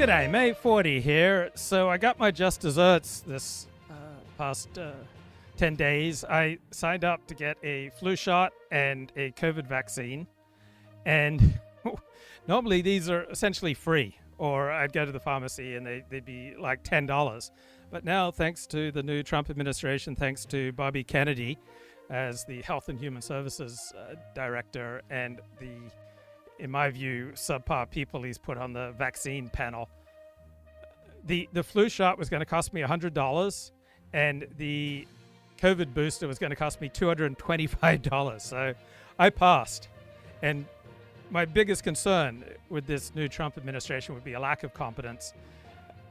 G'day, May 40 here. So I got my just desserts this past 10 days. I signed up to get a flu shot and a COVID vaccine. And normally these are essentially free, or I'd go to the pharmacy and they'd be like $10. But now, thanks to the new Trump administration, thanks to Bobby Kennedy as the Health and Human Services Director and the, in my view, subpar people he's put on the vaccine panel, the flu shot was going to cost me $100 and the COVID booster was going to cost me $225. So I passed. And my biggest concern with this new Trump administration would be a lack of competence.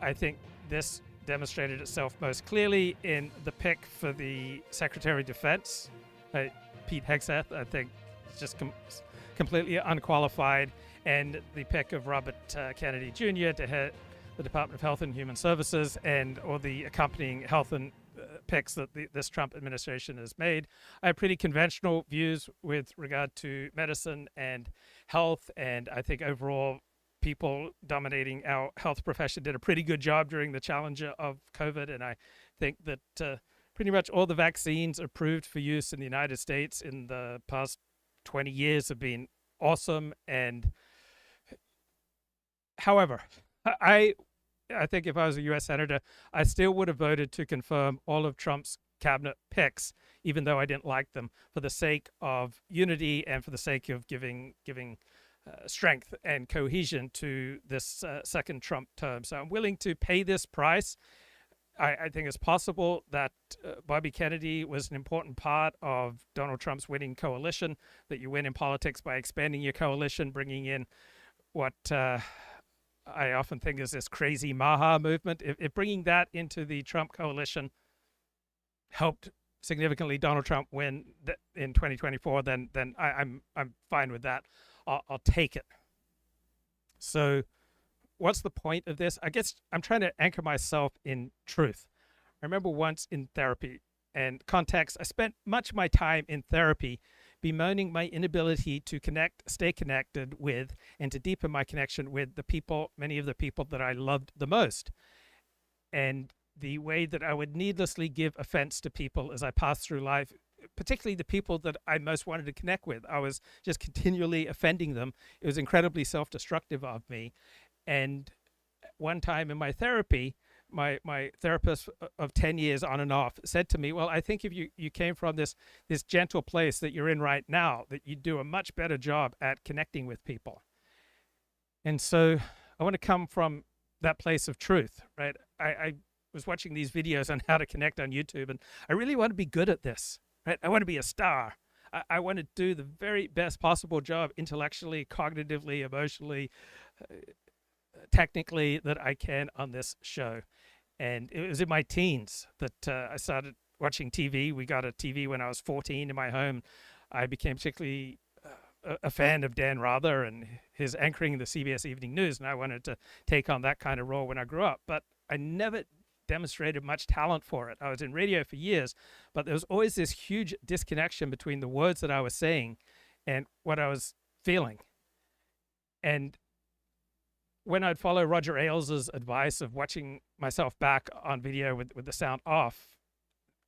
I think this demonstrated itself most clearly in the pick for the Secretary of Defense, Pete Hegseth. I think it's just completely unqualified, and the pick of Robert Kennedy Jr. to head the Department of Health and Human Services, and or the accompanying health and picks that this Trump administration has made. I have pretty conventional views with regard to medicine and health, and I think overall people dominating our health profession did a pretty good job during the challenge of COVID, and I think that pretty much all the vaccines approved for use in the United States in the past 20 years have been awesome. And however, I think if I was a U.S. Senator, I still would have voted to confirm all of Trump's cabinet picks, even though I didn't like them, for the sake of unity and for the sake of giving strength and cohesion to this second Trump term. So I'm willing to pay this price. I think it's possible that Bobby Kennedy was an important part of Donald Trump's winning coalition, that you win in politics by expanding your coalition, bringing in what I often think is this crazy Maha movement. If bringing that into the Trump coalition helped significantly Donald Trump win in 2024, then I'm fine with that. I'll take it. So what's the point of this? I guess I'm trying to anchor myself in truth. I remember once in therapy and context, I spent much of my time in therapy bemoaning my inability to stay connected with, and to deepen my connection with the people, many of the people that I loved the most. And the way that I would needlessly give offense to people as I passed through life, particularly the people that I most wanted to connect with. I was just continually offending them. It was incredibly self-destructive of me. And one time in my therapy, my therapist of 10 years on and off said to me, well, I think if you came from this gentle place that you're in right now, that you'd do a much better job at connecting with people. And so I want to come from that place of truth, right? I was watching these videos on how to connect on YouTube, and I really want to be good at this, right? I want to be a star. I want to do the very best possible job intellectually, cognitively, emotionally, technically that I can on this show. And it was in my teens that I started watching TV. We got a TV when I was 14 in my home. I became particularly a fan of Dan Rather and his anchoring the CBS Evening News, and I wanted to take on that kind of role when I grew up. But I never demonstrated much talent for it. I was in radio for years, but there was always this huge disconnection between the words that I was saying and what I was feeling. And when I'd follow Roger Ailes' advice of watching myself back on video with the sound off,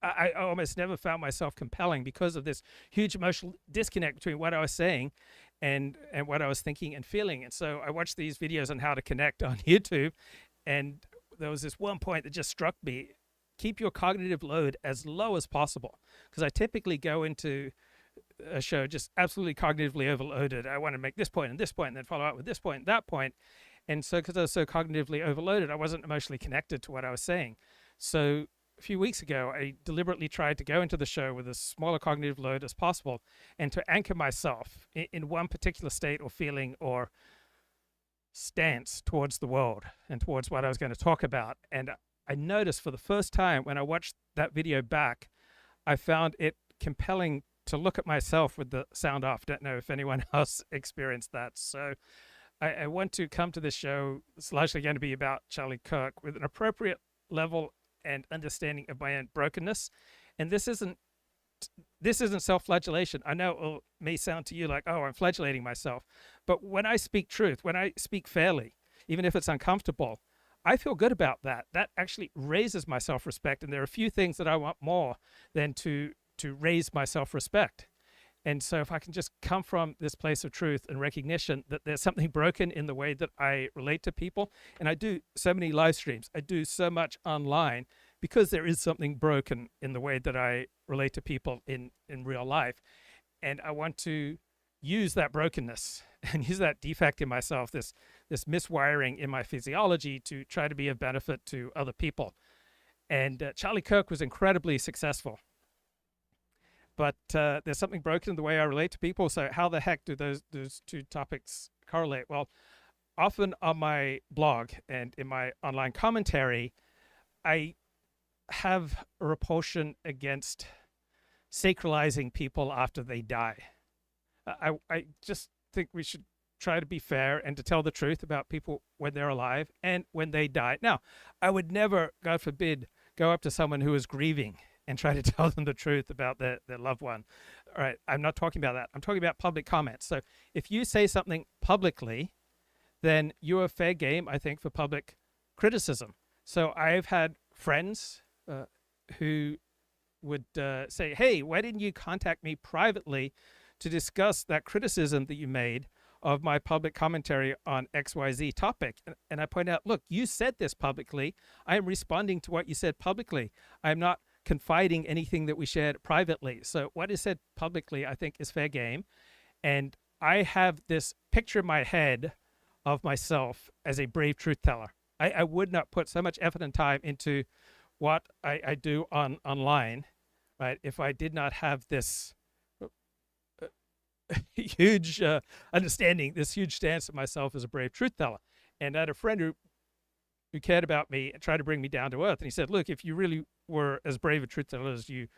I almost never found myself compelling because of this huge emotional disconnect between what I was saying and what I was thinking and feeling. And so I watched these videos on how to connect on YouTube, and there was this one point that just struck me. Keep your cognitive load as low as possible, because I typically go into a show just absolutely cognitively overloaded. I want to make this point and then follow up with this point and that point. And so because I was so cognitively overloaded, I wasn't emotionally connected to what I was saying. So a few weeks ago, I deliberately tried to go into the show with as smaller cognitive load as possible and to anchor myself in one particular state or feeling or stance towards the world and towards what I was going to talk about. And I noticed for the first time when I watched that video back, I found it compelling to look at myself with the sound off. Don't know if anyone else experienced that. So I want to come to this show. It's largely going to be about Charlie Kirk with an appropriate level and understanding of my own brokenness. And this isn't self-flagellation. I know it may sound to you like, oh, I'm flagellating myself. But when I speak truth, when I speak fairly, even if it's uncomfortable, I feel good about that. That actually raises my self-respect. And there are a few things that I want more than to raise my self-respect. And so if I can just come from this place of truth and recognition that there's something broken in the way that I relate to people, and I do so many live streams, I do so much online because there is something broken in the way that I relate to people in real life. And I want to use that brokenness and use that defect in myself, this miswiring in my physiology, to try to be of benefit to other people. And Charlie Kirk was incredibly successful. But there's something broken in the way I relate to people. So how the heck do those two topics correlate? Well, often on my blog and in my online commentary, I have a repulsion against sacralizing people after they die. I just think we should try to be fair and to tell the truth about people when they're alive and when they die. Now, I would never, God forbid, go up to someone who is grieving and try to tell them the truth about their loved one. All right, I'm not talking about that. I'm talking about public comments. So if you say something publicly, then you're fair game, I think, for public criticism. So I've had friends who would say, hey, why didn't you contact me privately to discuss that criticism that you made of my public commentary on XYZ topic? And I point out, look, you said this publicly. I am responding to what you said publicly. I'm not confiding anything that we shared privately. So what is said publicly, I think, is fair game. And I have this picture in my head of myself as a brave truth teller. I would not put so much effort and time into what I do online, right, if I did not have this huge understanding, this huge stance of myself as a brave truth teller. And I had a friend who cared about me and tried to bring me down to earth. And he said, look, if you really were as brave a truth teller as you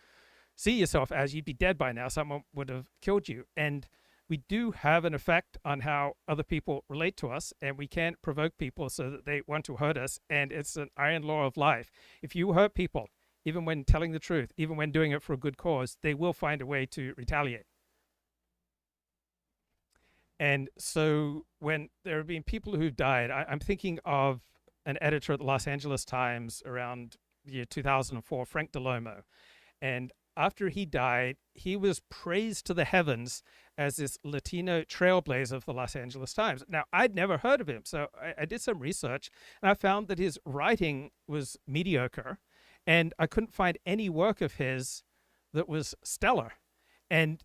see yourself as, you'd be dead by now. Someone would have killed you. And we do have an effect on how other people relate to us, and we can't provoke people so that they want to hurt us. And it's an iron law of life. If you hurt people, even when telling the truth, even when doing it for a good cause, they will find a way to retaliate. And so when there have been people who've died, I'm thinking of an editor at the Los Angeles Times around the year 2004, Frank DeLomo. And after he died, he was praised to the heavens as this Latino trailblazer of the Los Angeles Times. Now, I'd never heard of him, so I did some research, and I found that his writing was mediocre, and I couldn't find any work of his that was stellar. And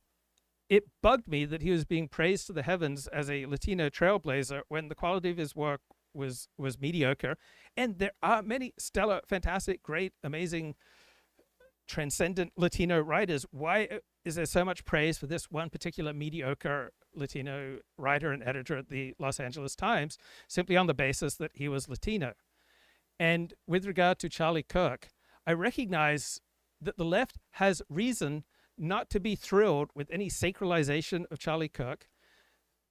it bugged me that he was being praised to the heavens as a Latino trailblazer when the quality of his work was mediocre. And there are many stellar, fantastic, great, amazing, transcendent Latino writers. Why is there so much praise for this one particular mediocre Latino writer and editor at the Los Angeles Times simply on the basis that he was Latino? And with regard to Charlie Kirk, I recognize that the left has reason not to be thrilled with any sacralization of Charlie Kirk.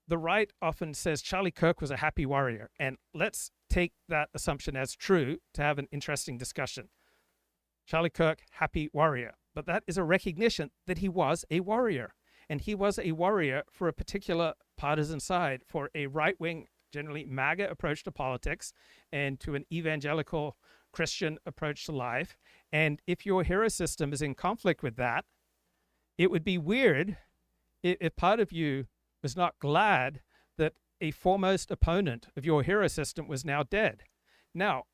The right often says Charlie Kirk was a happy warrior, and let's take that assumption as true to have an interesting discussion. Charlie Kirk, happy warrior, but that is a recognition that he was a warrior, and he was a warrior for a particular partisan side, for a right-wing, generally MAGA approach to politics, and to an evangelical Christian approach to life. And if your hero system is in conflict with that, it would be weird if part of you was not glad that a foremost opponent of your hero system was now dead. Now,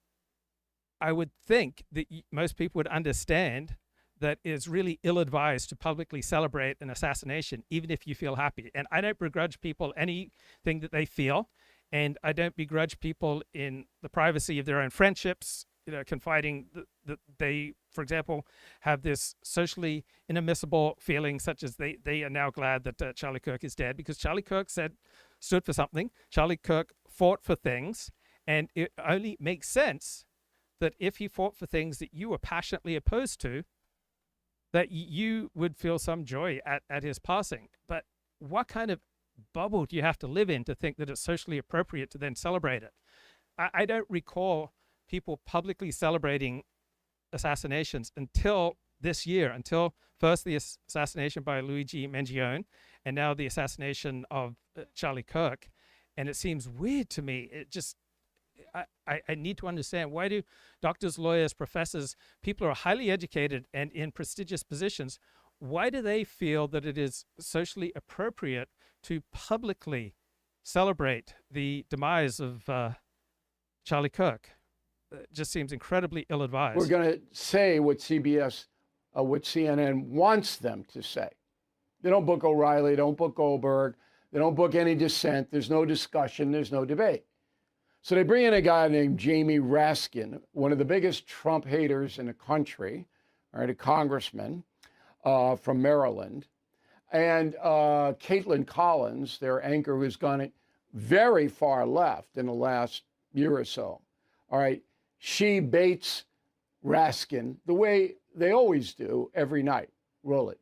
I would think that most people would understand that it's really ill-advised to publicly celebrate an assassination, even if you feel happy. And I don't begrudge people anything that they feel, and I don't begrudge people in the privacy of their own friendships, confiding that they, for example, have this socially inadmissible feeling, such as they are now glad that Charlie Kirk is dead, because Charlie Kirk stood for something. Charlie Kirk fought for things, and it only makes sense that if he fought for things that you were passionately opposed to, that you would feel some joy at his passing. But what kind of bubble do you have to live in to think that it's socially appropriate to then celebrate it? I don't recall people publicly celebrating assassinations until this year, until first the assassination by Luigi Mangione, and now the assassination of Charlie Kirk. And it seems weird to me. I need to understand, why do doctors, lawyers, professors, people who are highly educated and in prestigious positions, why do they feel that it is socially appropriate to publicly celebrate the demise of Charlie Kirk? It just seems incredibly ill-advised. We're going to say what CBS, what CNN wants them to say. They don't book O'Reilly, they don't book Goldberg, they don't book any dissent, there's no discussion, there's no debate. So they bring in a guy named Jamie Raskin, one of the biggest Trump haters in the country, all right, a congressman from Maryland, and Caitlin Collins, their anchor, who's gone very far left in the last year or so. All right, she baits Raskin the way they always do every night. Roll it.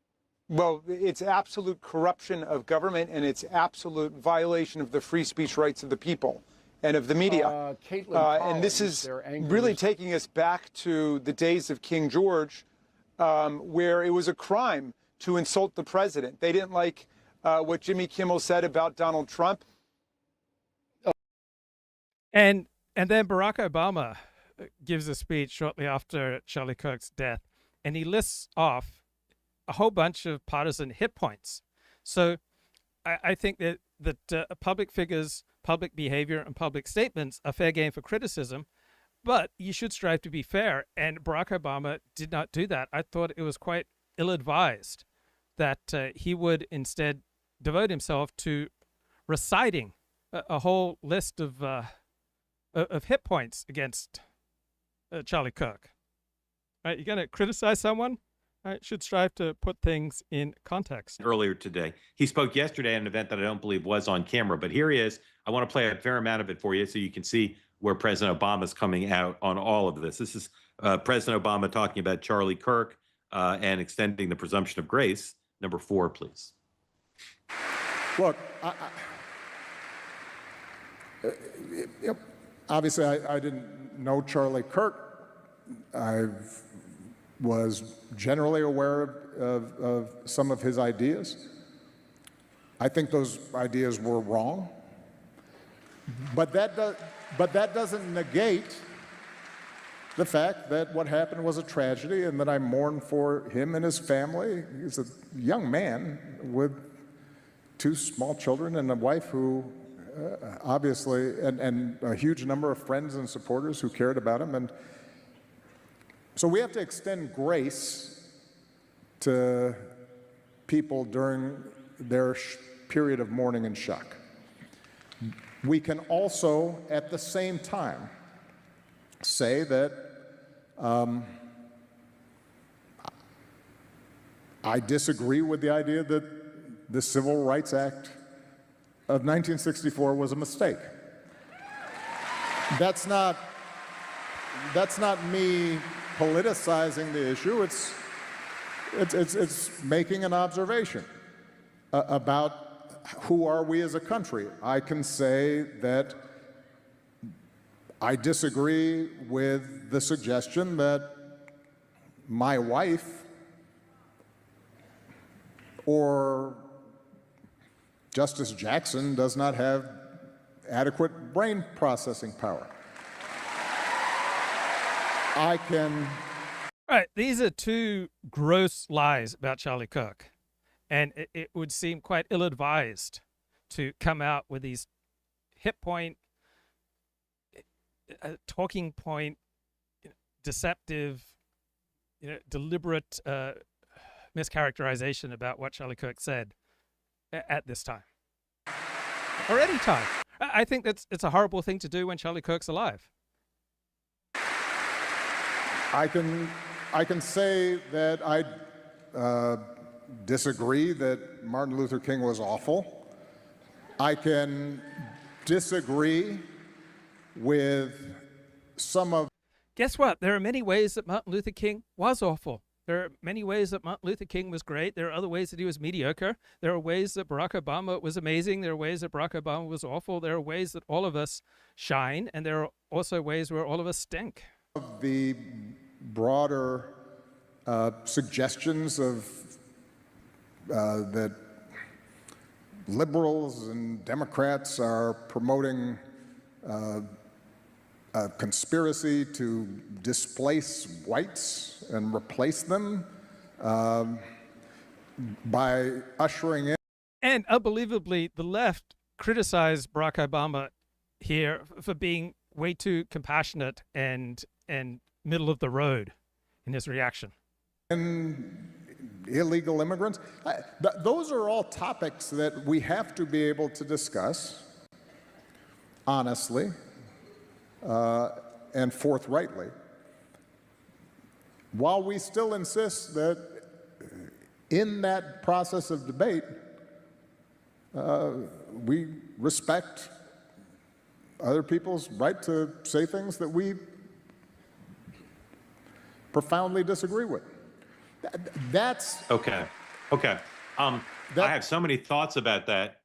Well, it's absolute corruption of government, and it's absolute violation of the free speech rights of the people and of the media. And this is really taking us back to the days of King George, where it was a crime to insult the president. They didn't like what Jimmy Kimmel said about Donald Trump. And then Barack Obama gives a speech shortly after Charlie Kirk's death, and he lists off a whole bunch of partisan hit points. So I think that public figures, public behavior, and public statements are fair game for criticism, but you should strive to be fair. And Barack Obama did not do that. I thought it was quite ill-advised that he would instead devote himself to reciting a whole list of hit points against Charlie Kirk. Right, you're going to criticize someone? Right, should strive to put things in context. Earlier today, he spoke yesterday at an event that I don't believe was on camera, but here he is. I want to play a fair amount of it for you so you can see where President Obama's coming out on all of this. This is President Obama talking about Charlie Kirk and extending the presumption of grace. Number 4, please. Look, obviously I didn't know Charlie Kirk. I was generally aware of some of his ideas. I think those ideas were wrong. But that doesn't negate the fact that what happened was a tragedy and that I mourn for him and his family. He's a young man with 2 small children and a wife who obviously, and a huge number of friends and supporters who cared about him. And so we have to extend grace to people during their period of mourning and shock. We can also, at the same time, say that I disagree with the idea that the Civil Rights Act of 1964 was a mistake. That's not me politicizing the issue. It's making an observation about who are we as a country. I can say that I disagree with the suggestion that my wife or Justice Jackson does not have adequate brain processing power. I can... All right, these are 2 gross lies about Charlie Kirk. And it would seem quite ill-advised to come out with these hit point, talking point, deceptive, deliberate mischaracterization about what Charlie Kirk said at this time. Or any time. I think it's a horrible thing to do when Charlie Kirk's alive. I can say that I disagree that Martin Luther King was awful. I can disagree with some of... Guess what? There are many ways that Martin Luther King was awful. There are many ways that Martin Luther King was great. There are other ways that he was mediocre. There are ways that Barack Obama was amazing. There are ways that Barack Obama was awful. There are ways that all of us shine, and there are also ways where all of us stink. The broader suggestions of that liberals and Democrats are promoting a conspiracy to displace whites and replace them by ushering in. And unbelievably, the left criticized Barack Obama here for being way too compassionate and middle of the road in his reaction. And illegal immigrants. Those are all topics that we have to be able to discuss honestly and forthrightly, while we still insist that in that process of debate, we respect other people's right to say things that we profoundly disagree with. That's okay. I have so many thoughts about that.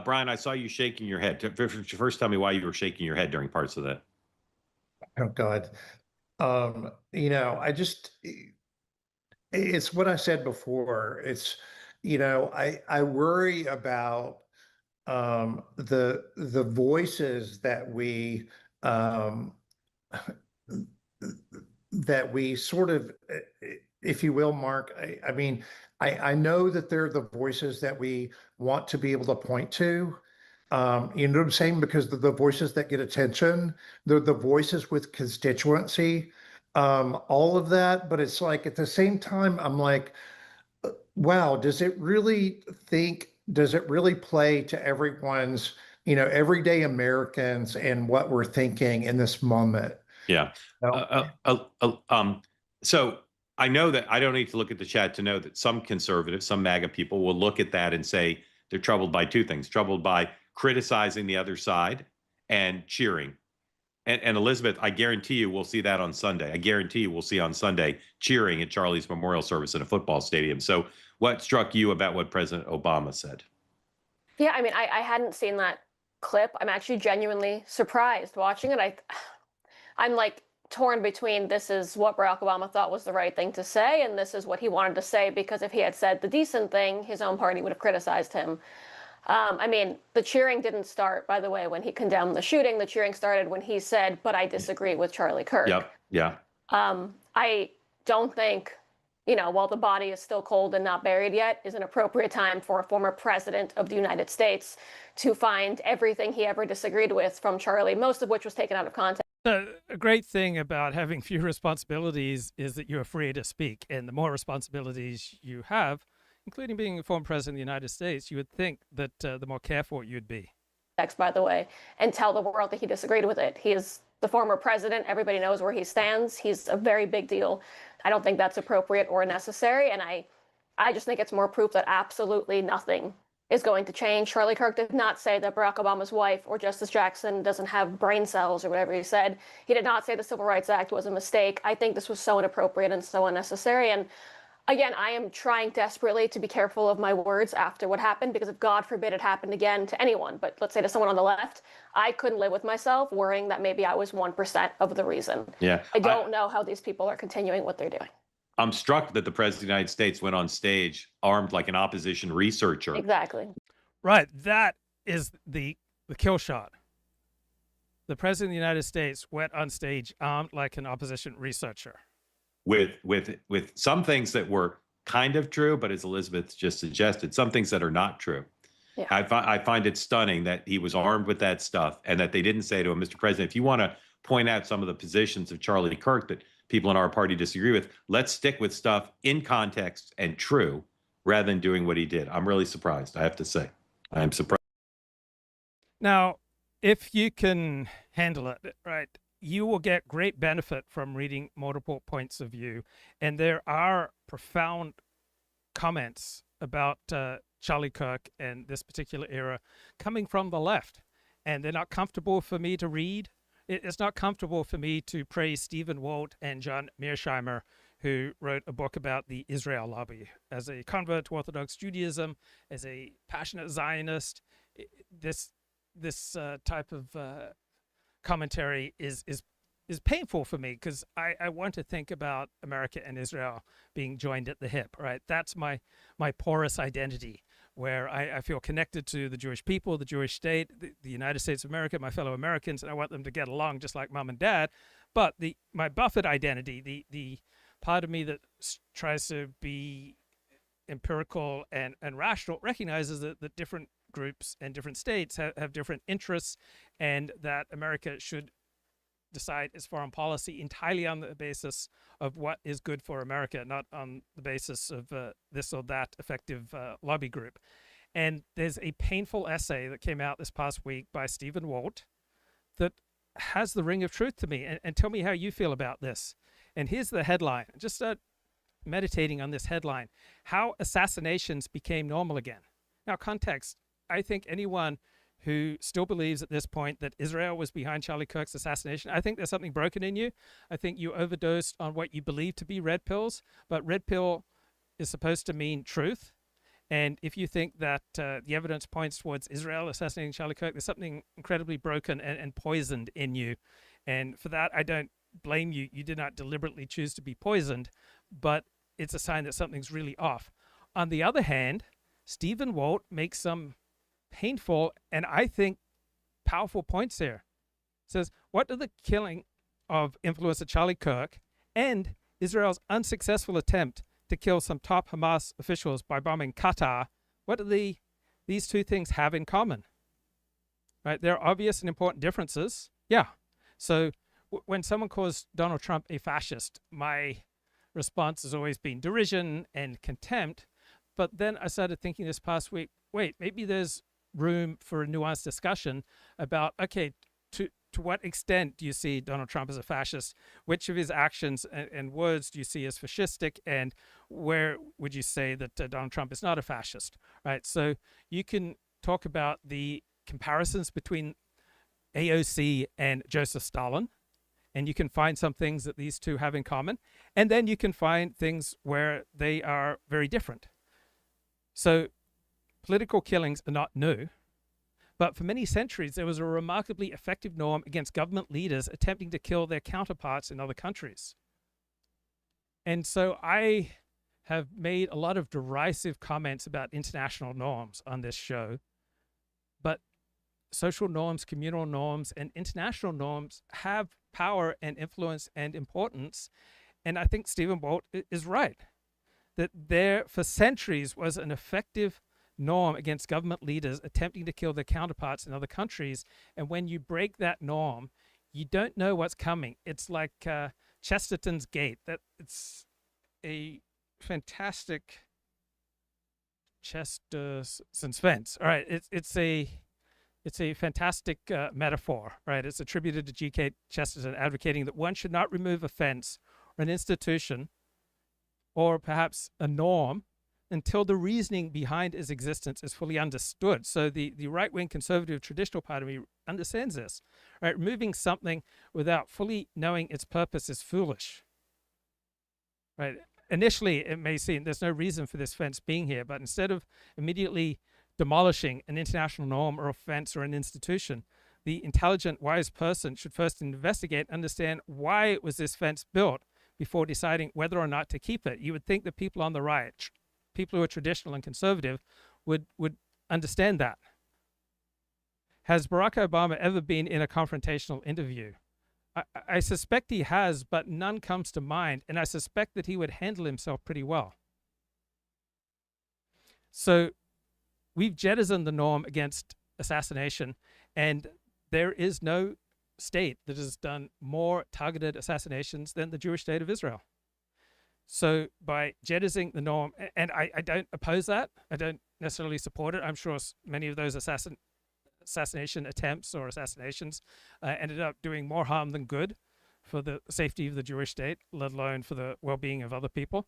Brian, I saw you shaking your head. First, tell me why you were shaking your head during parts of that. Oh God. It's what I said before. It's, I worry about the voices that we sort of, if you will, Mark. I know that they're the voices that we want to be able to point to. You know what I'm saying? Because the voices that get attention, they're the voices with constituency, all of that. But it's like, at the same time, I'm like, wow, does it really play to everyone's, everyday Americans and what we're thinking in this moment? Yeah. So I know that I don't need to look at the chat to know that some conservatives, some MAGA people will look at that and say they're troubled by two things: troubled by criticizing the other side and cheering. And Elizabeth, I guarantee you we'll see that on Sunday. I guarantee you we'll see on Sunday cheering at Charlie's memorial service in a football stadium. So what struck you about what President Obama said? Yeah, I hadn't seen that clip. I'm actually genuinely surprised watching it. I'm like torn between this is what Barack Obama thought was the right thing to say, and this is what he wanted to say, because if he had said the decent thing, his own party would have criticized him. The cheering didn't start, by the way, when he condemned the shooting. The cheering started when he said, "But I disagree with Charlie Kirk." Yep. Yeah. I don't think, while the body is still cold and not buried yet, is an appropriate time for a former president of the United States to find everything he ever disagreed with from Charlie, most of which was taken out of context. A great thing about having few responsibilities is that you're free to speak. And the more responsibilities you have, including being a former president of the United States, you would think that the more careful you'd be. By the way, and tell the world that he disagreed with it. He is the former president. Everybody knows where he stands. He's a very big deal. I don't think that's appropriate or necessary. And I just think it's more proof that absolutely nothing is going to change. Charlie Kirk did not say that Barack Obama's wife or Justice Jackson doesn't have brain cells or whatever he said. He did not say the Civil Rights Act was a mistake. I think this was so inappropriate and so unnecessary. And again, I am trying desperately to be careful of my words after what happened, because if God forbid it happened again to anyone, but let's say to someone on the left, I couldn't live with myself worrying that maybe I was 1% of the reason. Yeah. I don't know how these people are continuing what they're doing. I'm struck that the president of the United States went on stage armed like an opposition researcher. Exactly. Right. That is the kill shot. The president of the United States went on stage armed like an opposition researcher. With some things that were kind of true, but as Elizabeth just suggested, some things that are not true. Yeah. I find it stunning that he was armed with that stuff and that they didn't say to him, Mr. President, if you want to point out some of the positions of Charlie Kirk that people in our party disagree with, let's stick with stuff in context and true rather than doing what he did. I'm really surprised, I have to say. I am surprised. Now, if you can handle it, right, you will get great benefit from reading multiple points of view. And there are profound comments about Charlie Kirk and this particular era coming from the left. And they're not comfortable for me to read. It's not comfortable for me to praise Stephen Walt and John Mearsheimer, who wrote a book about the Israel lobby. As a convert to Orthodox Judaism, as a passionate Zionist, this type of commentary is painful for me, because I want to think about America and Israel being joined at the hip, right? That's my porous identity. where I feel connected to the Jewish people, the Jewish state, the United States of America, my fellow Americans, and I want them to get along just like mom and dad. But my Buffett identity, the part of me that tries to be empirical and rational, recognizes that different groups and different states have different interests, and that America should decide its foreign policy entirely on the basis of what is good for America, not on the basis of this or that effective lobby group. And there's a painful essay that came out this past week by Stephen Walt that has the ring of truth to me. And tell me how you feel about this. And here's the headline. Just start meditating on this headline: How Assassinations Became Normal Again. Now, context, I think anyone who still believes at this point that Israel was behind Charlie Kirk's assassination, I think there's something broken in you. I think you overdosed on what you believe to be red pills, but red pill is supposed to mean truth. And if you think that the evidence points towards Israel assassinating Charlie Kirk, there's something incredibly broken and poisoned in you. And for that, I don't blame you. You did not deliberately choose to be poisoned, but it's a sign that something's really off. On the other hand, Stephen Walt makes some painful and I think powerful points here. Says, what do the killing of influencer Charlie Kirk and Israel's unsuccessful attempt to kill some top Hamas officials by bombing Qatar, what do these two things have in common? Right? There are obvious and important differences. Yeah. So when someone calls Donald Trump a fascist, my response has always been derision and contempt. But then I started thinking this past week, wait, maybe there's room for a nuanced discussion about, okay, to what extent do you see Donald Trump as a fascist? Which of his actions and words do you see as fascistic? And where would you say that Donald Trump is not a fascist, right? So you can talk about the comparisons between AOC and Joseph Stalin, and you can find some things that these two have in common. And then you can find things where they are very different. So political killings are not new, but for many centuries, there was a remarkably effective norm against government leaders attempting to kill their counterparts in other countries. And so I have made a lot of derisive comments about international norms on this show, but social norms, communal norms, and international norms have power and influence and importance. And I think Stephen Walt is right, that there for centuries was an effective norm against government leaders attempting to kill their counterparts in other countries. And when you break that norm, you don't know what's coming. It's like Chesterton's Gate. That it's a fantastic Chesterton's fence. All right, it's a fantastic metaphor, right? It's attributed to G.K. Chesterton, advocating that one should not remove a fence or an institution or perhaps a norm until the reasoning behind its existence is fully understood. So the right-wing conservative traditional part of me understands this. Right? Removing something without fully knowing its purpose is foolish. Right? Initially, it may seem there's no reason for this fence being here, but instead of immediately demolishing an international norm or a fence or an institution, the intelligent, wise person should first investigate, understand why was this fence built before deciding whether or not to keep it. You would think that people on the right, people who are traditional and conservative, would understand that. Has Barack Obama ever been in a confrontational interview? I suspect he has, but none comes to mind, and I suspect that he would handle himself pretty well. So we've jettisoned the norm against assassination, and there is no state that has done more targeted assassinations than the Jewish state of Israel. So by jettisoning the norm, and I don't oppose that, I don't necessarily support it. I'm sure many of those assassination attempts or assassinations ended up doing more harm than good for the safety of the Jewish state, let alone for the well-being of other people.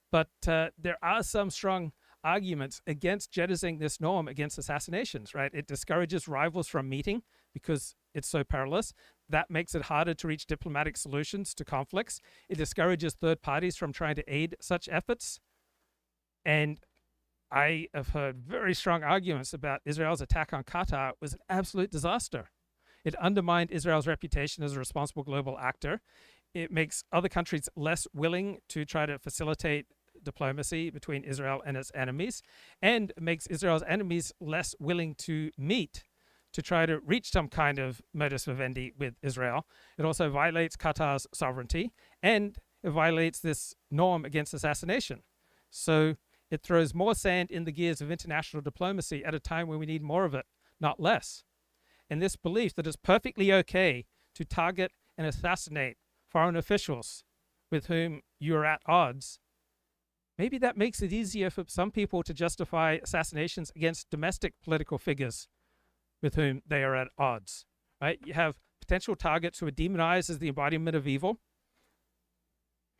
But there are some strong arguments against jettisoning this norm against assassinations, right? It discourages rivals from meeting because it's so perilous. That makes it harder to reach diplomatic solutions to conflicts. It discourages third parties from trying to aid such efforts. And I have heard very strong arguments about Israel's attack on Qatar was an absolute disaster. It undermined Israel's reputation as a responsible global actor. It makes other countries less willing to try to facilitate diplomacy between Israel and its enemies, and makes Israel's enemies less willing to meet to try to reach some kind of modus vivendi with Israel. It also violates Qatar's sovereignty, and it violates this norm against assassination. So it throws more sand in the gears of international diplomacy at a time when we need more of it, not less. And this belief that it's perfectly okay to target and assassinate foreign officials with whom you're at odds, maybe that makes it easier for some people to justify assassinations against domestic political figures with whom they are at odds, right? You have potential targets who are demonized as the embodiment of evil,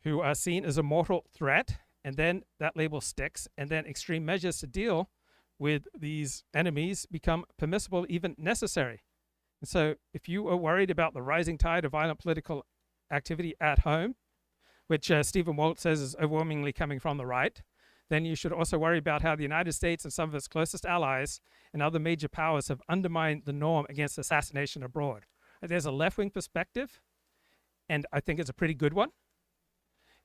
who are seen as a mortal threat, and then that label sticks, and then extreme measures to deal with these enemies become permissible, even necessary. And so if you are worried about the rising tide of violent political activity at home, which Stephen Walt says is overwhelmingly coming from the right, then you should also worry about how the United States and some of its closest allies and other major powers have undermined the norm against assassination abroad. There's a left-wing perspective, and I think it's a pretty good one.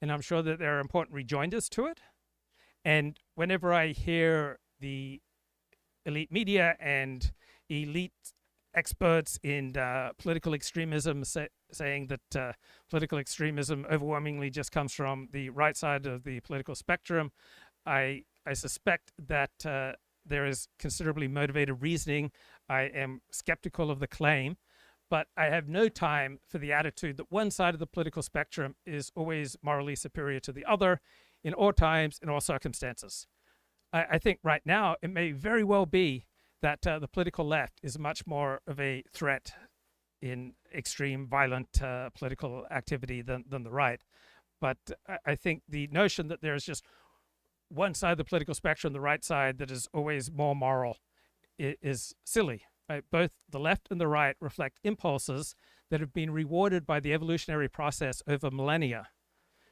And I'm sure that there are important rejoinders to it. And whenever I hear the elite media and elite experts in political extremism saying that political extremism overwhelmingly just comes from the right side of the political spectrum, I suspect that there is considerably motivated reasoning. I am skeptical of the claim, but I have no time for the attitude that one side of the political spectrum is always morally superior to the other in all times, in all circumstances. I think right now it may very well be that the political left is much more of a threat in extreme violent political activity than the right. But I think the notion that there's just one side of the political spectrum, the right side, that is always more moral is silly. Right? Both the left and the right reflect impulses that have been rewarded by the evolutionary process over millennia.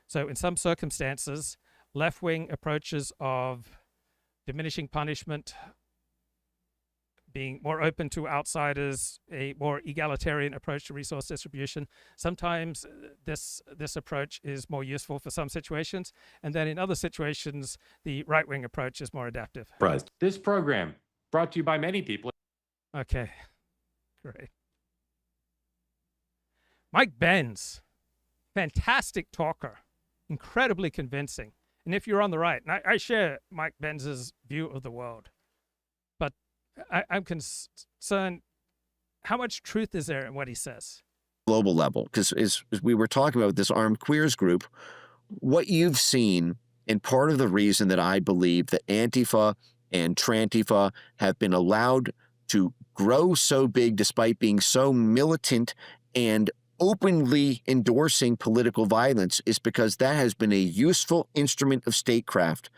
So in some circumstances, left-wing approaches of diminishing punishment, being more open to outsiders, a more egalitarian approach to resource distribution. Sometimes this approach is more useful for some situations, and then in other situations, the right-wing approach is more adaptive. This program brought to you by many people. Okay, great. Mike Benz, fantastic talker, incredibly convincing. And if you're on the right, and I share Mike Benz's view of the world, but I'm concerned, how much truth is there in what he says? Global level, because as we were talking about this armed queers group, what you've seen, and part of the reason that I believe that Antifa and Trantifa have been allowed to grow so big despite being so militant and openly endorsing political violence, is because that has been a useful instrument of statecraft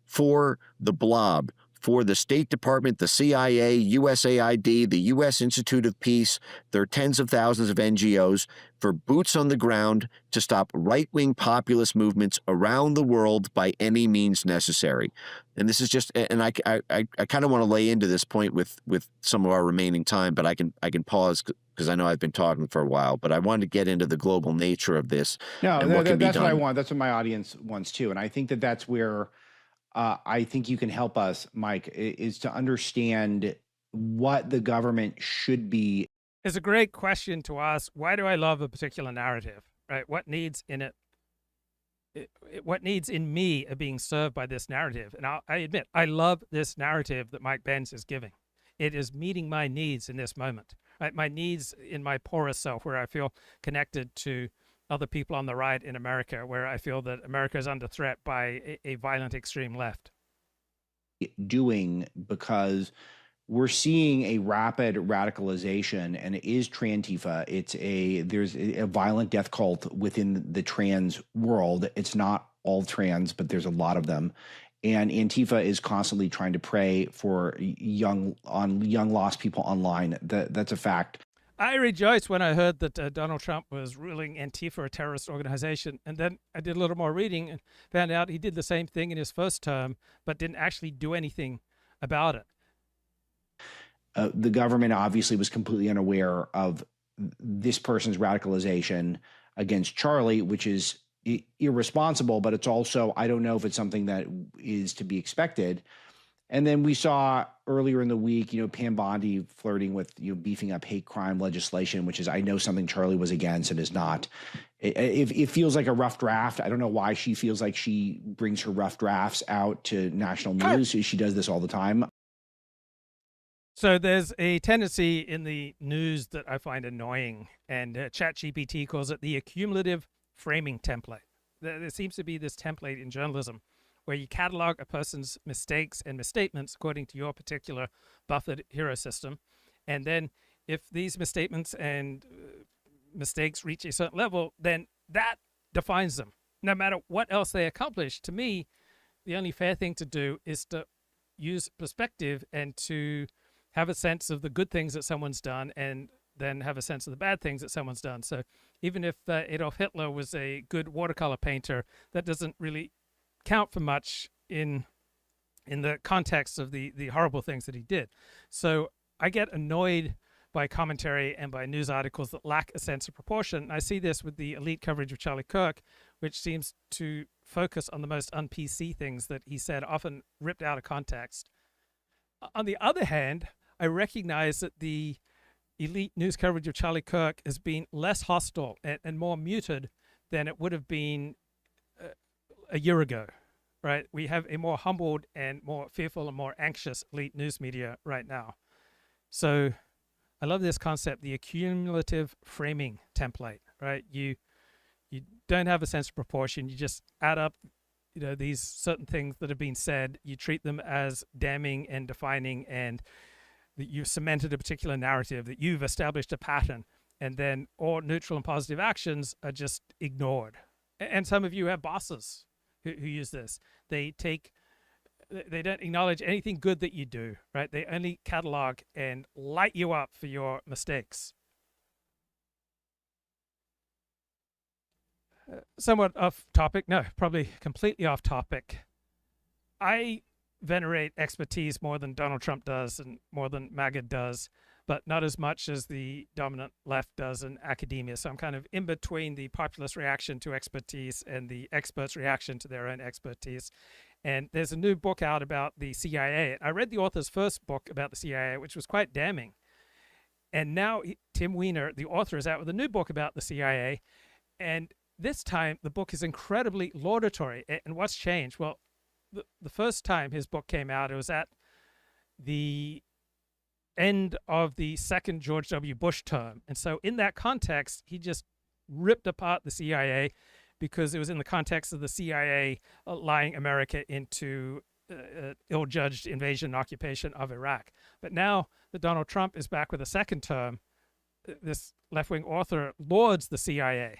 for the blob, for the State Department, the CIA, USAID, the U.S. Institute of Peace, there are tens of thousands of NGOs, for boots on the ground to stop right-wing populist movements around the world by any means necessary. And this is just, and I kind of want to lay into this point with some of our remaining time, but I can pause because I know I've been talking for a while, but I wanted to get into the global nature of this. No, and what can be that's done. what I want. That's what my audience wants too. And I think that that's where I think you can help us, Mike, is to understand what the government should be. It's a great question to ask. Why do I love a particular narrative, right? What needs in it? What needs in me are being served by this narrative? And I admit, I love this narrative that Mike Benz is giving. It is meeting my needs in this moment, right? My needs in my porous self, where I feel connected to other people on the right in America, where I feel that America is under threat by a violent extreme left. Doing, because we're seeing a rapid radicalization, and it is Trantifa. There's a violent death cult within the trans world. It's not all trans, but there's a lot of them. And Antifa is constantly trying to prey for young lost people online. That's a fact. I rejoiced when I heard that Donald Trump was ruling Antifa a terrorist organization. And then I did a little more reading and found out he did the same thing in his first term, but didn't actually do anything about it. The government obviously was completely unaware of this person's radicalization against Charlie, which is irresponsible, but it's also, I don't know if it's something that is to be expected. And then we saw earlier in the week, Pam Bondi flirting with, beefing up hate crime legislation, which is, I know, something Charlie was against and is not. It feels like a rough draft. I don't know why she feels like she brings her rough drafts out to national news. She does this all the time. So there's a tendency in the news that I find annoying, and ChatGPT calls it the accumulative framing template. There seems to be this template in journalism where you catalog a person's mistakes and misstatements according to your particular buffered hero system. And then if these misstatements and mistakes reach a certain level, then that defines them. No matter what else they accomplish, to me, the only fair thing to do is to use perspective and to have a sense of the good things that someone's done and then have a sense of the bad things that someone's done. So even if Adolf Hitler was a good watercolor painter, that doesn't really count for much in the context of the horrible things that he did. So I get annoyed by commentary and by news articles that lack a sense of proportion. And I see this with the elite coverage of Charlie Kirk, which seems to focus on the most un-PC things that he said, often ripped out of context. On the other hand, I recognize that the elite news coverage of Charlie Kirk has been less hostile and more muted than it would have been a year ago, right? We have a more humbled and more fearful and more anxious elite news media right now. So I love this concept, the accumulative framing template, right? You don't have a sense of proportion. You just add up, these certain things that have been said. You treat them as damning and defining, and that you've cemented a particular narrative, that you've established a pattern, and then all neutral and positive actions are just ignored. And some of you have bosses who use this. They don't acknowledge anything good that you do, right? They only catalog and light you up for your mistakes. Somewhat off topic, no, probably completely off topic. I venerate expertise more than Donald Trump does and more than MAGA does, but not as much as the dominant left does in academia. So I'm kind of in between the populist reaction to expertise and the experts' reaction to their own expertise. And there's a new book out about the CIA. I read the author's first book about the CIA, which was quite damning. And now Tim Weiner, the author, is out with a new book about the CIA. And this time, the book is incredibly laudatory. And what's changed? Well, the first time his book came out, it was at the end of the second George W. Bush term. And so in that context, he just ripped apart the CIA because it was in the context of the CIA lying America into ill-judged invasion and occupation of Iraq. But now that Donald Trump is back with a second term, this left-wing author lauds the CIA.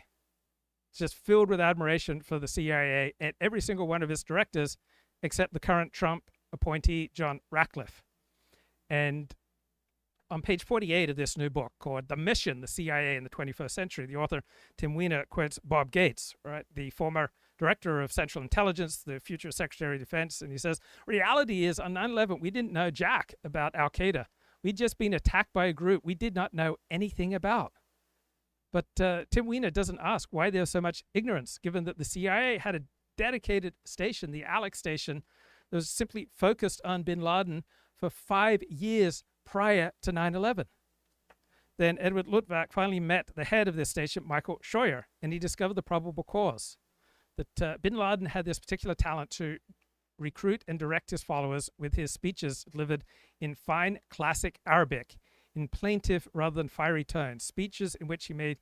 It's just filled with admiration for the CIA and every single one of its directors except the current Trump appointee, John Ratcliffe. And on page 48 of this new book called The Mission, the CIA in the 21st Century, the author, Tim Weiner, quotes Bob Gates, right, the former director of Central Intelligence, the future Secretary of Defense, and he says, reality is on 9/11, we didn't know jack about Al-Qaeda. We'd just been attacked by a group we did not know anything about. But Tim Weiner doesn't ask why there's so much ignorance, given that the CIA had a dedicated station, the Alex station, that was simply focused on bin Laden for 5 years prior to 9/11. Then Edward Luttwak finally met the head of this station, Michael Scheuer, and he discovered the probable cause, that bin Laden had this particular talent to recruit and direct his followers with his speeches delivered in fine classic Arabic, in plaintive rather than fiery tones, speeches in which he made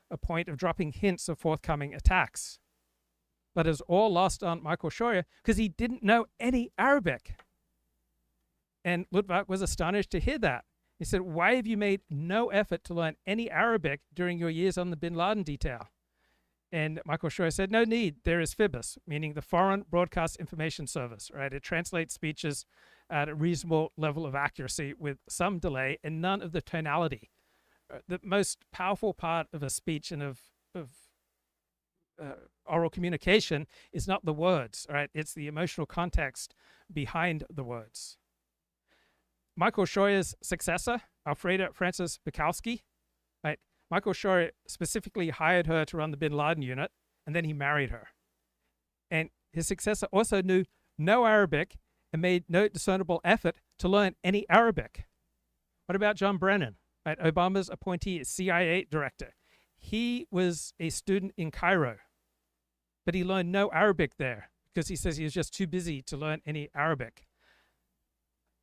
a point of dropping hints of forthcoming attacks. But it was all lost on Michael Scheuer because he didn't know any Arabic. And Luttwak was astonished to hear that. He said, why have you made no effort to learn any Arabic during your years on the bin Laden detail? And Michael Scheuer said, no need. There is FIBUS, meaning the Foreign Broadcast Information Service, right? It translates speeches at a reasonable level of accuracy with some delay and none of the tonality. The most powerful part of a speech and of oral communication is not the words, right? It's the emotional context behind the words. Michael Scheuer's successor, Alfreda Francis Bukowski, right? Michael Scheuer specifically hired her to run the bin Laden unit, and then he married her. And his successor also knew no Arabic and made no discernible effort to learn any Arabic. What about John Brennan, right? Obama's appointee as CIA director. He was a student in Cairo, but he learned no Arabic there because he says he was just too busy to learn any Arabic.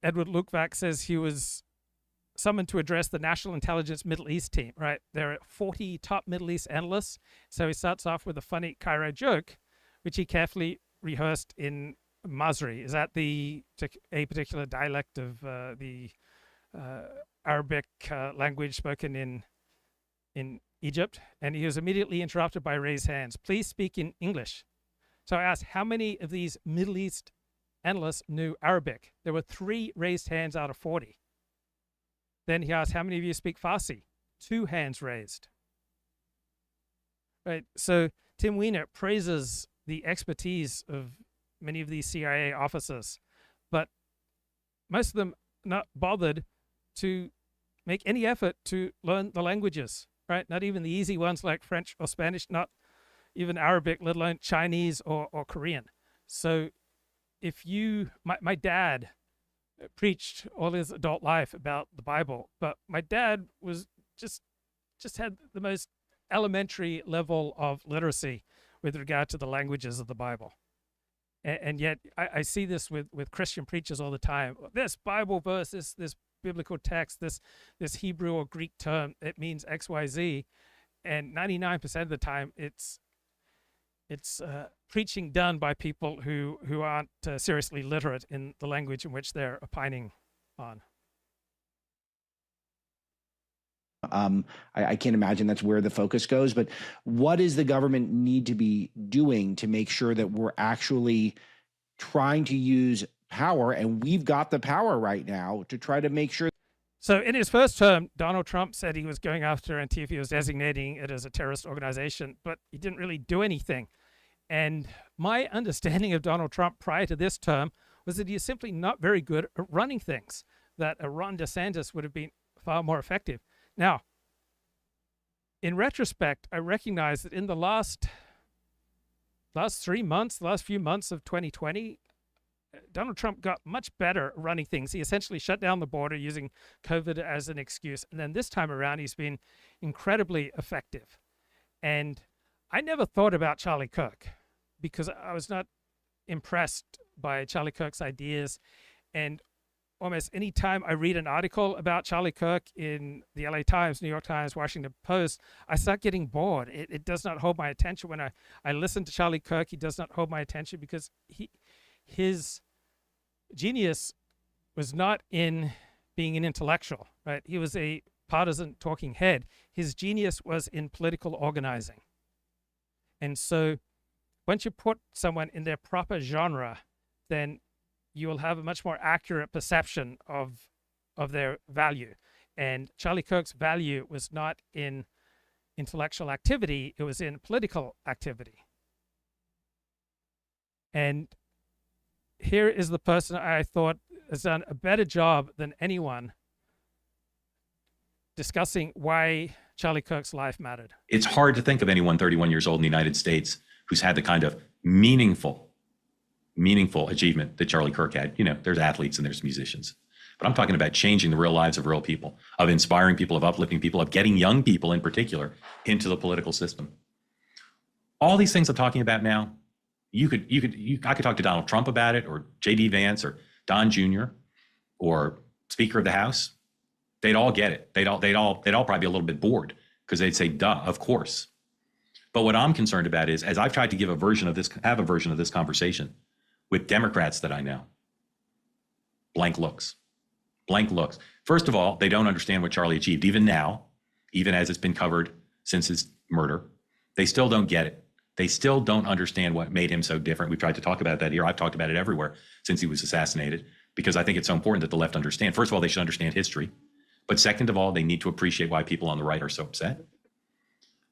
Edward Lukevac says he was summoned to address the National Intelligence Middle East team, right? There are 40 top Middle East analysts. So he starts off with a funny Cairo joke, which he carefully rehearsed in Masri. Is that a particular dialect of the Arabic language spoken in Egypt? And he was immediately interrupted by raised hands. Please speak in English. So I asked, how many of these Middle East analysts knew Arabic? There were 3 raised hands out of 40. Then he asked, how many of you speak Farsi? 2 hands raised. Right. So Tim Weiner praises the expertise of many of these CIA officers, but most of them not bothered to make any effort to learn the languages, right? Not even the easy ones like French or Spanish, not even Arabic, let alone Chinese or Korean. So if my dad preached all his adult life about the Bible, but my dad was just had the most elementary level of literacy with regard to the languages of the Bible. And yet I see this with Christian preachers all the time. This Bible verse, this biblical text, this Hebrew or Greek term, it means X, Y, Z. And 99% of the time, it's preaching done by people who aren't seriously literate in the language in which they're opining on. I can't imagine that's where the focus goes, but what does the government need to be doing to make sure that we're actually trying to use power, and we've got the power right now to try to make sure. So in his first term, Donald Trump said he was going after Antifa, he was designating it as a terrorist organization, but he didn't really do anything. And my understanding of Donald Trump prior to this term was that he's simply not very good at running things, that a Ron DeSantis would have been far more effective. Now, in retrospect, I recognize that in the last 3 months, the last few months of 2020, Donald Trump got much better at running things. He essentially shut down the border using COVID as an excuse. And then this time around, he's been incredibly effective. And I never thought about Charlie Kirk because I was not impressed by Charlie Kirk's ideas. And almost any time I read an article about Charlie Kirk in the LA Times, New York Times, Washington Post, I start getting bored. It does not hold my attention. When I listen to Charlie Kirk, he does not hold my attention because his genius was not in being an intellectual, right? He was a partisan talking head. His genius was in political organizing. And so once you put someone in their proper genre, then you will have a much more accurate perception of their value. And Charlie Kirk's value was not in intellectual activity, it was in political activity. And here is the person I thought has done a better job than anyone discussing why Charlie Kirk's life mattered. It's hard to think of anyone 31 years old in the United States who's had the kind of meaningful achievement that Charlie Kirk had. You know, there's athletes and there's musicians, but I'm talking about changing the real lives of real people, of inspiring people, of uplifting people, of getting young people in particular into the political system. All these things I'm talking about now, I could talk to Donald Trump about it, or J.D. Vance, or Don Jr., or Speaker of the House. They'd all get it. They'd all probably be a little bit bored because they'd say, duh, of course. But what I'm concerned about is, as I've tried to have a version of this conversation with Democrats that I know, blank looks. First of all, they don't understand what Charlie achieved. Even now, even as it's been covered since his murder, they still don't get it. They still don't understand what made him so different. We've tried to talk about that here. I've talked about it everywhere since he was assassinated, because I think it's so important that the left understand. First of all, they should understand history. But second of all, they need to appreciate why people on the right are so upset.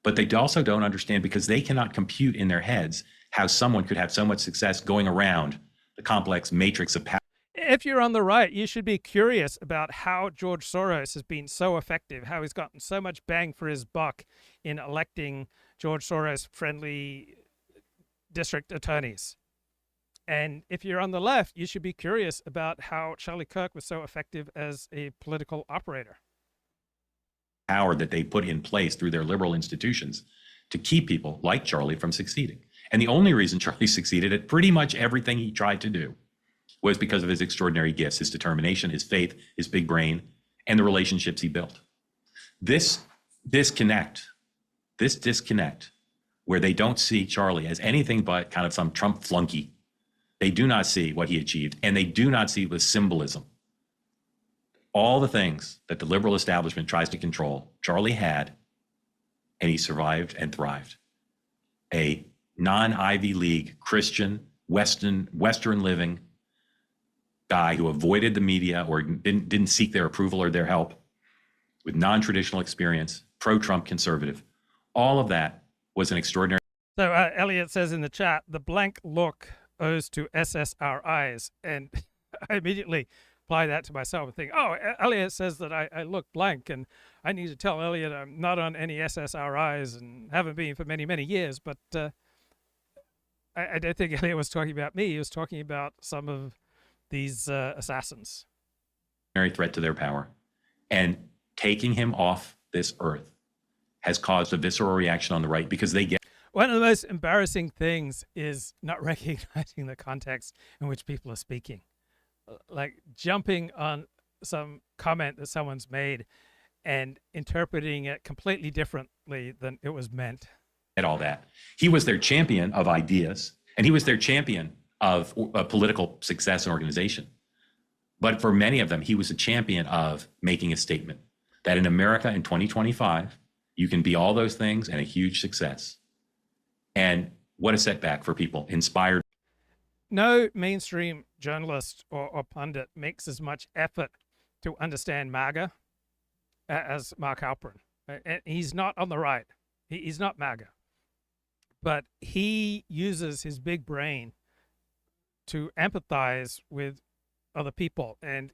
But they also don't understand, because they cannot compute in their heads how someone could have so much success going around the complex matrix of power. If you're on the right, you should be curious about how George Soros has been so effective, how he's gotten so much bang for his buck in electing George Soros-friendly district attorneys. And if you're on the left, you should be curious about how Charlie Kirk was so effective as a political operator. Power that they put in place through their liberal institutions to keep people like Charlie from succeeding. And the only reason Charlie succeeded at pretty much everything he tried to do was because of his extraordinary gifts, his determination, his faith, his big brain, and the relationships he built. This disconnect where they don't see Charlie as anything but kind of some Trump flunky. They do not see what he achieved, and they do not see the symbolism. All the things that the liberal establishment tries to control, Charlie had, and he survived and thrived. A non-Ivy League Christian, Western living guy who avoided the media or didn't seek their approval or their help, with non-traditional experience, pro-Trump conservative. All of that was an extraordinary. So Elliot says in the chat, the blank look owes to SSRIs. And I immediately apply that to myself and think, oh, Elliot says that I look blank, and I need to tell Elliot I'm not on any SSRIs and haven't been for many, many years. But I don't think Elliot was talking about me. He was talking about some of these assassins. Threat to their power. And taking him off this earth has caused a visceral reaction on the right because they get. One of the most embarrassing things is not recognizing the context in which people are speaking. Like jumping on some comment that someone's made and interpreting it completely differently than it was meant. And all that. He was their champion of ideas, and he was their champion of political success and organization. But for many of them, he was a champion of making a statement that in America in 2025, you can be all those things and a huge success. And what a setback for people inspired. No mainstream journalist or pundit makes as much effort to understand MAGA as Mark Halperin. And he's not on the right. He's not MAGA. But he uses his big brain to empathize with other people. And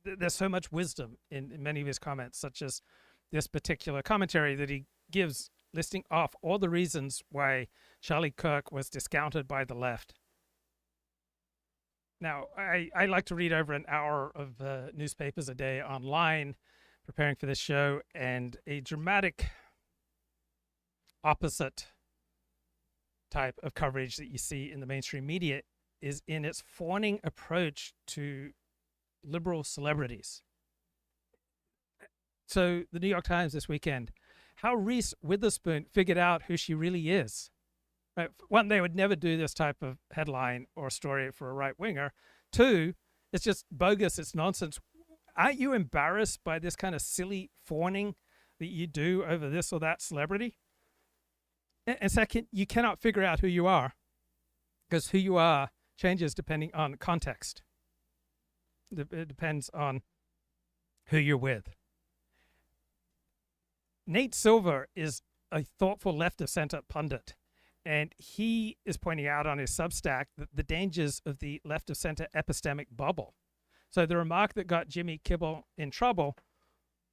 there's so much wisdom in many of his comments, such as this particular commentary that he gives, listing off all the reasons why Charlie Kirk was discounted by the left. Now, I like to read over an hour of newspapers a day online, preparing for this show, and a dramatic opposite type of coverage that you see in the mainstream media is in its fawning approach to liberal celebrities. So the New York Times this weekend, how Reese Witherspoon figured out who she really is. Right? One, they would never do this type of headline or story for a right-winger. Two, it's just bogus, it's nonsense. Aren't you embarrassed by this kind of silly fawning that you do over this or that celebrity? And second, you cannot figure out who you are, because who you are changes depending on context. It depends on who you're with. Nate Silver is a thoughtful left-of-center pundit, and he is pointing out on his Substack the dangers of the left-of-center epistemic bubble. So the remark that got Jimmy Kimmel in trouble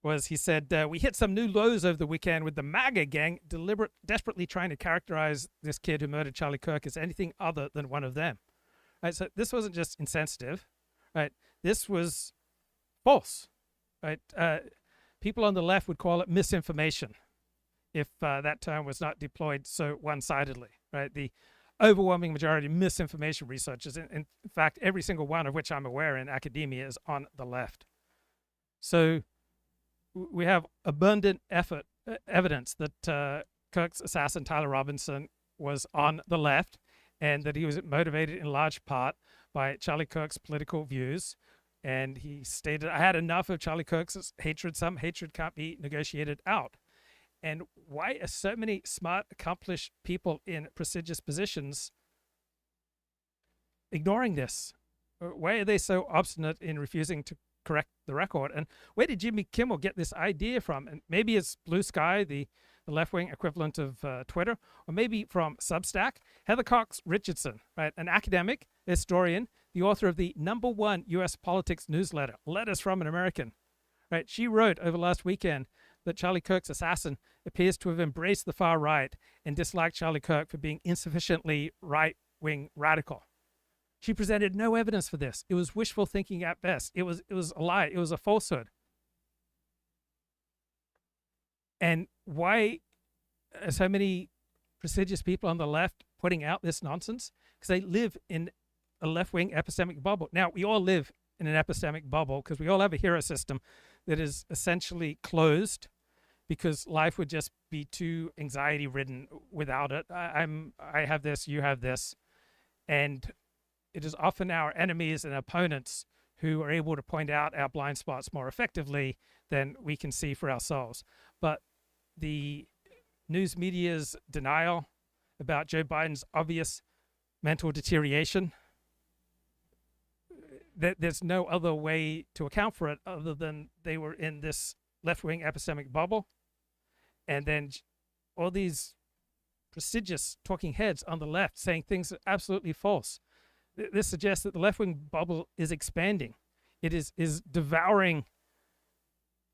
was, he said, we hit some new lows over the weekend with the MAGA gang desperately trying to characterize this kid who murdered Charlie Kirk as anything other than one of them. Right, so this wasn't just insensitive, right? This was false, right? People on the left would call it misinformation if that term was not deployed so one-sidedly, right? The overwhelming majority of misinformation researchers, in fact, every single one of which I'm aware in academia, is on the left. So we have abundant evidence that Kirk's assassin, Tyler Robinson, was on the left, and that he was motivated in large part by Charlie Kirk's political views. And he stated, I had enough of Charlie Kirk's hatred. Some hatred can't be negotiated out. And why are so many smart, accomplished people in prestigious positions ignoring this? Why are they so obstinate in refusing to correct the record? And where did Jimmy Kimmel get this idea from? And maybe it's Blue Sky, the left-wing equivalent of Twitter, or maybe from Substack. Heather Cox Richardson, right, an academic, historian, the author of the #1 U.S. politics newsletter, Letters from an American, right? She wrote over last weekend that Charlie Kirk's assassin appears to have embraced the far right and disliked Charlie Kirk for being insufficiently right-wing radical. She presented no evidence for this. It was wishful thinking at best. It was a lie. It was a falsehood. And why are so many prestigious people on the left putting out this nonsense? Because they live in a left-wing epistemic bubble. Now, we all live in an epistemic bubble because we all have a hero system that is essentially closed because life would just be too anxiety-ridden without it. I have this, you have this. And it is often our enemies and opponents who are able to point out our blind spots more effectively than we can see for ourselves. But the news media's denial about Joe Biden's obvious mental deterioration, there's no other way to account for it other than they were in this left-wing epistemic bubble. And then all these prestigious talking heads on the left saying things that are absolutely false. This suggests that the left-wing bubble is expanding. It is devouring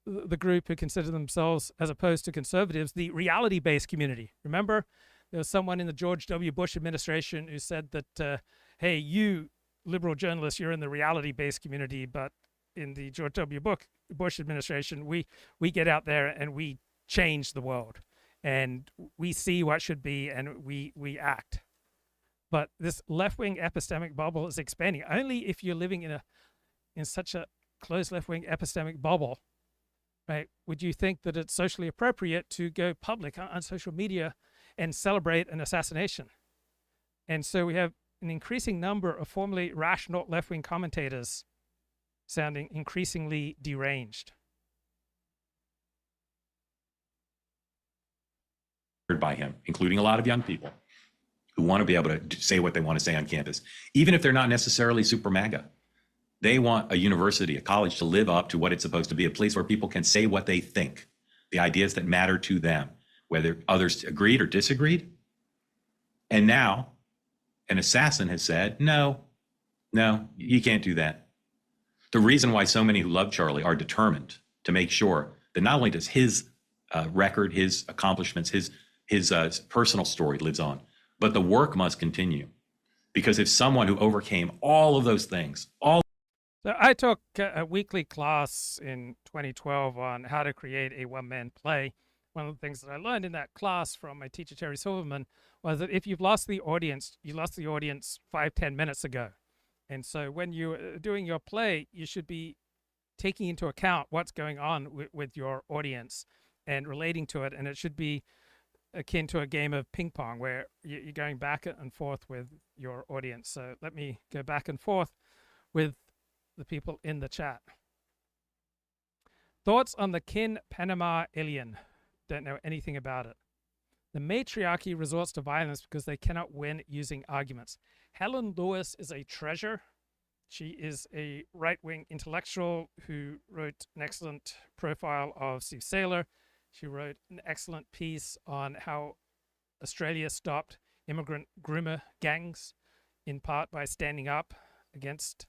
the group who consider themselves, as opposed to conservatives, the reality-based community. Remember, there was someone in the George W. Bush administration who said that, hey, you liberal journalists, you're in the reality-based community, but in the George W. Bush administration, we get out there and we change the world, and we see what should be, and we act. But this left-wing epistemic bubble is expanding. Only if you're living in such a closed left-wing epistemic bubble, right, would you think that it's socially appropriate to go public on social media and celebrate an assassination? And so we have an increasing number of formerly rational left-wing commentators sounding increasingly deranged. By him, including a lot of young people who want to be able to say what they want to say on campus, even if they're not necessarily super MAGA. They want a university, a college, to live up to what it's supposed to be, a place where people can say what they think, the ideas that matter to them, whether others agreed or disagreed. And now an assassin has said, no, you can't do that. The reason why so many who love Charlie are determined to make sure that not only does his record, his accomplishments, his personal story lives on, but the work must continue. Because if someone who overcame all of those things, So I took a weekly class in 2012 on how to create a one-man play. One of the things that I learned in that class from my teacher, Terry Silverman, was that if you've lost the audience, you lost the audience 5-10 minutes ago. And so when you're doing your play, you should be taking into account what's going on with your audience and relating to it. And it should be akin to a game of ping pong where you're going back and forth with your audience. So let me go back and forth with the people in the chat. Thoughts on the Kin Panama alien? Don't know anything about it. The matriarchy resorts to violence because they cannot win using arguments. Helen Lewis is a treasure. She is a right-wing intellectual who wrote an excellent profile of Steve Saylor. She wrote an excellent piece on how Australia stopped immigrant groomer gangs, in part by standing up against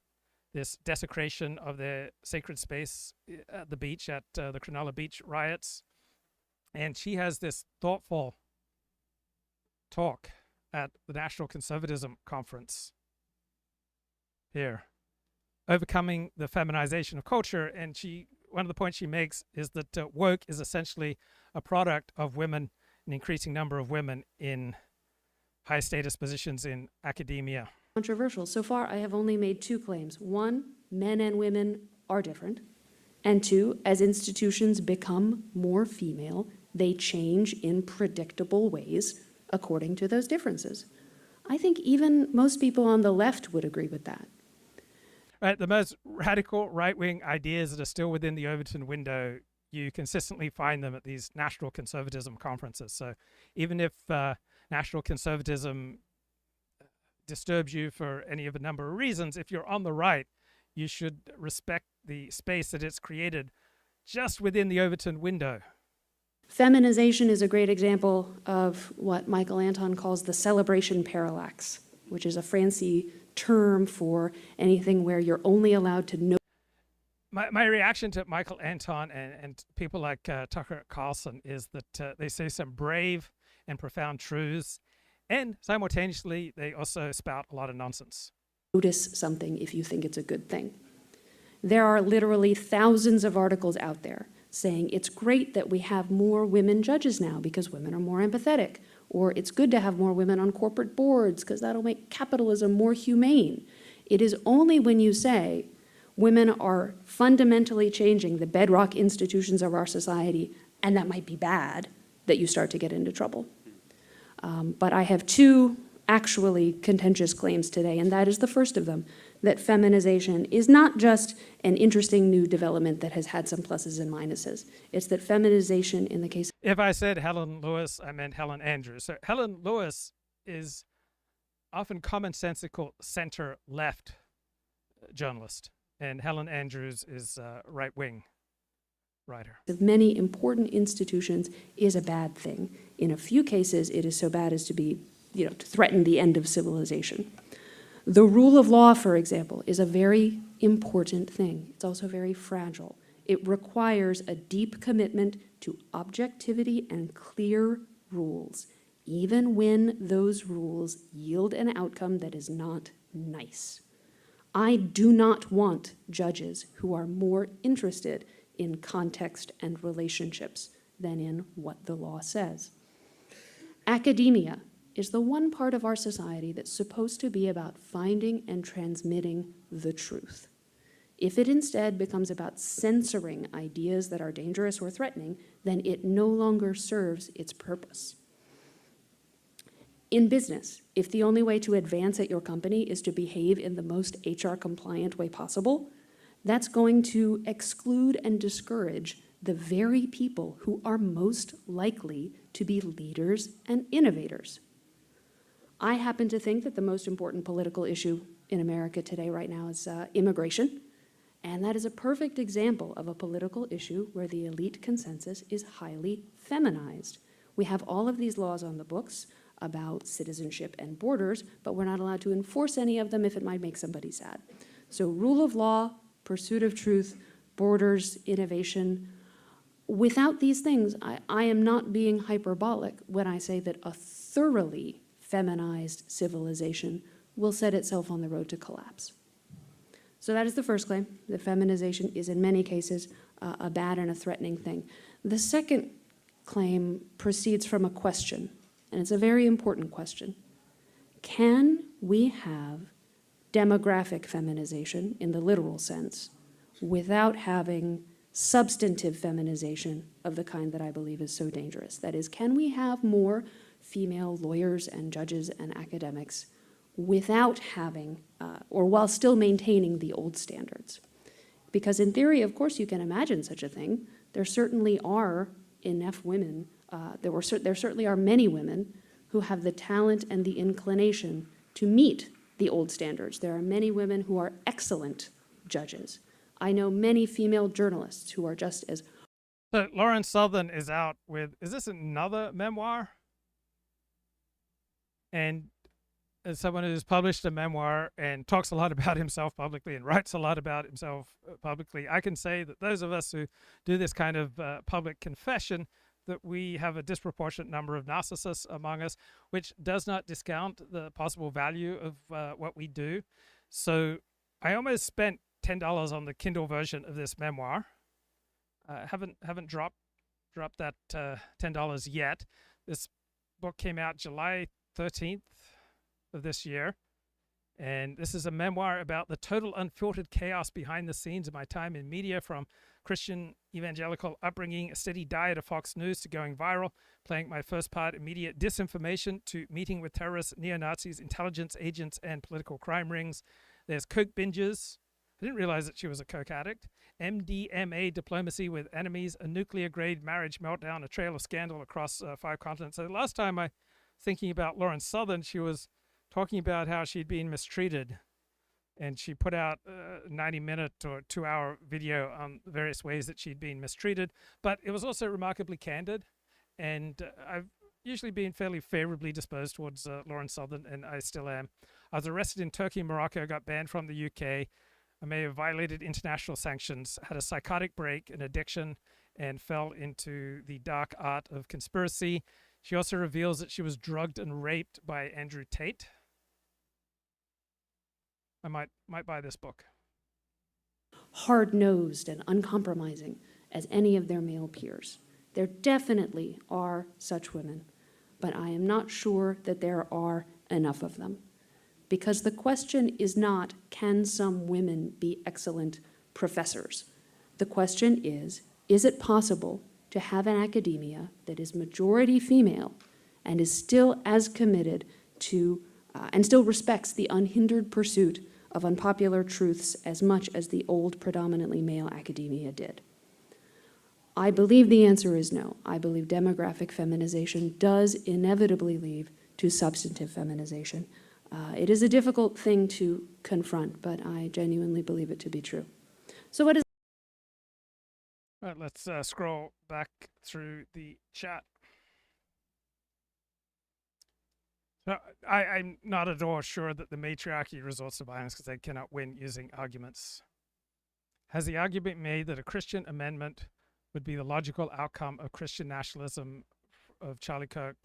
this desecration of their sacred space at the beach, at the Cronulla Beach riots. And she has this thoughtful talk at the National Conservatism Conference here, overcoming the feminization of culture. And one of the points she makes is that woke is essentially a product of women, an increasing number of women in high status positions in academia. Controversial. So far, I have only made two claims. One, men and women are different. And two, as institutions become more female, they change in predictable ways according to those differences. I think even most people on the left would agree with that. Right, the most radical right-wing ideas that are still within the Overton window, you consistently find them at these national conservatism conferences. So even if national conservatism disturbs you for any of a number of reasons, if you're on the right, you should respect the space that it's created just within the Overton window. Feminization is a great example of what Michael Anton calls the celebration parallax, which is a fancy term for anything where you're only allowed to know. my reaction to Michael Anton and people like Tucker Carlson is that they say some brave and profound truths, and simultaneously they also spout a lot of nonsense. Notice something if you think it's a good thing. There are literally thousands of articles out there saying it's great that we have more women judges now because women are more empathetic, or it's good to have more women on corporate boards because that'll make capitalism more humane. It is only when you say women are fundamentally changing the bedrock institutions of our society, and that might be bad, that you start to get into trouble. But I have two actually contentious claims today, and that is the first of them, that feminization is not just an interesting new development that has had some pluses and minuses. It's that feminization in the case... If I said Helen Lewis, I meant Helen Andrews. So Helen Lewis is often commonsensical center-left journalist, and Helen Andrews is right-wing writer. Of many important institutions is a bad thing. In a few cases, it is so bad as to be, to threaten the end of civilization. The rule of law, for example, is a very important thing. It's also very fragile. It requires a deep commitment to objectivity and clear rules, even when those rules yield an outcome that is not nice. I do not want judges who are more interested in context and relationships than in what the law says. Academia is the one part of our society that's supposed to be about finding and transmitting the truth. If it instead becomes about censoring ideas that are dangerous or threatening, then it no longer serves its purpose. In business, if the only way to advance at your company is to behave in the most HR compliant way possible, that's going to exclude and discourage the very people who are most likely to be leaders and innovators. I happen to think that the most important political issue in America today right now is immigration, and that is a perfect example of a political issue where the elite consensus is highly feminized. We have all of these laws on the books about citizenship and borders, but we're not allowed to enforce any of them if it might make somebody sad. So rule of law, pursuit of truth, borders, innovation. Without these things, I am not being hyperbolic when I say that a thoroughly feminized civilization will set itself on the road to collapse. So that is the first claim, that feminization is in many cases a bad and a threatening thing. The second claim proceeds from a question, and it's a very important question. Can we have demographic feminization in the literal sense without having substantive feminization of the kind that I believe is so dangerous? That is, can we have more female lawyers and judges and academics without having, or while still maintaining the old standards? Because in theory, of course, you can imagine such a thing. There certainly are enough women, there certainly are many women who have the talent and the inclination to meet the old standards. There are many women who are excellent judges. I know many female journalists who are just as... So Lauren Southern is out with, is this another memoir? And as someone who's published a memoir and talks a lot about himself publicly and writes a lot about himself publicly, I can say that those of us who do this kind of public confession, that we have a disproportionate number of narcissists among us, which does not discount the possible value of what we do. So I almost spent $10 on the Kindle version of this memoir. Haven't dropped that $10 yet. This book came out July 13th of this year, and this is a memoir about the total unfiltered chaos behind the scenes of my time in media, from Christian evangelical upbringing, a steady diet of Fox News, to going viral, playing my first part in media disinformation, to meeting with terrorists, neo-Nazis, intelligence agents, and political crime rings. There's coke binges. I didn't realize that she was a coke addict. MDMA diplomacy with enemies, a nuclear-grade marriage meltdown, a trail of scandal across 5 continents. So last time I thinking about Lauren Southern, she was talking about how she'd been mistreated, and she put out a 90-minute or 2-hour video on various ways that she'd been mistreated. But it was also remarkably candid, and I've usually been fairly favorably disposed towards Lauren Southern, and I still am. I was arrested in Turkey and Morocco, got banned from the UK. I may have violated international sanctions, had a psychotic break, an addiction, and fell into the dark art of conspiracy. She also reveals that she was drugged and raped by Andrew Tate. I might buy this book. Hard-nosed and uncompromising as any of their male peers. There definitely are such women, but I am not sure that there are enough of them. Because the question is not, can some women be excellent professors? The question is it possible to have an academia that is majority female and is still as committed to, and still respects the unhindered pursuit of unpopular truths as much as the old predominantly male academia did? I believe the answer is no. I believe demographic feminization does inevitably lead to substantive feminization. It is a difficult thing to confront, but I genuinely believe it to be true. So what is... All right, let's scroll back through the chat. So I'm not at all sure that the matriarchy resorts to violence because they cannot win using arguments. Has the argument made that a Christian amendment would be the logical outcome of Christian nationalism, of Charlie Kirk,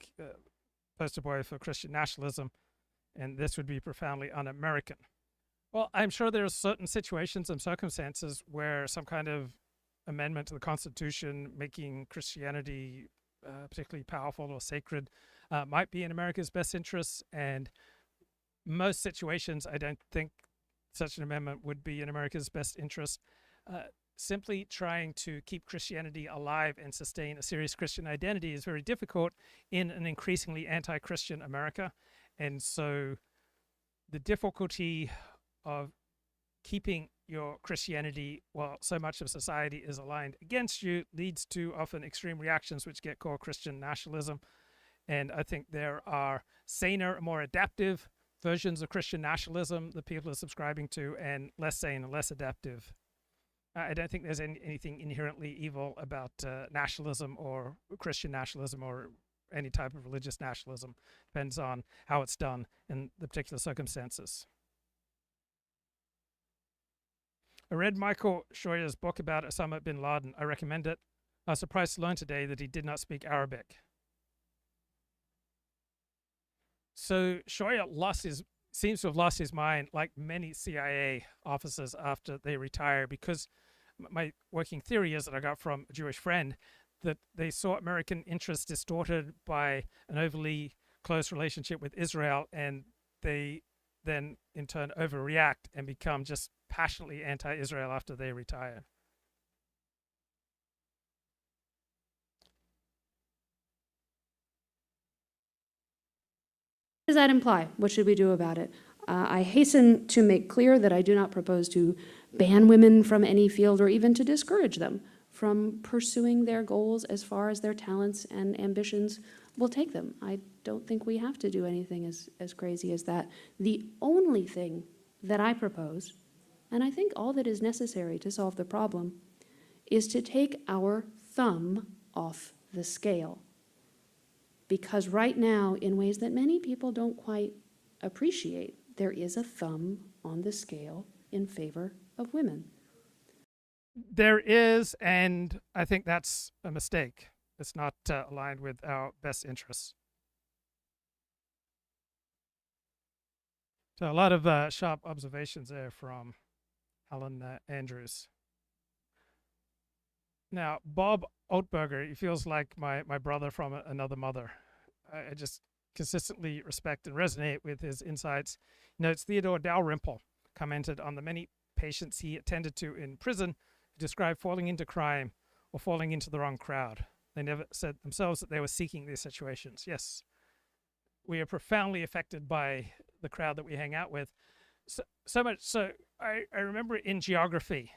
poster boy for Christian nationalism, and this would be profoundly un-American? Well, I'm sure there are certain situations and circumstances where some kind of amendment to the Constitution making Christianity particularly powerful or sacred might be in America's best interests, and most situations I don't think such an amendment would be in America's best interest. Simply trying to keep Christianity alive and sustain a serious Christian identity is very difficult in an increasingly anti-Christian America. And so the difficulty of keeping your Christianity while so much of society is aligned against you leads to often extreme reactions which get called Christian nationalism. And I think there are saner, more adaptive versions of Christian nationalism that people are subscribing to, and less sane and less adaptive. I don't think there's anything inherently evil about nationalism or Christian nationalism or any type of religious nationalism. Depends on how it's done in the particular circumstances. I read Michael Shoya's book about Osama bin Laden. I recommend it. I was surprised to learn today that he did not speak Arabic. So Shoya seems to have lost his mind, like many CIA officers after they retire, because my working theory is that I got from a Jewish friend that they saw American interests distorted by an overly close relationship with Israel, and they then in turn overreact and become just passionately anti-Israel after they retire. What does that imply? What should we do about it? I hasten to make clear that I do not propose to ban women from any field or even to discourage them from pursuing their goals as far as their talents and ambitions will take them. I don't think we have to do anything as crazy as that. The only thing that I propose, and I think all that is necessary to solve the problem, is to take our thumb off the scale. Because right now, in ways that many people don't quite appreciate, there is a thumb on the scale in favor of women. There is, and I think that's a mistake. It's not aligned with our best interests. So a lot of sharp observations there from Helen Andrews. Now, Bob Oatberger, he feels like my brother from another mother. I just consistently respect and resonate with his insights. He notes Theodore Dalrymple commented on the many patients he attended to in prison who described falling into crime or falling into the wrong crowd. They never said themselves that they were seeking these situations. Yes, we are profoundly affected by the crowd that we hang out with. So much so, I remember in geography,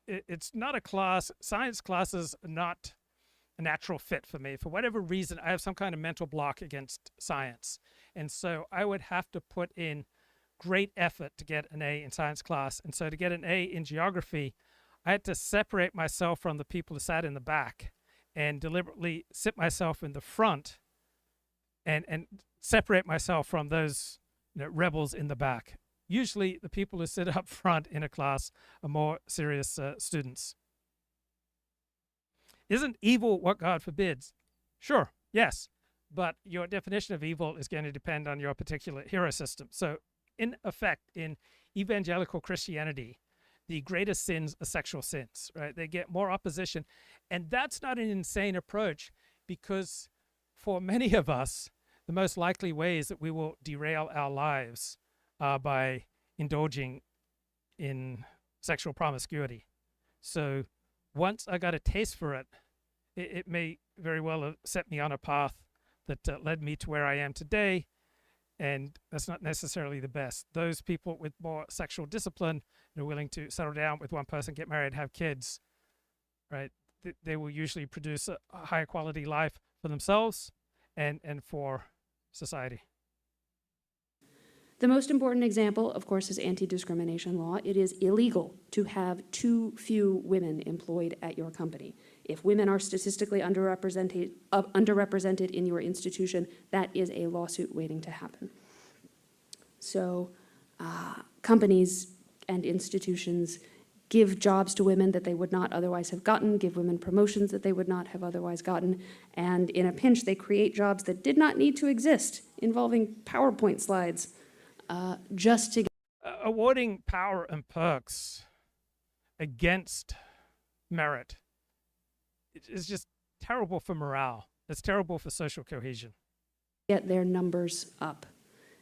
it's not a class, science classes are not a natural fit for me. For whatever reason, I have some kind of mental block against science. And so I would have to put in great effort to get an A in science class. And so to get an A in geography, I had to separate myself from the people who sat in the back and deliberately sit myself in the front and separate myself from those rebels in the back. usually the people who sit up front in a class are more serious students. Isn't evil what God forbids? Sure, yes, but your definition of evil is going to depend on your particular hero system. So in effect, in evangelical Christianity, the greatest sins are sexual sins, right? They get more opposition. And that's not an insane approach, because for many of us, the most likely ways that we will derail our lives are by indulging in sexual promiscuity. So once I got a taste for it, it may very well have set me on a path that led me to where I am today. And that's not necessarily the best. Those people with more sexual discipline and are willing to settle down with one person, get married, have kids, right? They will usually produce a higher quality life for themselves and for society. The most important example, of course, is anti-discrimination law. It is illegal to have too few women employed at your company. If women are statistically underrepresented in your institution, that is a lawsuit waiting to happen. So companies and institutions give jobs to women that they would not otherwise have gotten, give women promotions that they would not have otherwise gotten, and in a pinch, they create jobs that did not need to exist, involving PowerPoint slides, just to get... Awarding power and perks against merit is just terrible for morale. It's terrible for social cohesion. Get their numbers up.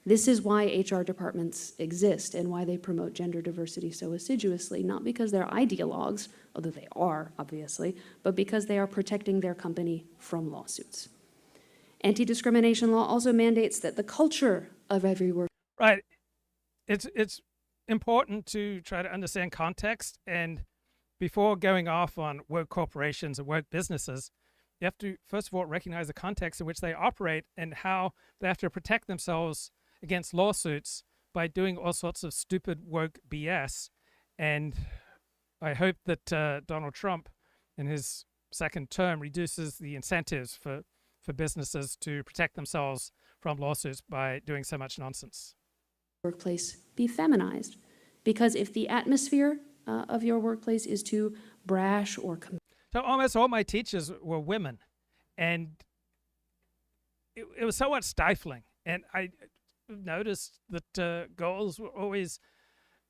This is why HR departments exist and why they promote gender diversity so assiduously, not because they're ideologues, although they are, obviously, but because they are protecting their company from lawsuits. Anti-discrimination law also mandates that the culture of every work... Right. It's important to try to understand context, and before going off on woke corporations and woke businesses, you have to, first of all, recognize the context in which they operate and how they have to protect themselves against lawsuits by doing all sorts of stupid woke BS. And I hope that Donald Trump, in his second term, reduces the incentives for businesses to protect themselves from lawsuits by doing so much nonsense. Workplace be feminized, because if the atmosphere of your workplace is too brash or... So almost all my teachers were women, and it was somewhat stifling. And I noticed that girls were always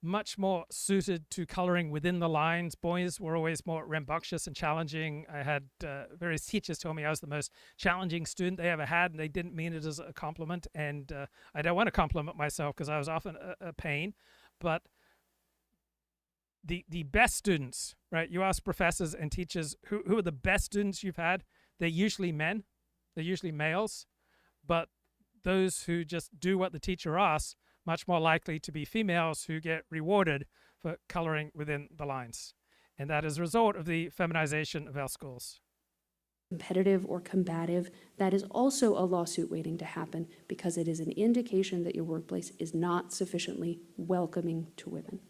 much more suited to coloring within the lines. Boys were always more rambunctious and challenging. I had various teachers tell me I was the most challenging student they ever had, and they didn't mean it as a compliment. And I don't want to compliment myself because I was often a pain. But the best students, right? You ask professors and teachers who are the best students you've had. They're usually men. They're usually males. But those who just do what the teacher asks, much more likely to be females who get rewarded for coloring within the lines. And that is a result of the feminization of our schools. Competitive or combative, that is also a lawsuit waiting to happen, because it is an indication that your workplace is not sufficiently welcoming to women.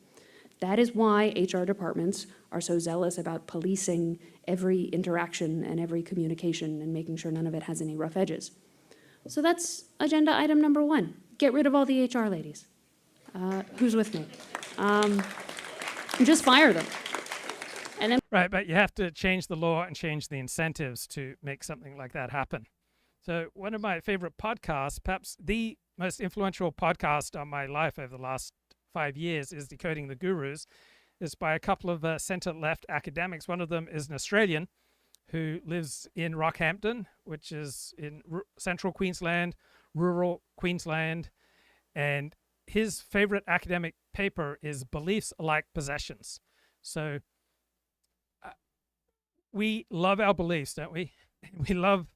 That is why HR departments are so zealous about policing every interaction and every communication and making sure none of it has any rough edges. So that's agenda item number 1. Get rid of all the HR ladies. Who's with me? Just fire them. And then... Right, but you have to change the law and change the incentives to make something like that happen. So one of my favorite podcasts, perhaps the most influential podcast on my life over the last 5 years, is Decoding the Gurus. It's by a couple of center-left academics. One of them is an Australian who lives in Rockhampton, which is in central Queensland, rural Queensland, and his favorite academic paper is Beliefs Are Like Possessions. So we love our beliefs, don't we? We love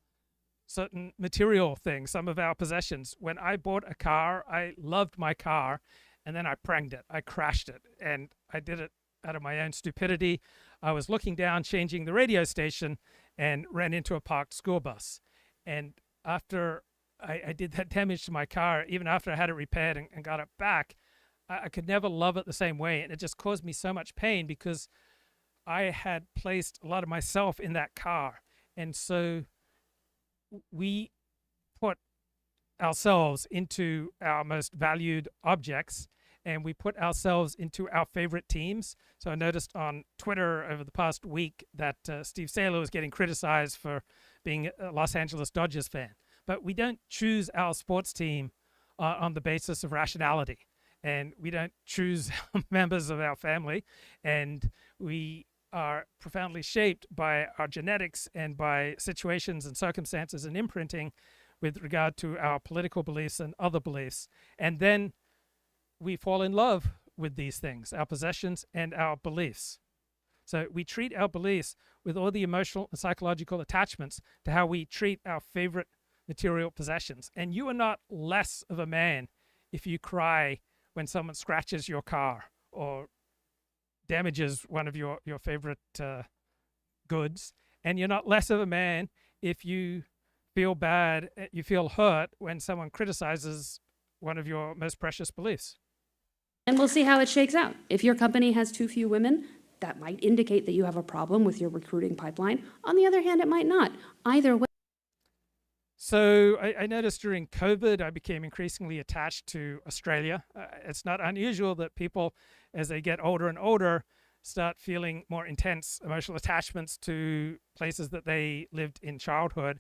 certain material things, some of our possessions. When I bought a car, I loved my car, and then I pranged it. I crashed it, and I did it out of my own stupidity. I was looking down, changing the radio station, and ran into a parked school bus. And after I did that damage to my car, even after I had it repaired and got it back, I could never love it the same way. And it just caused me so much pain because I had placed a lot of myself in that car. And so we put ourselves into our most valued objects, and we put ourselves into our favorite teams. So I noticed on Twitter over the past week that Steve Saylor was getting criticized for being a Los Angeles Dodgers fan. But we don't choose our sports team on the basis of rationality, and we don't choose members of our family, and we are profoundly shaped by our genetics and by situations and circumstances and imprinting with regard to our political beliefs and other beliefs. And then we fall in love with these things, our possessions and our beliefs. So we treat our beliefs with all the emotional and psychological attachments to how we treat our favorite material possessions. And you are not less of a man if you cry when someone scratches your car or damages one of your favorite goods. And you're not less of a man if you feel bad, you feel hurt when someone criticizes one of your most precious beliefs. And we'll see how it shakes out. If your company has too few women, that might indicate that you have a problem with your recruiting pipeline. On the other hand, it might not. Either way. So I noticed during COVID, I became increasingly attached to Australia. It's not unusual that people, as they get older and older, start feeling more intense emotional attachments to places that they lived in childhood.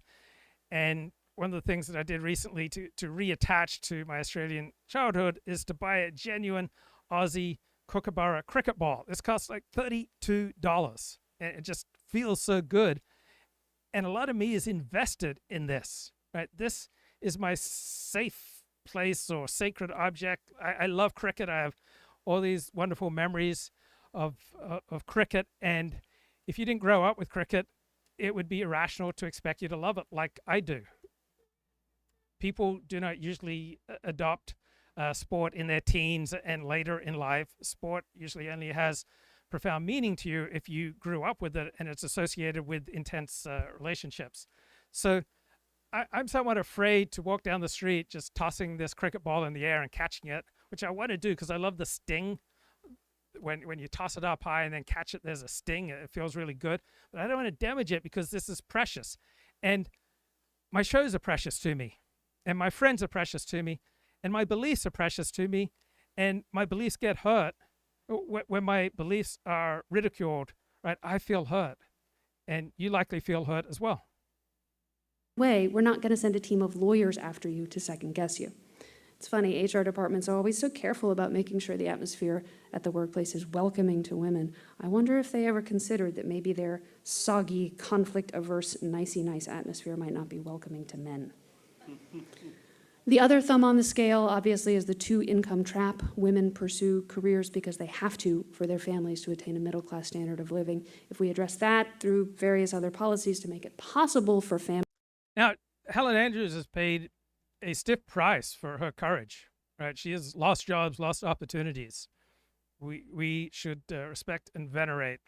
And one of the things that I did recently to reattach to my Australian childhood is to buy a genuine Aussie Kookaburra cricket ball. This costs like $32. And it just feels so good. And a lot of me is invested in this, right? This is my safe place or sacred object. I love cricket. I have all these wonderful memories of cricket. And if you didn't grow up with cricket, it would be irrational to expect you to love it like I do. People do not usually adopt sport in their teens and later in life. Sport usually only has profound meaning to you if you grew up with it and it's associated with intense relationships. So I'm somewhat afraid to walk down the street just tossing this cricket ball in the air and catching it, which I want to do because I love the sting. When you toss it up high and then catch it, there's a sting. It feels really good. But I don't want to damage it because this is precious. And my shows are precious to me. And my friends are precious to me. And my beliefs are precious to me. And my beliefs get hurt. When my beliefs are ridiculed, right, I feel hurt. And you likely feel hurt as well. We're not going to send a team of lawyers after you to second guess you. It's funny, HR departments are always so careful about making sure the atmosphere at the workplace is welcoming to women. I wonder if they ever considered that maybe their soggy, conflict-averse, nicey-nice atmosphere might not be welcoming to men. The other thumb on the scale, obviously, is the two-income trap. Women pursue careers because they have to for their families to attain a middle-class standard of living. If we address that through various other policies to make it possible for families. Now, Helen Andrews has paid a stiff price for her courage, right? She has lost jobs, lost opportunities. We should respect and venerate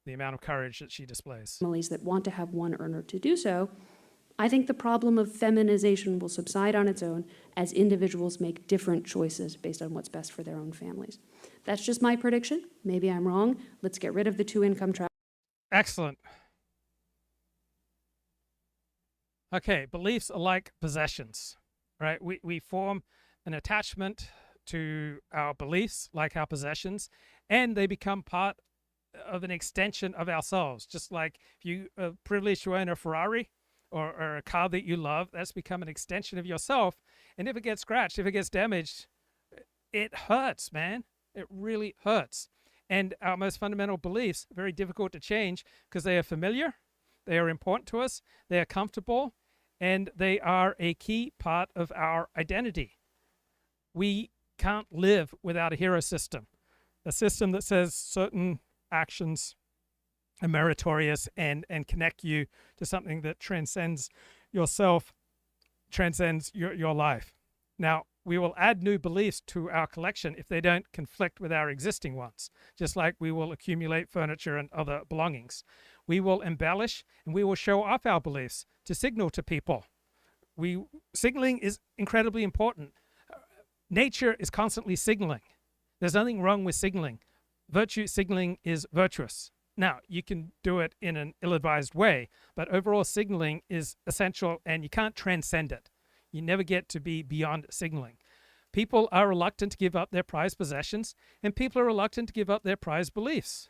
the amount of courage that she displays. Families that want to have one earner to do so. I think the problem of feminization will subside on its own as individuals make different choices based on what's best for their own families. That's just my prediction. Maybe I'm wrong. Let's get rid of the two-income trap. Excellent. Okay, beliefs are like possessions, right? We form an attachment to our beliefs like our possessions, and they become part of an extension of ourselves. Just like if you are privileged to own a Ferrari, or a car that you love, that's become an extension of yourself. And if it gets scratched, if it gets damaged, it hurts, man. It really hurts. And our most fundamental beliefs are very difficult to change because they are familiar, they are important to us, they are comfortable, and they are a key part of our identity. We can't live without a hero system, a system that says certain actions are meritorious and connect you to something that transcends yourself, transcends your life. Now, we will add new beliefs to our collection if they don't conflict with our existing ones, just like we will accumulate furniture and other belongings. We will embellish and we will show off our beliefs to signal to people. Signaling is incredibly important. Nature is constantly signaling. There's nothing wrong with signaling. Virtue signaling is virtuous. Now, you can do it in an ill-advised way, but overall signaling is essential and you can't transcend it. You never get to be beyond signaling. People are reluctant to give up their prized possessions, and people are reluctant to give up their prized beliefs.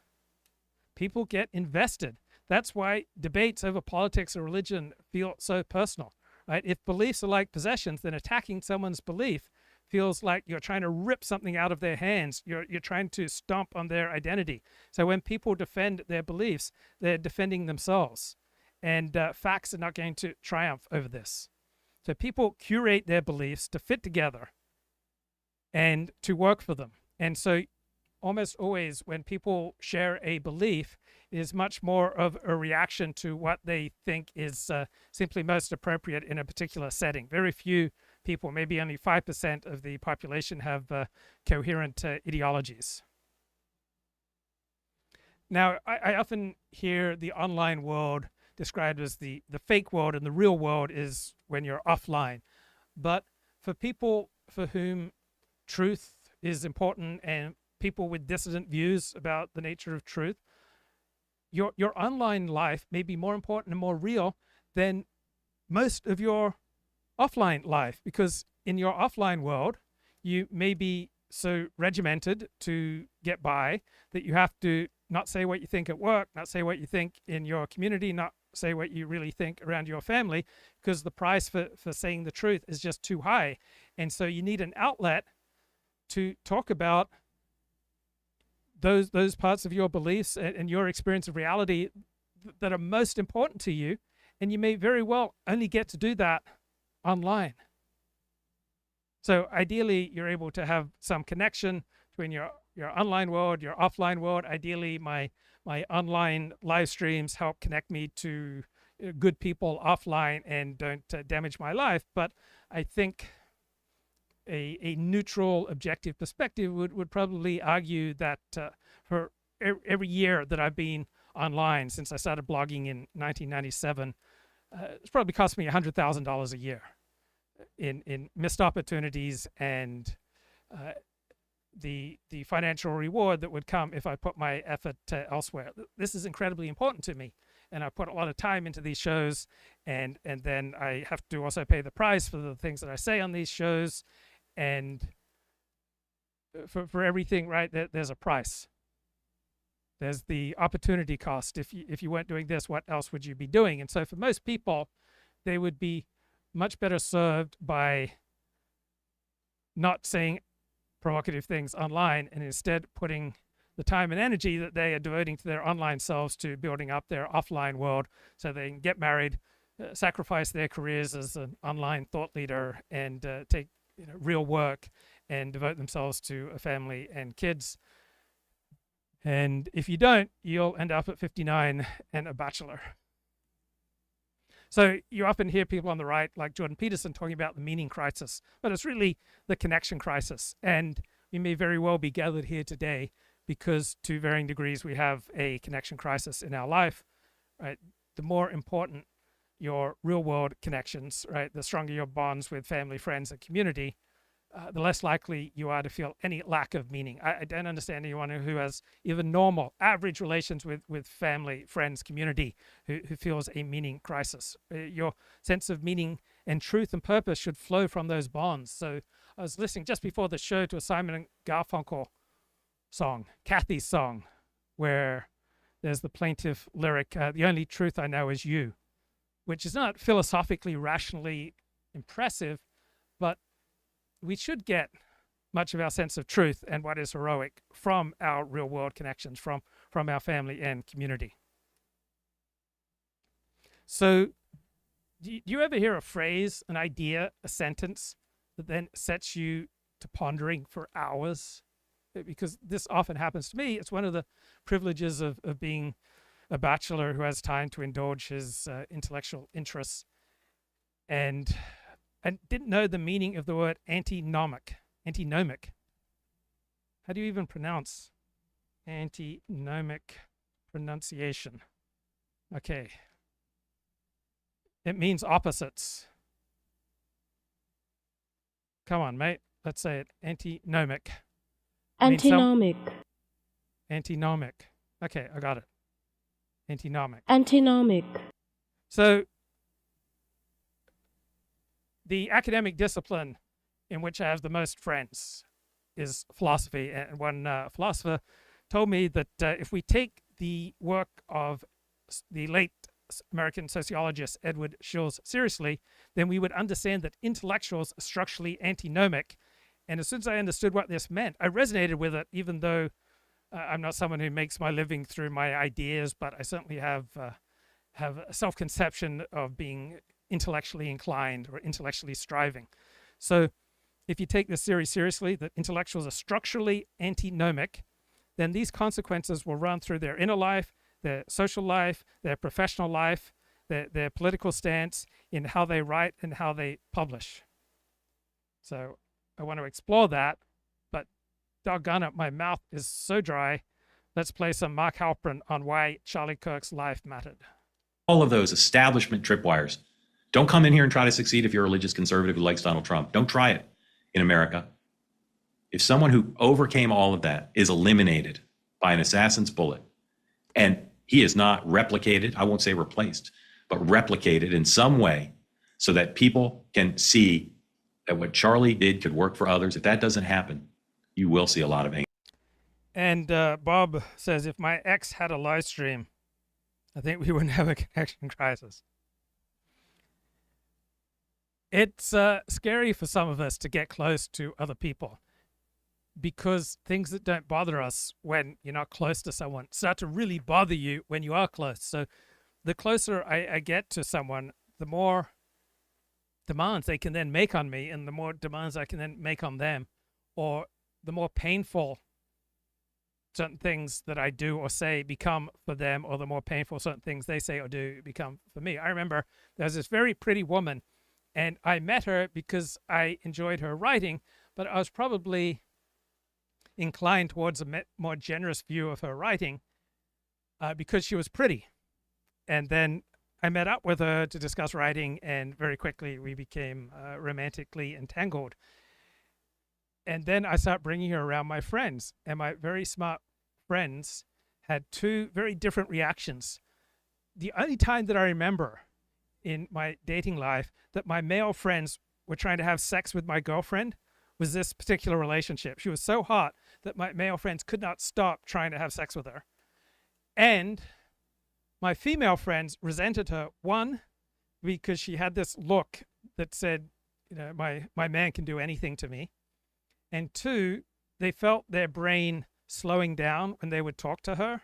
People get invested. That's why debates over politics or religion feel so personal, right? If beliefs are like possessions, then attacking someone's belief feels like you're trying to rip something out of their hands. You're trying to stomp on their identity. So when people defend their beliefs, they're defending themselves. And facts are not going to triumph over this. So people curate their beliefs to fit together and to work for them. And so almost always when people share a belief, it is much more of a reaction to what they think is simply most appropriate in a particular setting. Very few people, maybe only 5% of the population, have coherent ideologies. Now, I often hear the online world described as the fake world, and the real world is when you're offline. But for people for whom truth is important and people with dissident views about the nature of truth, your online life may be more important and more real than most of your offline life, because in your offline world, you may be so regimented to get by that you have to not say what you think at work, not say what you think in your community, not say what you really think around your family, because the price for saying the truth is just too high. And so you need an outlet to talk about those parts of your beliefs and your experience of reality that are most important to you. And you may very well only get to do that online. So ideally, you're able to have some connection between your online world, your offline world. Ideally, my online live streams help connect me to good people offline and don't damage my life. But I think a neutral, objective perspective would probably argue that for every year that I've been online since I started blogging in 1997, it's probably cost me $100,000 a year in missed opportunities and the financial reward that would come if I put my effort elsewhere. This is incredibly important to me, and I put a lot of time into these shows, and then I have to also pay the price for the things that I say on these shows, and for everything, right? There's a price. There's the opportunity cost. If you weren't doing this, what else would you be doing? And so for most people, they would be much better served by not saying provocative things online and instead putting the time and energy that they are devoting to their online selves to building up their offline world so they can get married, sacrifice their careers as an online thought leader, and take real work and devote themselves to a family and kids. And if you don't, you'll end up at 59 and a bachelor. So you often hear people on the right, like Jordan Peterson, talking about the meaning crisis, but it's really the connection crisis. And we may very well be gathered here today because to varying degrees we have a connection crisis in our life, right? The more important your real world connections, right? The stronger your bonds with family, friends, and community, the less likely you are to feel any lack of meaning. I don't understand anyone who has even normal, average relations with family, friends, community, who feels a meaning crisis. Your sense of meaning and truth and purpose should flow from those bonds. So I was listening just before the show to a Simon and Garfunkel song, Kathy's song, where there's the plaintive lyric, "The only truth I know is you," which is not philosophically, rationally impressive, but we should get much of our sense of truth and what is heroic from our real world connections, from our family and community. So do you ever hear a phrase, an idea, a sentence that then sets you to pondering for hours? Because this often happens to me. It's one of the privileges of being a bachelor who has time to indulge his intellectual interests. And I didn't know the meaning of the word antinomic. How do you even pronounce antinomic pronunciation? Okay. It means opposites. Come on, mate. Let's say it. Antinomic. Antinomic. Antinomic. Okay, I got it. Antinomic. Antinomic. So the academic discipline in which I have the most friends is philosophy. And one philosopher told me that if we take the work of the late American sociologist Edward Shultz seriously, then we would understand that intellectuals are structurally antinomic. And as soon as I understood what this meant, I resonated with it, even though I'm not someone who makes my living through my ideas, but I certainly have a self-conception of being intellectually inclined or intellectually striving. So if you take this theory seriously, that intellectuals are structurally antinomic, then these consequences will run through their inner life, their social life, their professional life, their political stance, in how they write and how they publish. So I want to explore that, but doggone it, my mouth is so dry. Let's play some Mark Halperin on why Charlie Kirk's life mattered. All of those establishment tripwires. Don't come in here and try to succeed if you're a religious conservative who likes Donald Trump. Don't try it in America. If someone who overcame all of that is eliminated by an assassin's bullet, and he is not replicated, I won't say replaced, but replicated in some way so that people can see that what Charlie did could work for others, if that doesn't happen, you will see a lot of anger. And Bob says, if my ex had a live stream, I think we wouldn't have a connection crisis. It's scary for some of us to get close to other people, because things that don't bother us when you're not close to someone start to really bother you when you are close. So the closer I get to someone, the more demands they can then make on me, and the more demands I can then make on them, or the more painful certain things that I do or say become for them, or the more painful certain things they say or do become for me. I remember there was this very pretty woman, and I met her because I enjoyed her writing, but I was probably inclined towards a more generous view of her writing because she was pretty. And then I met up with her to discuss writing, and very quickly we became romantically entangled. And then I started bringing her around my friends, and my very smart friends had two very different reactions. The only time that I remember in my dating life that my male friends were trying to have sex with my girlfriend was this particular relationship. She was so hot that my male friends could not stop trying to have sex with her. And my female friends resented her, one, because she had this look that said, you know, my man can do anything to me. And two, they felt their brain slowing down when they would talk to her.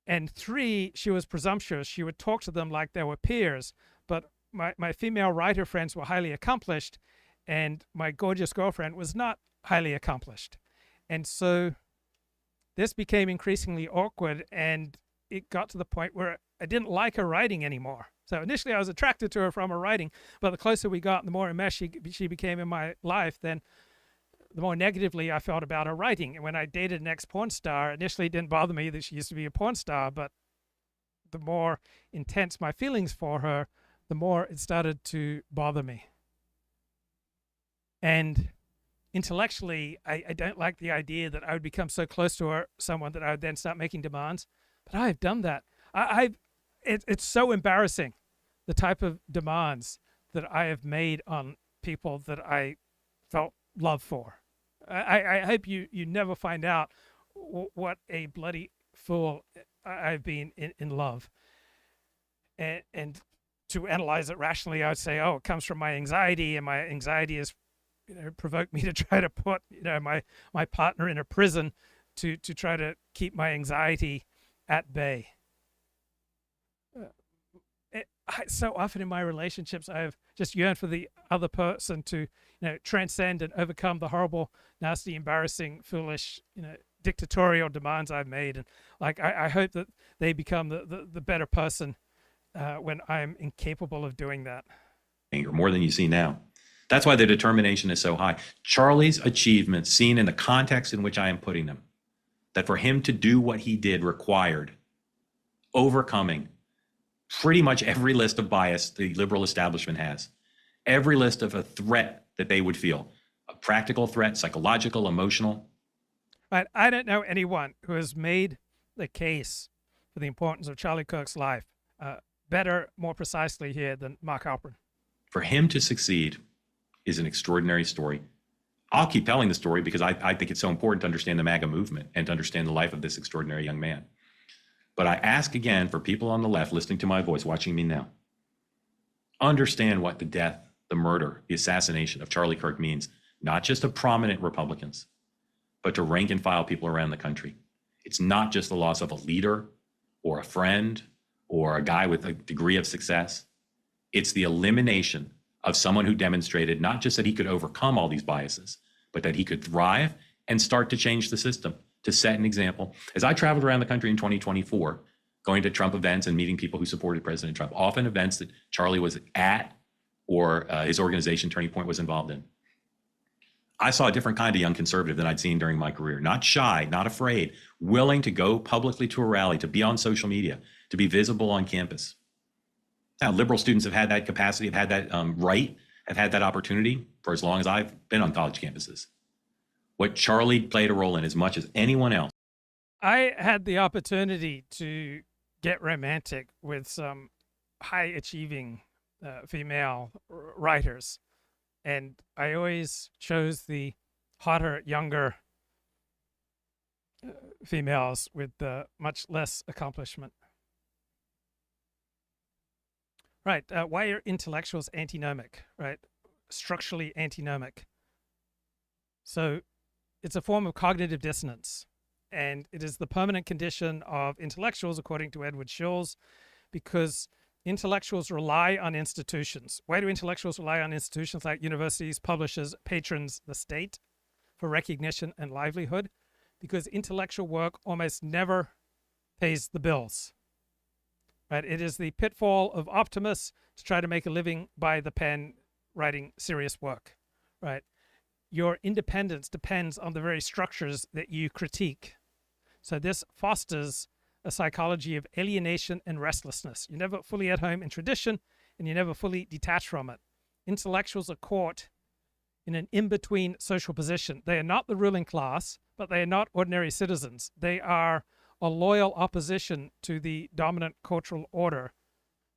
And three, she was presumptuous. She would talk to them like they were peers. But my female writer friends were highly accomplished, and my gorgeous girlfriend was not highly accomplished. And so this became increasingly awkward, and it got to the point where I didn't like her writing anymore. So initially I was attracted to her from her writing, but the closer we got, the more enmeshed she became in my life, then the more negatively I felt about her writing. And when I dated an ex-porn star, initially it didn't bother me that she used to be a porn star, but the more intense my feelings for her, the more it started to bother me. And intellectually, I don't like the idea that I would become so close to her, someone, that I would then start making demands. But I've done that. It's so embarrassing, the type of demands that I have made on people that I felt love for. I hope you never find out what a bloody fool I've been in love. And to analyze it rationally, I would say, oh, it comes from my anxiety, and my anxiety has provoked me to try to put my partner in a prison to try to keep my anxiety at bay. So often in my relationships, I have just yearned for the other person to, transcend and overcome the horrible, nasty, embarrassing, foolish, dictatorial demands I've made. And I hope that they become the better person when I'm incapable of doing that. Anger more than you see now. That's why the determination is so high. Charlie's achievements, seen in the context in which I am putting them, that for him to do what he did required overcoming pretty much every list of bias the liberal establishment has, every list of a threat that they would feel, a practical threat, psychological, emotional. Right. I don't know anyone who has made the case for the importance of Charlie Kirk's life better, more precisely here than Mark Halperin. For him to succeed is an extraordinary story. I'll keep telling the story because I think it's so important to understand the MAGA movement and to understand the life of this extraordinary young man. But I ask again for people on the left listening to my voice, watching me now, understand what the death, the murder, the assassination of Charlie Kirk means, not just to prominent Republicans, but to rank and file people around the country. It's not just the loss of a leader or a friend or a guy with a degree of success. It's the elimination of someone who demonstrated not just that he could overcome all these biases, but that he could thrive and start to change the system, to set an example. As I traveled around the country in 2024, going to Trump events and meeting people who supported President Trump, often events that Charlie was at or his organization Turning Point was involved in, I saw a different kind of young conservative than I'd seen during my career. Not shy, not afraid, willing to go publicly to a rally, to be on social media, to be visible on campus. Now, liberal students have had that capacity, have had that right, have had that opportunity for as long as I've been on college campuses. What Charlie played a role in as much as anyone else. I had the opportunity to get romantic with some high-achieving female writers, and I always chose the hotter, younger females with much less accomplishment. Right. Why are intellectuals antinomic? Right. Structurally antinomic. So it's a form of cognitive dissonance, and it is the permanent condition of intellectuals, according to Edward Shultz, because intellectuals rely on institutions. Why do intellectuals rely on institutions like universities, publishers, patrons, the state for recognition and livelihood? Because intellectual work almost never pays the bills. Right? It is the pitfall of optimists to try to make a living by the pen writing serious work. Right? Your independence depends on the very structures that you critique. So this fosters a psychology of alienation and restlessness. You're never fully at home in tradition, and you're never fully detached from it. Intellectuals are caught in an in-between social position. They are not the ruling class, but they are not ordinary citizens. They are a loyal opposition to the dominant cultural order.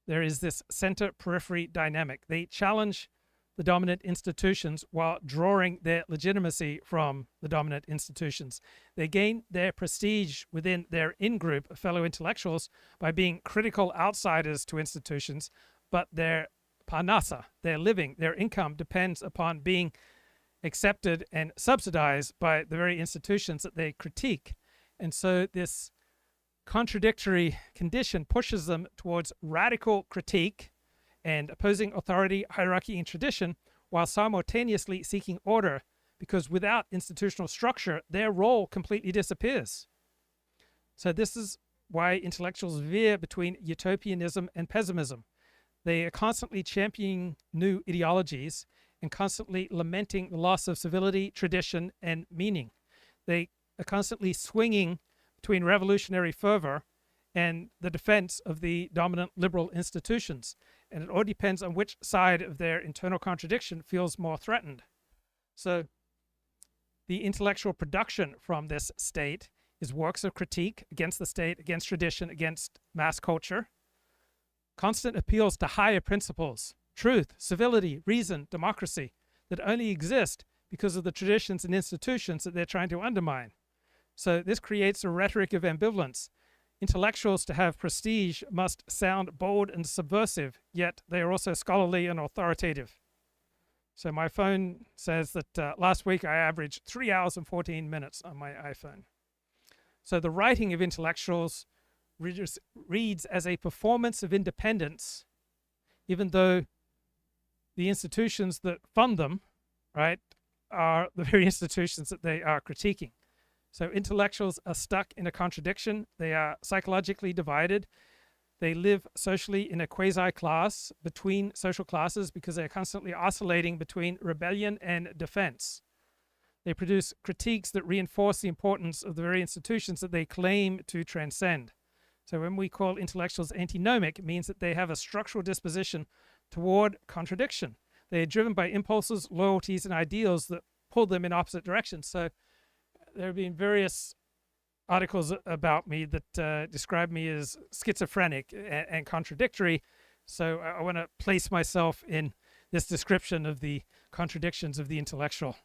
There is this center-periphery dynamic. They challenge the dominant institutions while drawing their legitimacy from the dominant institutions. They gain their prestige within their in-group of fellow intellectuals by being critical outsiders to institutions, but their parnasa, their living, their income depends upon being accepted and subsidized by the very institutions that they critique. And so this contradictory condition pushes them towards radical critique and opposing authority, hierarchy, and tradition, while simultaneously seeking order, because without institutional structure, their role completely disappears. So this is why intellectuals veer between utopianism and pessimism. They are constantly championing new ideologies and constantly lamenting the loss of civility, tradition, and meaning. They are constantly swinging between revolutionary fervor and the defense of the dominant liberal institutions. And it all depends on which side of their internal contradiction feels more threatened. So the intellectual production from this state is works of critique against the state, against tradition, against mass culture, constant appeals to higher principles, truth, civility, reason, democracy, that only exist because of the traditions and institutions that they're trying to undermine. So this creates a rhetoric of ambivalence. Intellectuals, to have prestige, must sound bold and subversive, yet they are also scholarly and authoritative. So my phone says that last week I averaged 3 hours and 14 minutes on my iPhone. So the writing of intellectuals reads as a performance of independence, even though the institutions that fund them, right, are the very institutions that they are critiquing. So intellectuals are stuck in a contradiction. They are psychologically divided. They live socially in a quasi-class between social classes because they're constantly oscillating between rebellion and defense. They produce critiques that reinforce the importance of the very institutions that they claim to transcend. So when we call intellectuals antinomic, it means that they have a structural disposition toward contradiction. They are driven by impulses, loyalties, and ideals that pull them in opposite directions. So there have been various articles about me that describe me as schizophrenic and contradictory. So I want to place myself in this description of the contradictions of the intellectual.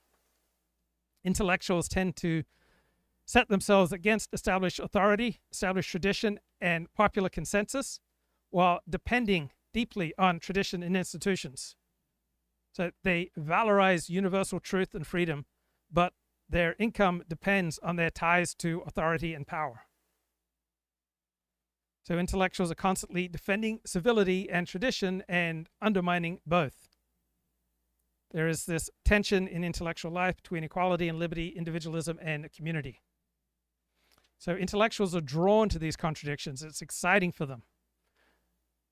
Intellectuals tend to set themselves against established authority, established tradition, and popular consensus, while depending deeply on tradition and institutions. So they valorize universal truth and freedom, but their income depends on their ties to authority and power. So intellectuals are constantly defending civility and tradition and undermining both. There is this tension in intellectual life between equality and liberty, individualism and community. So intellectuals are drawn to these contradictions. It's exciting for them.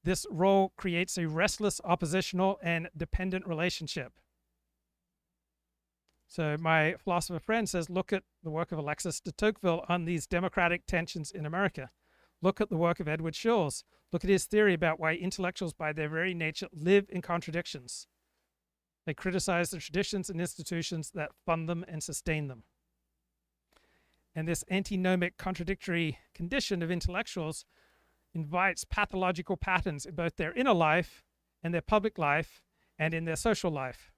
This role creates a restless, oppositional, and dependent relationship. So my philosopher friend says, look at the work of Alexis de Tocqueville on these democratic tensions in America. Look at the work of Edward Shultz. Look at his theory about why intellectuals, by their very nature, live in contradictions. They criticize the traditions and institutions that fund them and sustain them. And this antinomic contradictory condition of intellectuals invites pathological patterns in both their inner life and their public life and in their social life.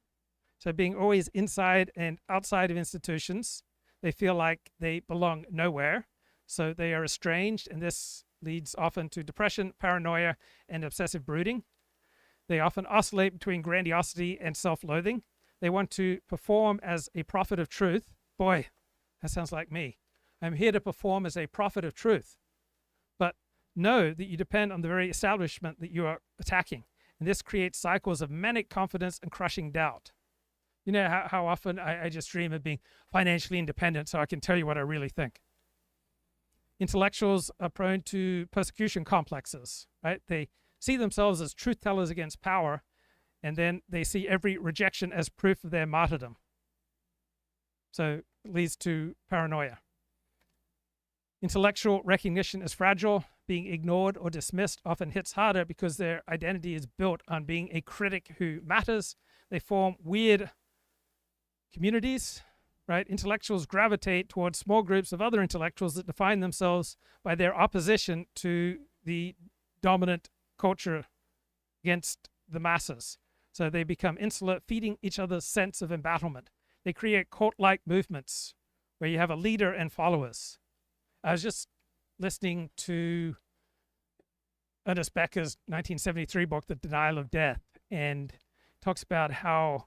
So being always inside and outside of institutions, they feel like they belong nowhere. So they are estranged, and this leads often to depression, paranoia, and obsessive brooding. They often oscillate between grandiosity and self-loathing. They want to perform as a prophet of truth. Boy, that sounds like me. I'm here to perform as a prophet of truth. But know that you depend on the very establishment that you are attacking. And this creates cycles of manic confidence and crushing doubt. You know how often I just dream of being financially independent so I can tell you what I really think. Intellectuals are prone to persecution complexes, right? They see themselves as truth tellers against power, and then they see every rejection as proof of their martyrdom. So it leads to paranoia. Intellectual recognition is fragile. Being ignored or dismissed often hits harder because their identity is built on being a critic who matters. They form weird communities, right? Intellectuals gravitate towards small groups of other intellectuals that define themselves by their opposition to the dominant culture against the masses. So they become insular, feeding each other's sense of embattlement. They create cult-like movements where you have a leader and followers. I was just listening to Ernest Becker's 1973 book, The Denial of Death, and talks about how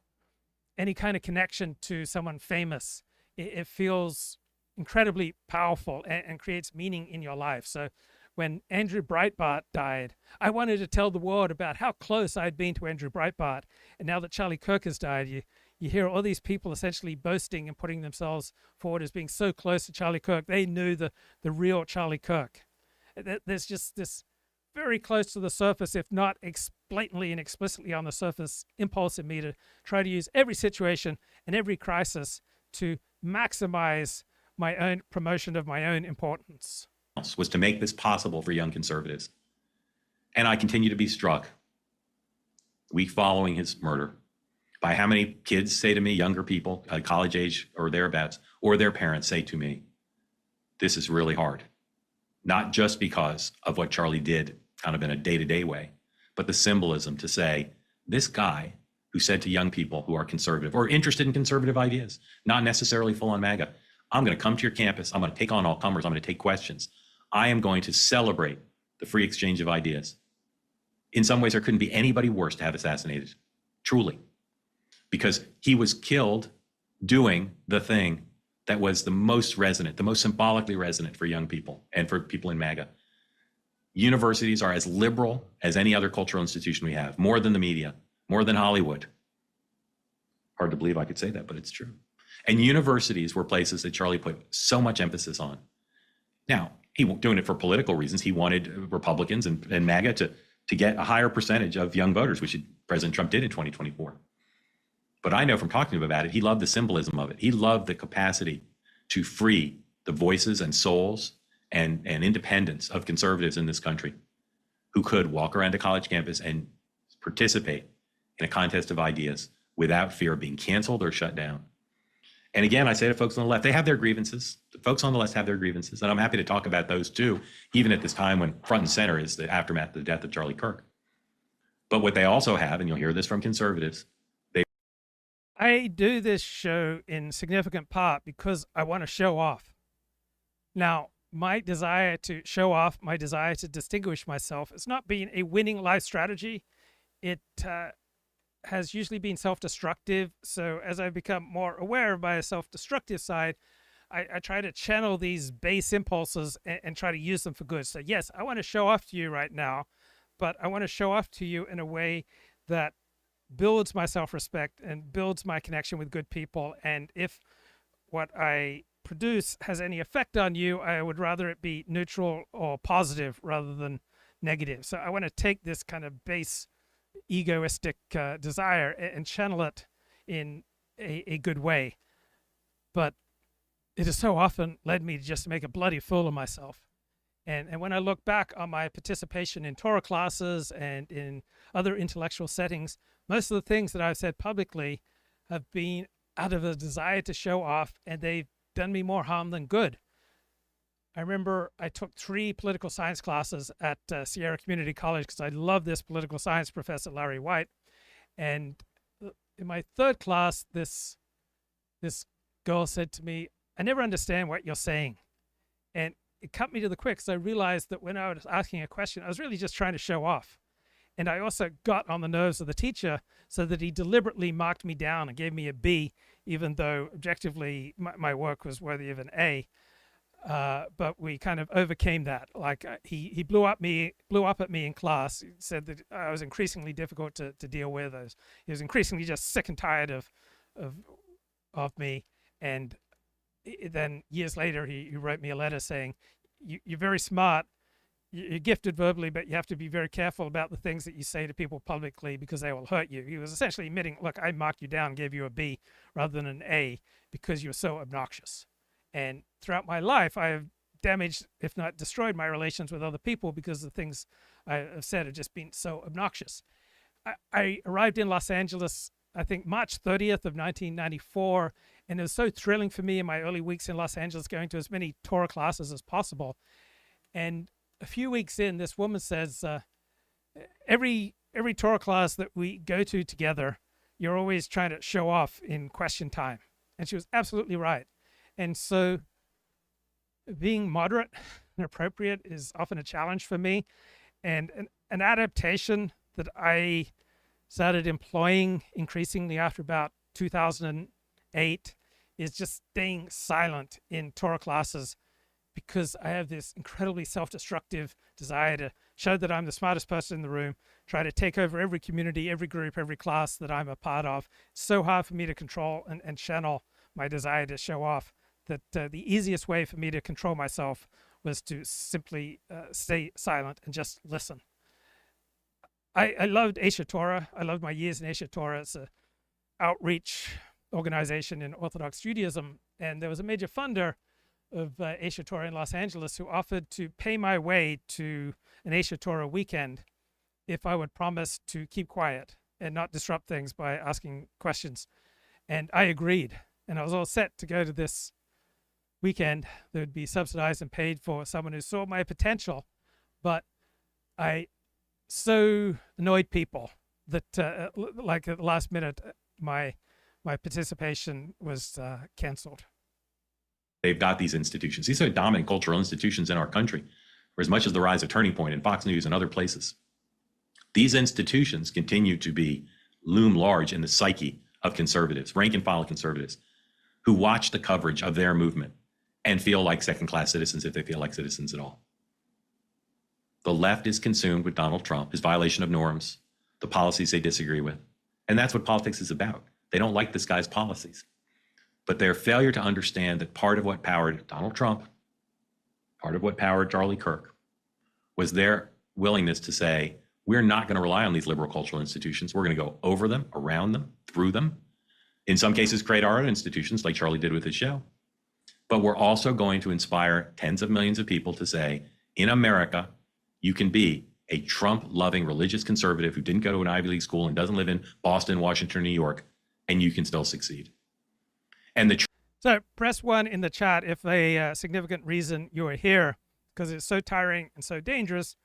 any kind of connection to someone famous, it feels incredibly powerful and creates meaning in your life. So when Andrew Breitbart died, I wanted to tell the world about how close I'd been to Andrew Breitbart. And now that Charlie Kirk has died, you hear all these people essentially boasting and putting themselves forward as being so close to Charlie Kirk. They knew the real Charlie Kirk. There's just this very close to the surface, if not blatantly and explicitly on the surface, impulse in me to try to use every situation and every crisis to maximize my own promotion of my own importance. Was to make this possible for young conservatives. And I continue to be struck, week following his murder, by how many kids say to me, younger people, college age or thereabouts, or their parents say to me, this is really hard. Not just because of what Charlie did kind of in a day-to-day way, but the symbolism to say, this guy who said to young people who are conservative or interested in conservative ideas, not necessarily full on MAGA, I'm going to come to your campus, I'm going to take on all comers, I'm going to take questions. I am going to celebrate the free exchange of ideas. In some ways, there couldn't be anybody worse to have assassinated, truly, because he was killed doing the thing that was the most resonant, the most symbolically resonant for young people and for people in MAGA. Universities are as liberal as any other cultural institution we have, more than the media, more than Hollywood. Hard to believe I could say that, but it's true. And universities were places that Charlie put so much emphasis on. Now, he wasn't doing it for political reasons. He wanted Republicans and MAGA to get a higher percentage of young voters, which President Trump did in 2024. But I know from talking to him about it, he loved the symbolism of it. He loved the capacity to free the voices and souls and independence of conservatives in this country who could walk around a college campus and participate in a contest of ideas without fear of being canceled or shut down. And again, I say to folks on the left, they have their grievances. The folks on the left have their grievances, and I'm happy to talk about those too, even at this time when front and center is the aftermath of the death of Charlie Kirk. But what they also have, and you'll hear this from conservatives, I do this show in significant part because I want to show off. Now, my desire to show off, my desire to distinguish myself, it's not been a winning life strategy. It has usually been self-destructive. So as I've become more aware of my self-destructive side, I try to channel these base impulses and try to use them for good. So yes, I want to show off to you right now, but I want to show off to you in a way that builds my self-respect and builds my connection with good people. And if what I produce has any effect on you, I would rather it be neutral or positive rather than negative. So I want to take this kind of base egoistic desire and channel it in a good way. But it has so often led me to just make a bloody fool of myself. And when I look back on my participation in Torah classes and in other intellectual settings, most of the things that I've said publicly have been out of a desire to show off, and they've done me more harm than good. I remember I took 3 political science classes at Sierra Community College because I love this political science professor, Larry White. And in my 3rd class, this girl said to me, "I never understand what you're saying." And it cut me to the quick because I realized that when I was asking a question, I was really just trying to show off. And I also got on the nerves of the teacher so that he deliberately marked me down and gave me a B, even though objectively my work was worthy of an A. But we kind of overcame that. Like he blew up at me in class. He said that I was increasingly difficult to deal with. He was increasingly just sick and tired of me. And then years later, he wrote me a letter saying, "You're very smart. You're gifted verbally, but you have to be very careful about the things that you say to people publicly because they will hurt you." He was essentially admitting, look, I marked you down and gave you a B rather than an A because you're so obnoxious. And throughout my life, I have damaged, if not destroyed, my relations with other people because the things I have said have just been so obnoxious. I arrived in Los Angeles, I think March 30th of 1994, and it was so thrilling for me in my early weeks in Los Angeles going to as many Torah classes as possible. And a few weeks in, this woman says, every Torah class that we go to together, you're always trying to show off in question time. And she was absolutely right. And so being moderate and appropriate is often a challenge for me. And an adaptation that I started employing increasingly after about 2008 is just staying silent in Torah classes, because I have this incredibly self-destructive desire to show that I'm the smartest person in the room, try to take over every community, every group, every class that I'm a part of. It's so hard for me to control and channel my desire to show off that the easiest way for me to control myself was to simply stay silent and just listen. I loved Aish Torah. I loved my years in Aish Torah. It's an outreach organization in Orthodox Judaism. And there was a major funder of Aish Torah in Los Angeles who offered to pay my way to an Aish Torah weekend if I would promise to keep quiet and not disrupt things by asking questions. And I agreed. And I was all set to go to this weekend that would be subsidized and paid for someone who saw my potential. But I so annoyed people that like at the last minute, my participation was canceled. They've got these institutions. These are dominant cultural institutions in our country, for as much as the rise of Turning Point and Fox News and other places. These institutions continue to loom large in the psyche of conservatives, rank and file conservatives, who watch the coverage of their movement and feel like second-class citizens if they feel like citizens at all. The left is consumed with Donald Trump, his violation of norms, the policies they disagree with. And that's what politics is about. They don't like this guy's policies. But their failure to understand that part of what powered Donald Trump, part of what powered Charlie Kirk, was their willingness to say, we're not going to rely on these liberal cultural institutions. We're going to go over them, around them, through them. In some cases, create our own institutions like Charlie did with his show. But we're also going to inspire tens of millions of people to say, in America, you can be a Trump-loving religious conservative who didn't go to an Ivy League school and doesn't live in Boston, Washington, or New York, and you can still succeed. And so press 1 in the chat if a significant reason you are here, because it's so tiring and so dangerous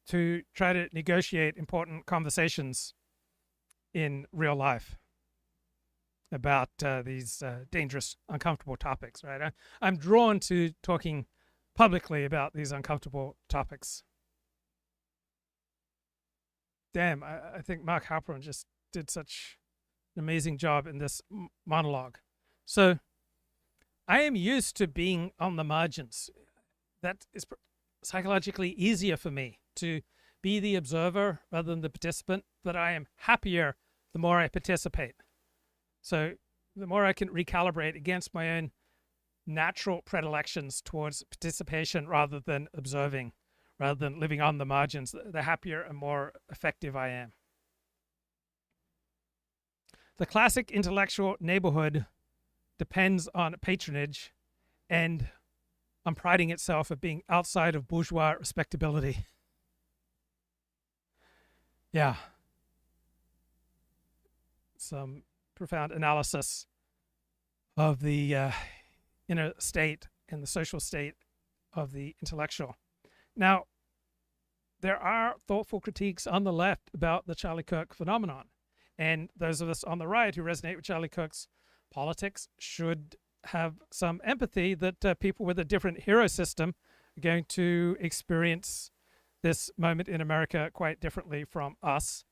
to try to negotiate important conversations in real life about these dangerous, uncomfortable topics, right? I'm drawn to talking publicly about these uncomfortable topics. Damn, I think Mark Halperin just did such an amazing job in this monologue. So I am used to being on the margins. That is psychologically easier for me to be the observer rather than the participant, but I am happier the more I participate. So the more I can recalibrate against my own natural predilections towards participation rather than observing, rather than living on the margins, the happier and more effective I am. The classic intellectual neighborhood depends on patronage and on priding itself of being outside of bourgeois respectability. Yeah. Some profound analysis of the inner state and the social state of the intellectual. Now, there are thoughtful critiques on the left about the Charlie Kirk phenomenon. And those of us on the right who resonate with Charlie Kirk's politics should have some empathy that people with a different hero system are going to experience this moment in America quite differently from us.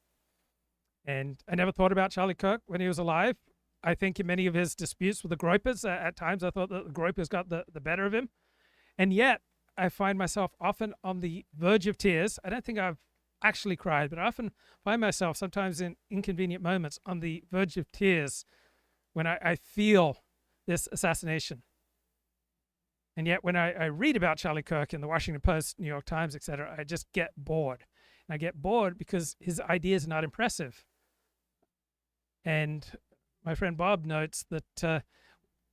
And I never thought about Charlie Kirk when he was alive. I think in many of his disputes with the gropers, at times I thought that the gropers got the better of him. And yet I find myself often on the verge of tears. I don't think I've actually cried, but I often find myself sometimes in inconvenient moments on the verge of tears when I feel this assassination. And yet when I read about Charlie Kirk in the Washington Post, New York Times, etc., I just get bored. And I get bored because his ideas are not impressive. And my friend Bob notes that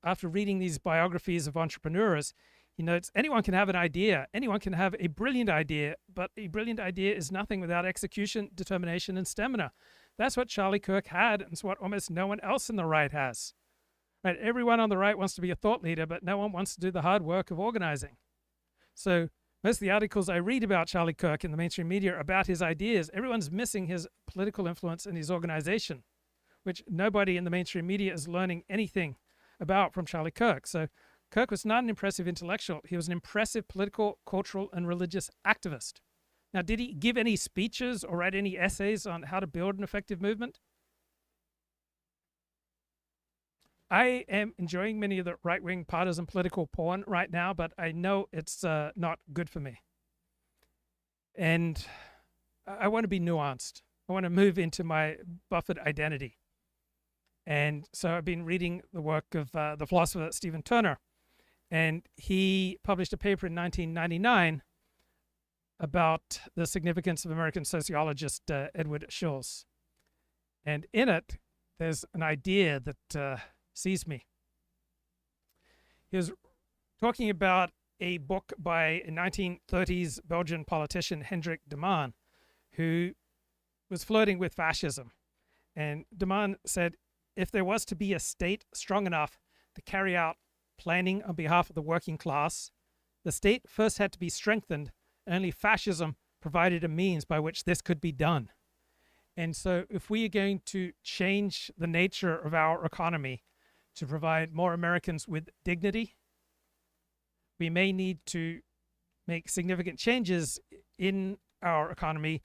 after reading these biographies of entrepreneurs, he notes anyone can have an idea, anyone can have a brilliant idea, but a brilliant idea is nothing without execution, determination, and stamina. That's what Charlie Kirk had, and it's what almost no one else in the right has. Right? Everyone on the right wants to be a thought leader, but no one wants to do the hard work of organizing. So most of the articles I read about Charlie Kirk in the mainstream media are about his ideas. Everyone's missing his political influence and his organization, which nobody in the mainstream media is learning anything about from Charlie Kirk. So Kirk was not an impressive intellectual. He was an impressive political, cultural, and religious activist. Now, did he give any speeches or write any essays on how to build an effective movement? I am enjoying many of the right-wing partisan political porn right now, but I know it's not good for me. And I want to be nuanced. I want to move into my buffered identity. And so I've been reading the work of the philosopher Stephen Turner, and he published a paper in 1999 about the significance of American sociologist Edward Shultz. And in it, there's an idea that sees me. He was talking about a book by a 1930s Belgian politician, Hendrik de Man, who was flirting with fascism. And de Man said, if there was to be a state strong enough to carry out planning on behalf of the working class, the state first had to be strengthened. Only fascism provided a means by which this could be done. And so if we are going to change the nature of our economy to provide more Americans with dignity, we may need to make significant changes in our economy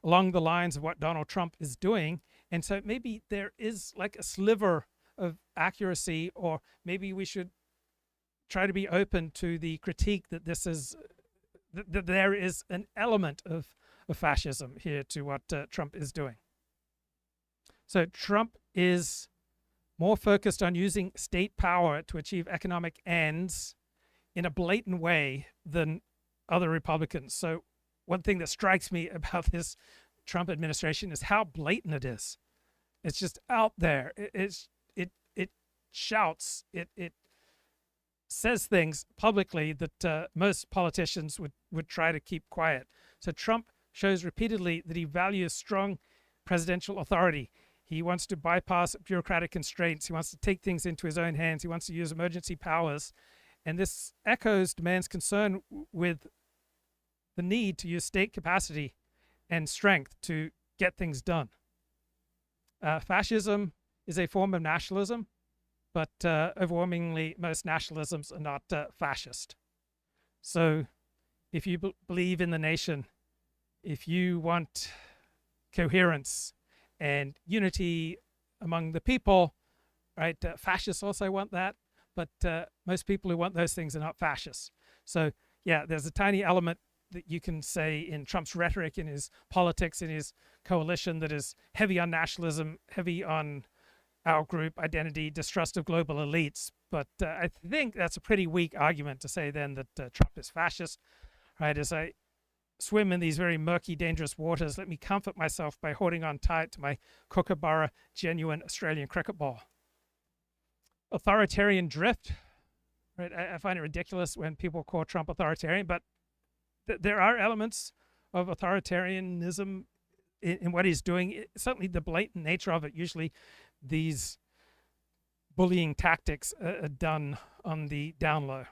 along the lines of what Donald Trump is doing. And so maybe there is like a sliver of accuracy, or maybe we should try to be open to the critique that this is, that there is an element of fascism here to what Trump is doing. So Trump is more focused on using state power to achieve economic ends in a blatant way than other Republicans. So one thing that strikes me about this Trump administration is how blatant it is. It's just out there. It shouts. It says things publicly that most politicians would try to keep quiet. So Trump shows repeatedly that he values strong presidential authority. He wants to bypass bureaucratic constraints. He wants to take things into his own hands. He wants to use emergency powers. And this echoes de Man's concern with the need to use state capacity and strength to get things done. Fascism is a form of nationalism, but overwhelmingly most nationalisms are not fascist. So if you believe in the nation, if you want coherence and unity among the people, right? Fascists also want that, but most people who want those things are not fascists. So yeah, there's a tiny element that you can say in Trump's rhetoric, in his politics, in his coalition, that is heavy on nationalism, heavy on our group identity, distrust of global elites. But I think that's a pretty weak argument to say then that Trump is fascist, right? As I swim in these very murky, dangerous waters, let me comfort myself by holding on tight to my Kookaburra genuine Australian cricket ball. Authoritarian drift, right? I find it ridiculous when people call Trump authoritarian, but there are elements of authoritarianism in what he's doing. Certainly the blatant nature of it. Usually these bullying tactics are done on the down low.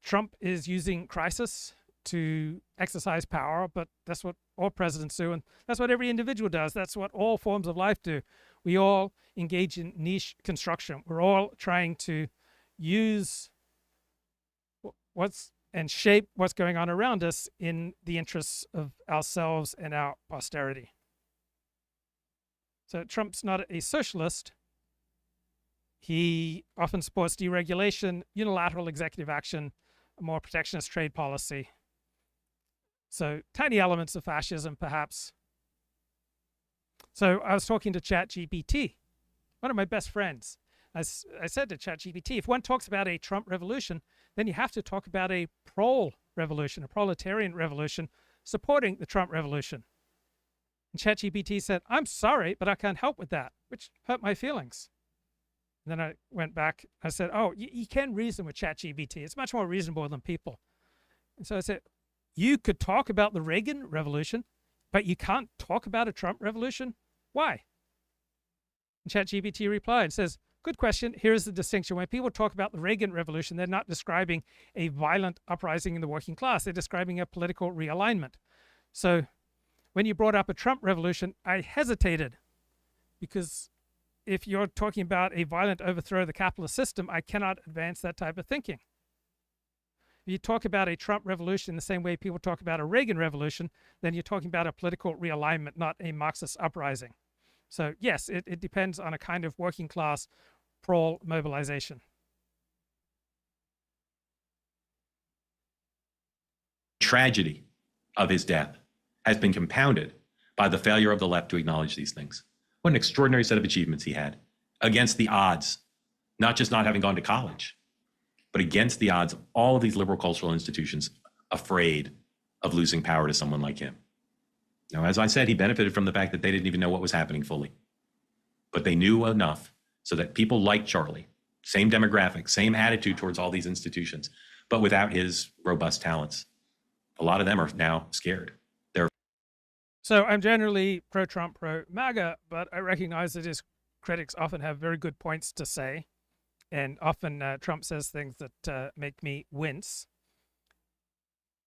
Trump is using crisis to exercise power, but that's what all presidents do, and that's what every individual does. That's what all forms of life do. We all engage in niche construction. We're all trying to use and shape what's going on around us in the interests of ourselves and our posterity. So Trump's not a socialist. He often supports deregulation, unilateral executive action, a more protectionist trade policy. So tiny elements of fascism, perhaps. So I was talking to ChatGPT, one of my best friends. I said to ChatGPT, if one talks about a Trump revolution, then you have to talk about a prole revolution, a proletarian revolution supporting the Trump revolution. And ChatGPT said, I'm sorry, but I can't help with that, which hurt my feelings. And then I went back, I said, oh, you can reason with ChatGPT. It's much more reasonable than people. And so I said, you could talk about the Reagan revolution, but you can't talk about a Trump revolution? Why? And ChatGPT replied, says, good question. Here's the distinction. When people talk about the Reagan revolution, they're not describing a violent uprising in the working class. They're describing a political realignment. So when you brought up a Trump revolution, I hesitated, because if you're talking about a violent overthrow of the capitalist system, I cannot advance that type of thinking. If you talk about a Trump revolution the same way people talk about a Reagan revolution, then you're talking about a political realignment, not a Marxist uprising. So yes, it depends on a kind of working class prole mobilization. Tragedy of his death has been compounded by the failure of the left to acknowledge these things. What an extraordinary set of achievements he had against the odds, not just not having gone to college, but against the odds of all of these liberal cultural institutions afraid of losing power to someone like him. Now, as I said, he benefited from the fact that they didn't even know what was happening fully, but they knew enough so that people like Charlie, same demographic, same attitude towards all these institutions, but without his robust talents, a lot of them are now scared. So I'm generally pro-Trump, pro-MAGA, but I recognize that his critics often have very good points to say, and often Trump says things that make me wince.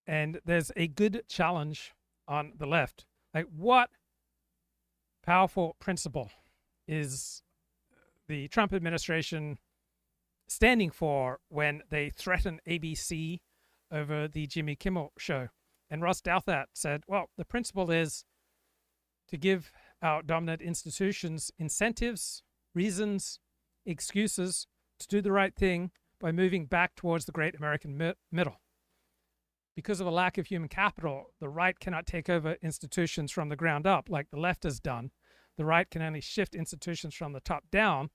And there's a good challenge on the left. Like, what powerful principle is the Trump administration standing for when they threaten ABC over the Jimmy Kimmel show? And Ross Douthat said, well, the principle is to give our dominant institutions incentives, reasons, excuses to do the right thing by moving back towards the great American middle. Because of a lack of human capital, the right cannot take over institutions from the ground up like the left has done. The right can only shift institutions from the top down.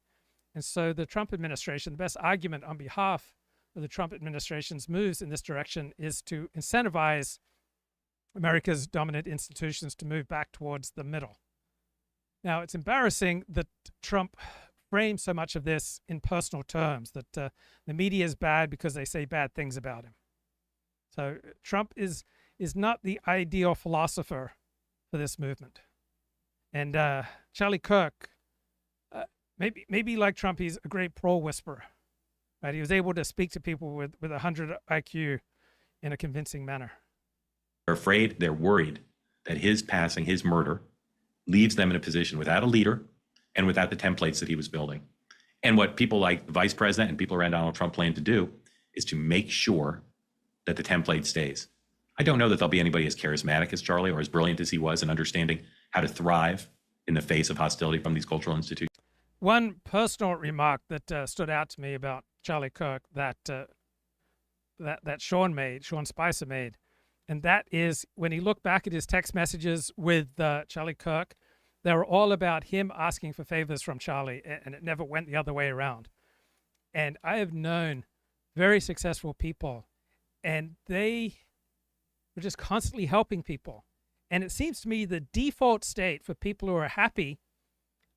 And so the Trump administration, the best argument on behalf of the Trump administration's moves in this direction is to incentivize America's dominant institutions to move back towards the middle. Now, it's embarrassing that Trump frames so much of this in personal terms, that the media is bad because they say bad things about him. So Trump is not the ideal philosopher for this movement. And Charlie Kirk, maybe like Trump, he's a great pro whisperer. Right? He was able to speak to people with 100 IQ in a convincing manner. They're afraid, they're worried that his passing, his murder, leaves them in a position without a leader and without the templates that he was building. And what people like the vice president and people around Donald Trump plan to do is to make sure that the template stays. I don't know that there'll be anybody as charismatic as Charlie or as brilliant as he was in understanding how to thrive in the face of hostility from these cultural institutions. One personal remark that stood out to me about Charlie Kirk that Sean Spicer made, and that is when he looked back at his text messages with Charlie Kirk, they were all about him asking for favors from Charlie, and it never went the other way around. And I have known very successful people, and they were just constantly helping people. And it seems to me the default state for people who are happy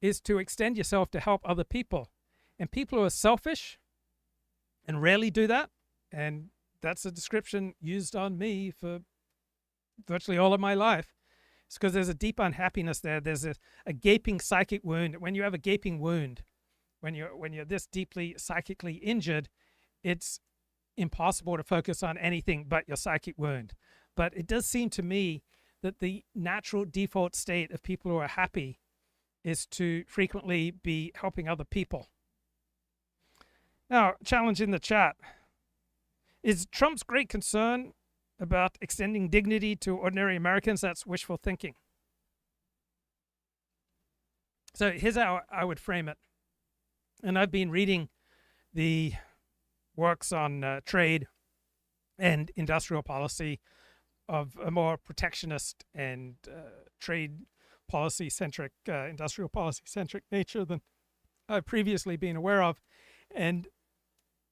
is to extend yourself to help other people. And people who are selfish and rarely do that, and that's a description used on me for virtually all of my life, it's because there's a deep unhappiness there. There's a gaping psychic wound. When you have a gaping wound, when you're this deeply psychically injured, it's impossible to focus on anything but your psychic wound. But it does seem to me that the natural default state of people who are happy is to frequently be helping other people. Now, challenge in the chat. Is Trump's great concern about extending dignity to ordinary Americans? That's wishful thinking. So here's how I would frame it. And I've been reading the works on trade and industrial policy of a more protectionist and trade policy-centric, industrial policy-centric nature than I've previously been aware of. And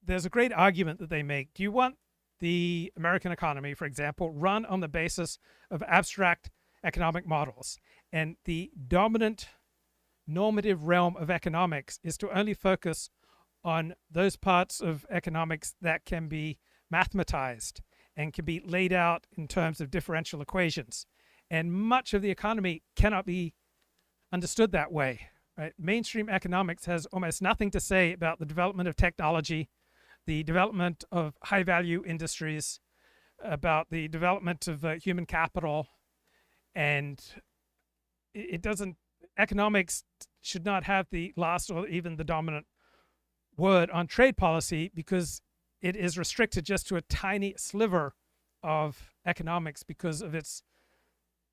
there's a great argument that they make. Do you want the American economy, for example, run on the basis of abstract economic models? And the dominant normative realm of economics is to only focus on those parts of economics that can be mathematized and can be laid out in terms of differential equations. And much of the economy cannot be understood that way. Right? Mainstream economics has almost nothing to say about the development of technology, the development of high-value industries, about the development of human capital, and it doesn't. Economics should not have the last or even the dominant word on trade policy because it is restricted just to a tiny sliver of economics because of its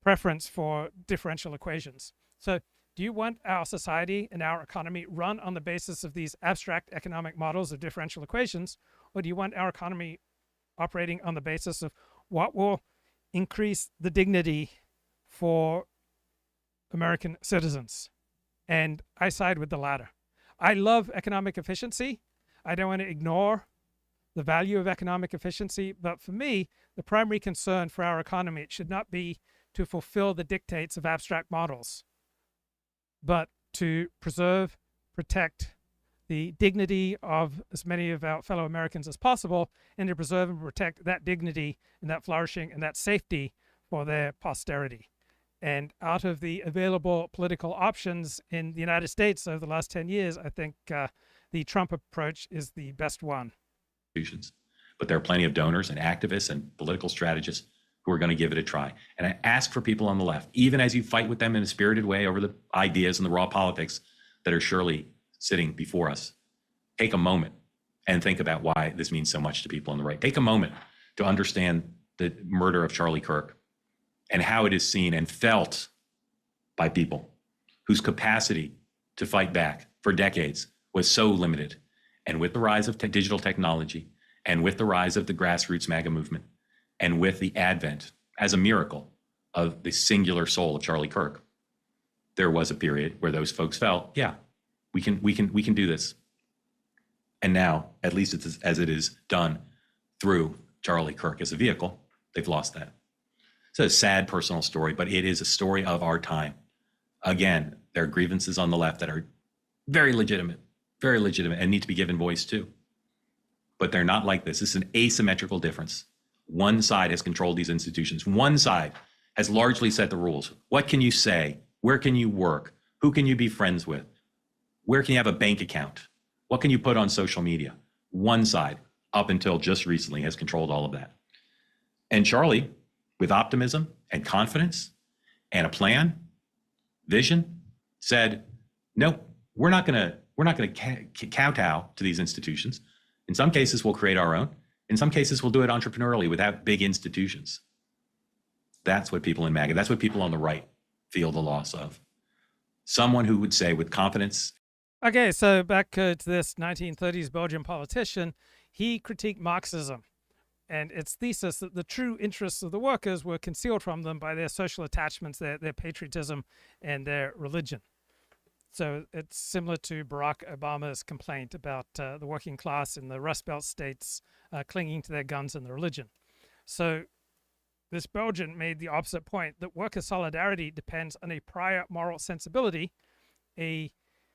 preference for differential equations. So do you want our society and our economy run on the basis of these abstract economic models of differential equations, or do you want our economy operating on the basis of what will increase the dignity for American citizens? And I side with the latter. I love economic efficiency. I don't want to ignore the value of economic efficiency, but for me, the primary concern for our economy, it should not be to fulfill the dictates of abstract models, but to preserve, protect the dignity of as many of our fellow Americans as possible, and to preserve and protect that dignity and that flourishing and that safety for their posterity. And out of the available political options in the United States over the last 10 years, I think the Trump approach is the best one. But there are plenty of donors and activists and political strategists who are going to give it a try. And I ask for people on the left, even as you fight with them in a spirited way over the ideas and the raw politics that are surely sitting before us, take a moment and think about why this means so much to people on the right. Take a moment to understand the murder of Charlie Kirk and how it is seen and felt by people whose capacity to fight back for decades was so limited. And with the rise of digital technology, and with the rise of the grassroots MAGA movement, and with the advent, as a miracle, of the singular soul of Charlie Kirk, there was a period where those folks felt, yeah, we can do this. And now, at least it's as it is done through Charlie Kirk as a vehicle, they've lost that. It's a sad personal story, but it is a story of our time. Again, there are grievances on the left that are very legitimate, and need to be given voice to. But they're not like this. This is an asymmetrical difference. One side has controlled these institutions. One side has largely set the rules. What can you say? Where can you work? Who can you be friends with? Where can you have a bank account? What can you put on social media? One side, up until just recently, has controlled all of that. And Charlie, with optimism and confidence and a plan, vision, said, no, we're not going to kowtow to these institutions. In some cases, we'll create our own. In some cases, we'll do it entrepreneurially without big institutions. That's what people in MAGA, that's what people on the right feel the loss of. Someone who would say with confidence. Okay, so back to this 1930s Belgian politician, he critiqued Marxism and its thesis that the true interests of the workers were concealed from them by their social attachments, their patriotism, and their religion. So it's similar to Barack Obama's complaint about the working class in the Rust Belt states clinging to their guns and their religion. So this Belgian made the opposite point, that worker solidarity depends on a prior moral sensibility, a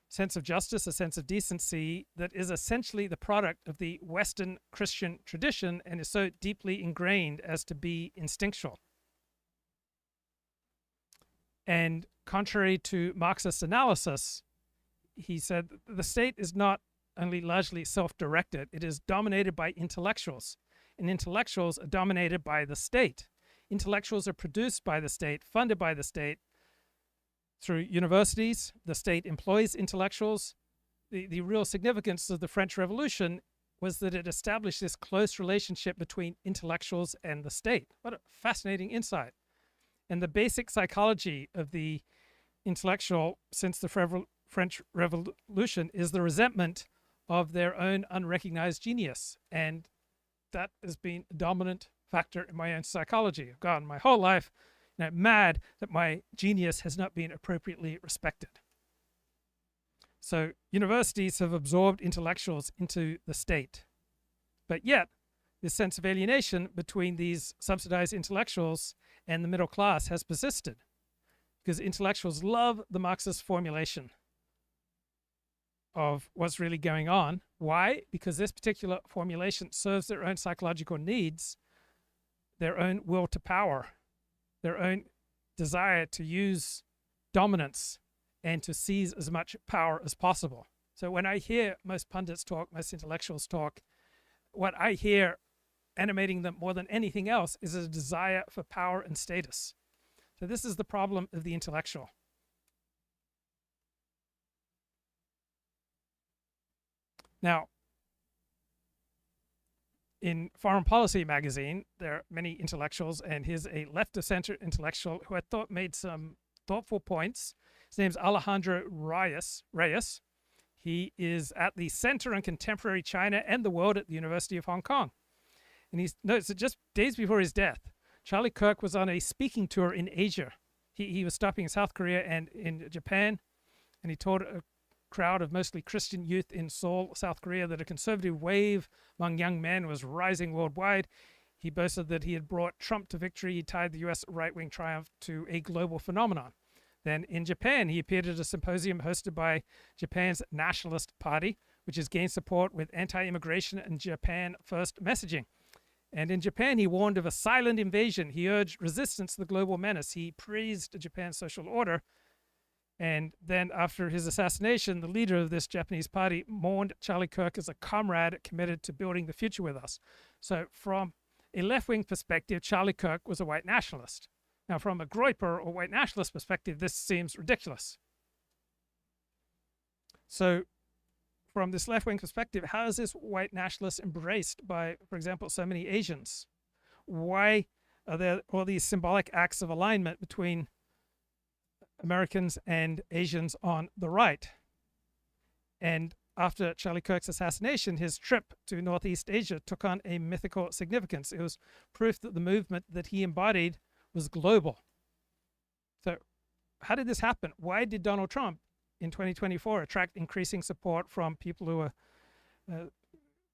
sense of justice, a sense of decency that is essentially the product of the Western Christian tradition and is so deeply ingrained as to be instinctual. And contrary to Marxist analysis, he said the state is not only largely self-directed, it is dominated by intellectuals, and intellectuals are dominated by the state. Intellectuals are produced by the state, funded by the state through universities. The state employs intellectuals. The real significance of the French Revolution was that it established this close relationship between intellectuals and the state. What a fascinating insight. And the basic psychology of the intellectual since the French Revolution is the resentment of their own unrecognized genius. And that has been a dominant factor in my own psychology. I've gone my whole life mad that my genius has not been appropriately respected. So universities have absorbed intellectuals into the state. But yet, this sense of alienation between these subsidized intellectuals and the middle class has persisted, because intellectuals love the Marxist formulation of what's really going on. Why? Because this particular formulation serves their own psychological needs, their own will to power, their own desire to use dominance and to seize as much power as possible. So when I hear most pundits talk, most intellectuals talk, what I hear animating them more than anything else is a desire for power and status. So this is the problem of the intellectual. Now, in Foreign Policy magazine, there are many intellectuals, and here's a left-of-center intellectual who I thought made some thoughtful points. His name's Alejandro Reyes. He is at the Center on Contemporary China and the World at the University of Hong Kong. And he notes that just days before his death, Charlie Kirk was on a speaking tour in Asia. He was stopping in South Korea and in Japan, and he taught a crowd of mostly Christian youth in Seoul, South Korea, that a conservative wave among young men was rising worldwide. He boasted that he had brought Trump to victory. He tied the US right-wing triumph to a global phenomenon. Then in Japan, he appeared at a symposium hosted by Japan's Nationalist Party, which has gained support with anti-immigration and Japan first messaging. And in Japan, he warned of a silent invasion. He urged resistance to the global menace. He praised Japan's social order. And then after his assassination, the leader of this Japanese party mourned Charlie Kirk as a comrade committed to building the future with us. So from a left-wing perspective, Charlie Kirk was a white nationalist. Now, from a Groyper or white nationalist perspective, this seems ridiculous. So from this left-wing perspective, how is this white nationalist embraced by, for example, so many Asians? Why are there all these symbolic acts of alignment between Americans and Asians on the right? And after Charlie Kirk's assassination, his trip to Northeast Asia took on a mythical significance. It was proof that the movement that he embodied was global. So how did this happen? Why did Donald Trump in 2024 attract increasing support from people who are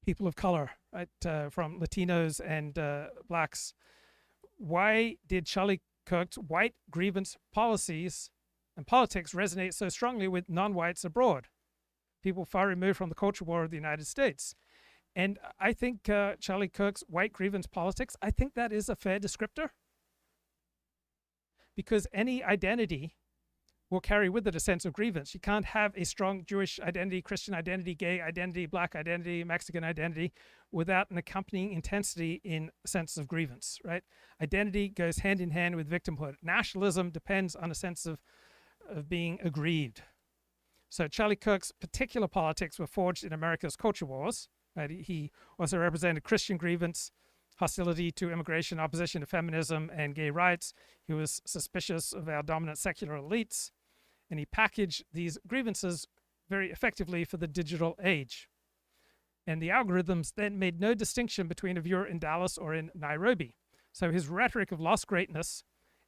people of color, right? From Latinos and blacks? Why did Charlie Kirk's white grievance policies and politics resonate so strongly with non-whites abroad, people far removed from the culture war of the United States? And I think Charlie Kirk's white grievance politics, I think that is a fair descriptor, because any identity will carry with it a sense of grievance. You can't have a strong Jewish identity, Christian identity, gay identity, black identity, Mexican identity without an accompanying intensity in a sense of grievance, right? Identity goes hand in hand with victimhood. Nationalism depends on a sense of being aggrieved. So Charlie Kirk's particular politics were forged in America's culture wars, right? He also represented Christian grievance, hostility to immigration, opposition to feminism and gay rights. He was suspicious of our dominant secular elites, and he packaged these grievances very effectively for the digital age. And the algorithms then made no distinction between if you're in Dallas or in Nairobi. So his rhetoric of lost greatness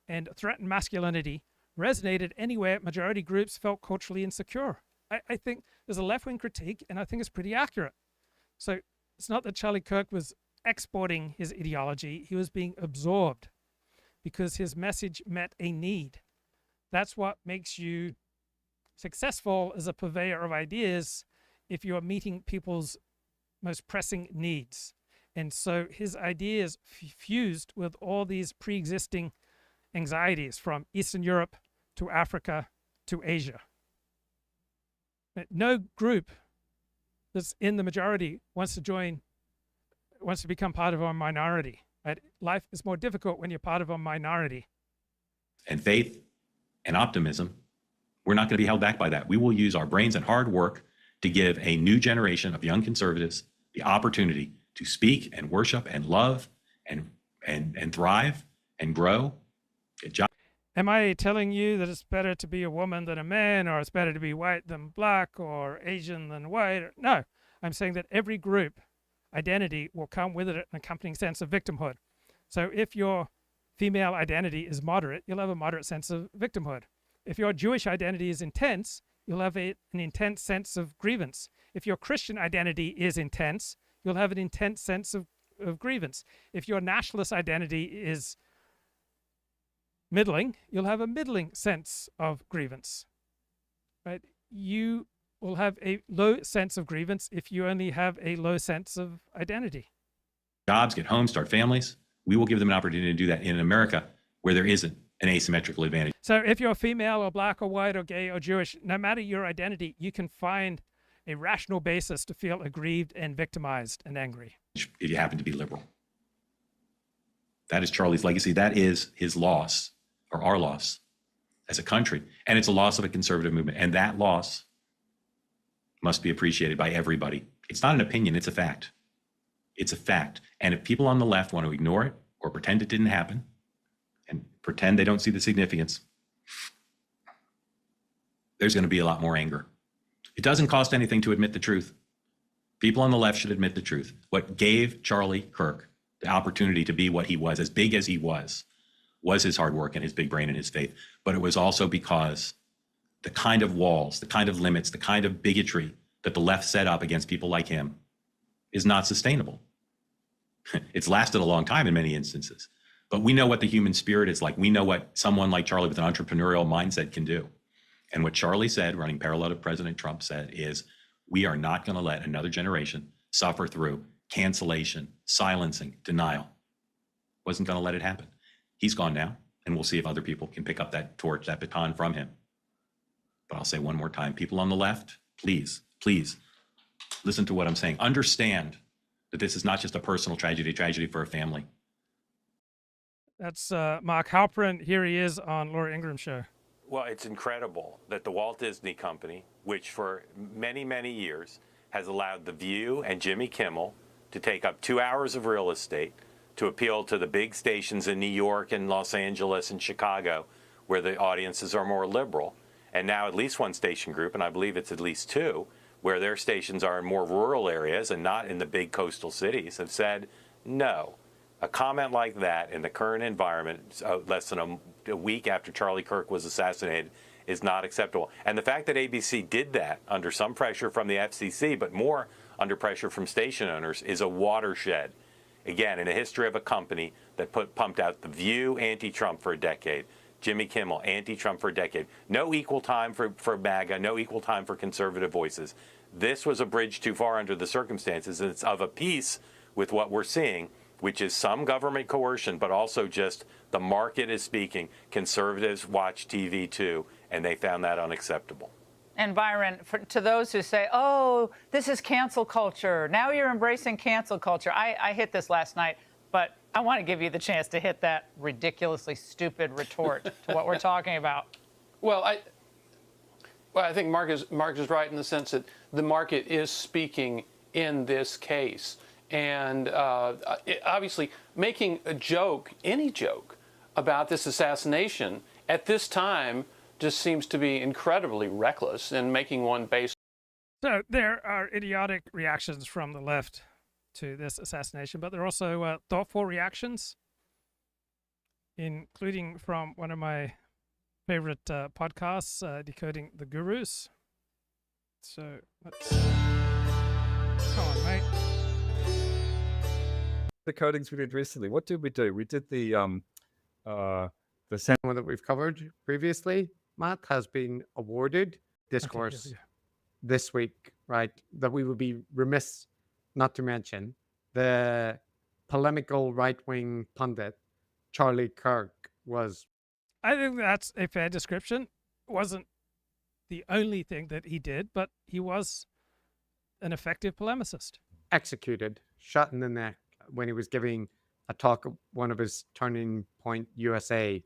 and threatened masculinity resonated anywhere majority groups felt culturally insecure. I think there's a left-wing critique, and I think it's pretty accurate. So it's not that Charlie Kirk was exporting his ideology, he was being absorbed because his message met a need. That's what makes you successful as a purveyor of ideas, if you are meeting people's most pressing needs. And so his ideas fused with all these pre-existing anxieties from Eastern Europe to Africa to Asia. No group that's in the majority wants to become part of a minority. Right? Life is more difficult when you're part of a minority. And faith and optimism, we're not going to be held back by that. We will use our brains and hard work to give a new generation of young conservatives the opportunity to speak and worship and love and thrive and grow. Get jobs. Am I telling you that it's better to be a woman than a man, or it's better to be white than black, or Asian than white? No, I'm saying that every group identity will come with it an accompanying sense of victimhood. So if your female identity is moderate, you'll have a moderate sense of victimhood. If your Jewish identity is intense, you'll have an intense sense of grievance. If your Christian identity is intense, you'll have an intense sense of grievance. If your nationalist identity is middling, you'll have a middling sense of grievance. Right? You will have a low sense of grievance if you only have a low sense of identity. Jobs, get homes, start families. We will give them an opportunity to do that in America where there isn't an asymmetrical advantage. So if you're female or black or white or gay or Jewish, no matter your identity, you can find a rational basis to feel aggrieved and victimized and angry. If you happen to be liberal. That is Charlie's legacy. That is his loss, or our loss as a country. And it's a loss of a conservative movement. And that loss must be appreciated by everybody. It's not an opinion, it's a fact. It's a fact. And if people on the left want to ignore it or pretend it didn't happen and pretend they don't see the significance, there's going to be a lot more anger. It doesn't cost anything to admit the truth. People on the left should admit the truth. What gave Charlie Kirk the opportunity to be what he was, as big as he was his hard work and his big brain and his faith. But it was also because the kind of walls, the kind of limits, the kind of bigotry that the left set up against people like him is not sustainable. It's lasted a long time in many instances, but we know what the human spirit is like. We know what someone like Charlie with an entrepreneurial mindset can do. And what Charlie said, running parallel to President Trump said, is we are not going to let another generation suffer through cancellation, silencing, denial. Wasn't going to let it happen. He's gone now, and we'll see if other people can pick up that torch, that baton from him. But I'll say one more time, people on the left, please, please listen to what I'm saying. Understand that this is not just a personal tragedy for a family. That's Mark Halperin. Here he is on Laura Ingraham's show. Well, it's incredible that the Walt Disney Company, which for many, many years has allowed The View and Jimmy Kimmel to take up 2 hours of real estate to appeal to the big stations in New York and Los Angeles and Chicago, where the audiences are more liberal. And now at least one station group, and I believe it's at least two, where their stations are in more rural areas and not in the big coastal cities, have said, no. A comment like that in the current environment, less than a week after Charlie Kirk was assassinated, is not acceptable. And the fact that ABC did that under some pressure from the FCC, but more under pressure from station owners, is a watershed. Again, in a history of a company that pumped out The View, anti-Trump for a decade, Jimmy Kimmel, anti-Trump for a decade. No equal time for MAGA, no equal time for conservative voices. This was a bridge too far under the circumstances, and it's of a piece with what we're seeing, which is some government coercion, but also just the market is speaking. Conservatives watch TV too, and they found that unacceptable. And Byron, to those who say, oh, this is cancel culture, now you're embracing cancel culture. I hit this last night, but I want to give you the chance to hit that ridiculously stupid retort to what we're talking about. Well, I think Mark is right in the sense that the market is speaking in this case. And obviously, making a joke, any joke, about this assassination at this time just seems to be incredibly reckless, and making one based. So there are idiotic reactions from the left to this assassination, but there are also thoughtful reactions, including from one of my favorite podcasts, Decoding the Gurus. So let's come on, mate. The codings we did recently. What did we do? We did the one that we've covered previously. Matt has been awarded discourse this week, right? That we would be remiss not to mention. The polemical right-wing pundit Charlie Kirk was. I think that's a fair description. It wasn't the only thing that he did, but he was an effective polemicist. Executed, shot in the neck when he was giving a talk at one of his Turning Point USA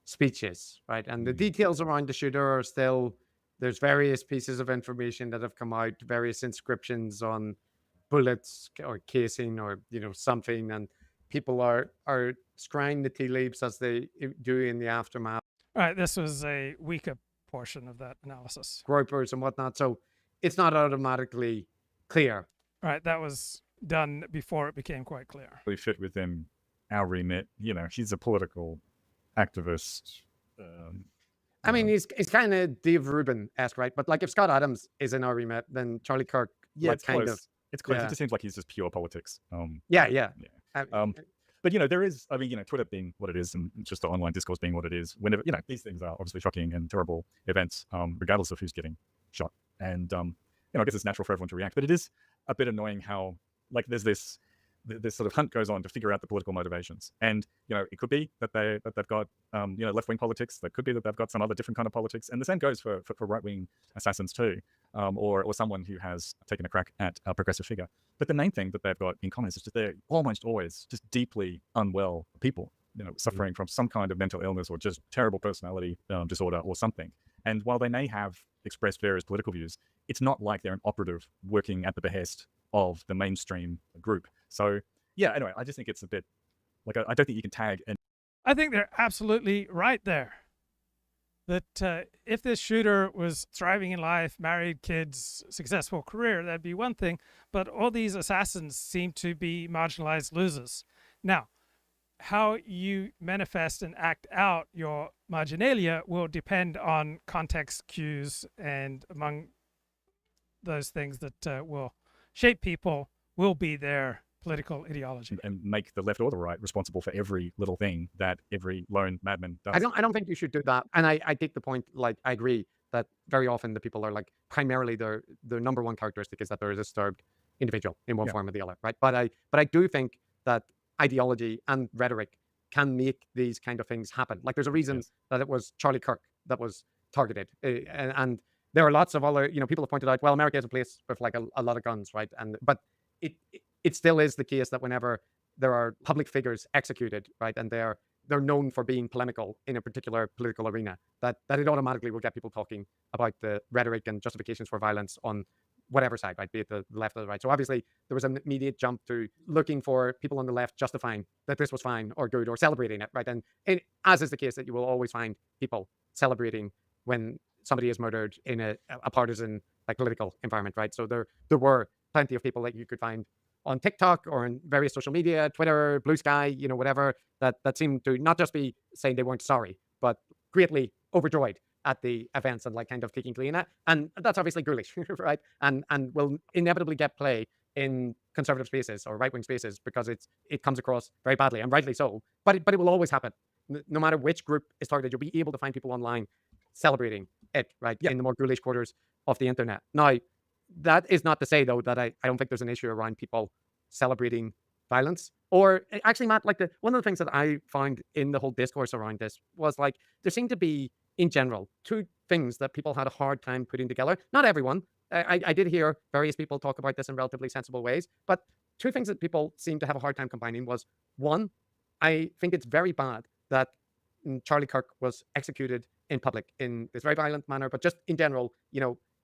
speeches, right? And the details around the shooter are still, there's various pieces of information that have come out, various inscriptions on bullets or casing or, something, and people are scrying the tea leaves as they do in the aftermath. All right, this was a weaker portion of that analysis. Gropers and whatnot, so it's not automatically clear. All right, that was done before it became quite clear. Really fit within our remit. He's a political activist. I mean, he's kind of Dave Rubin-esque, right? But like, if Scott Adams is in our remit, then Charlie Kirk, it's kind close. of. It's close. It just seems like he's just pure politics. But there is, Twitter being what it is, and just the online discourse being what it is. Whenever these things are obviously shocking and terrible events, regardless of who's getting shot. And I guess it's natural for everyone to react. But it is a bit annoying how there's this sort of hunt goes on to figure out the political motivations. And it could be that they've got left-wing politics. That could be that they've got some other different kind of politics. And the same goes for right-wing assassins too, or someone who has taken a crack at a progressive figure. But the main thing that they've got in common is just that they're almost always just deeply unwell people, suffering from some kind of mental illness or just terrible personality disorder or something. And while they may have expressed various political views, it's not like they're an operative working at the behest of the mainstream group. So yeah, anyway, I just think it's a bit I don't think you can tag. And I think they're absolutely right there. That if this shooter was thriving in life, married, kids, successful career, that'd be one thing. But all these assassins seem to be marginalized losers. Now, how you manifest and act out your marginalia will depend on context cues, and among those things that will shape people will be their political ideology. And make the left or the right responsible for every little thing that every lone madman does. I don't think you should do that. And I take the point, I agree that very often the people are primarily their number one characteristic is that they're a disturbed individual in one form or the other, right? But I do think that ideology and rhetoric can make these kind of things happen. There's a reason that it was Charlie Kirk that was targeted. And there are lots of other, people have pointed out, well, America is a place with a lot of guns, right? But it still is the case that whenever there are public figures executed, right, and they're known for being polemical in a particular political arena, that it automatically will get people talking about the rhetoric and justifications for violence on whatever side, right, be it the left or the right. So obviously there was an immediate jump to looking for people on the left justifying that this was fine or good or celebrating it, right? And as is the case, that you will always find people celebrating when somebody is murdered in a partisan political environment, right? So there were plenty of people that you could find on TikTok or in various social media, Twitter, Blue Sky, whatever, that seemed to not just be saying they weren't sorry, but greatly overjoyed at the events and kind of taking glee in it. And that's obviously ghoulish, right? And will inevitably get play in conservative spaces or right-wing spaces because it comes across very badly, and rightly so. But it will always happen. No matter which group is targeted, you'll be able to find people online celebrating it, right? In the more ghoulish quarters of the internet. Now, that is not to say, though, that I don't think there's an issue around people celebrating violence. Or actually, Matt, one of the things that I found in the whole discourse around this was there seemed to be in general, two things that people had a hard time putting together. Not everyone. I did hear various people talk about this in relatively sensible ways, but two things that people seem to have a hard time combining was, one, I think it's very bad that Charlie Kirk was executed in public in this very violent manner, but just in general,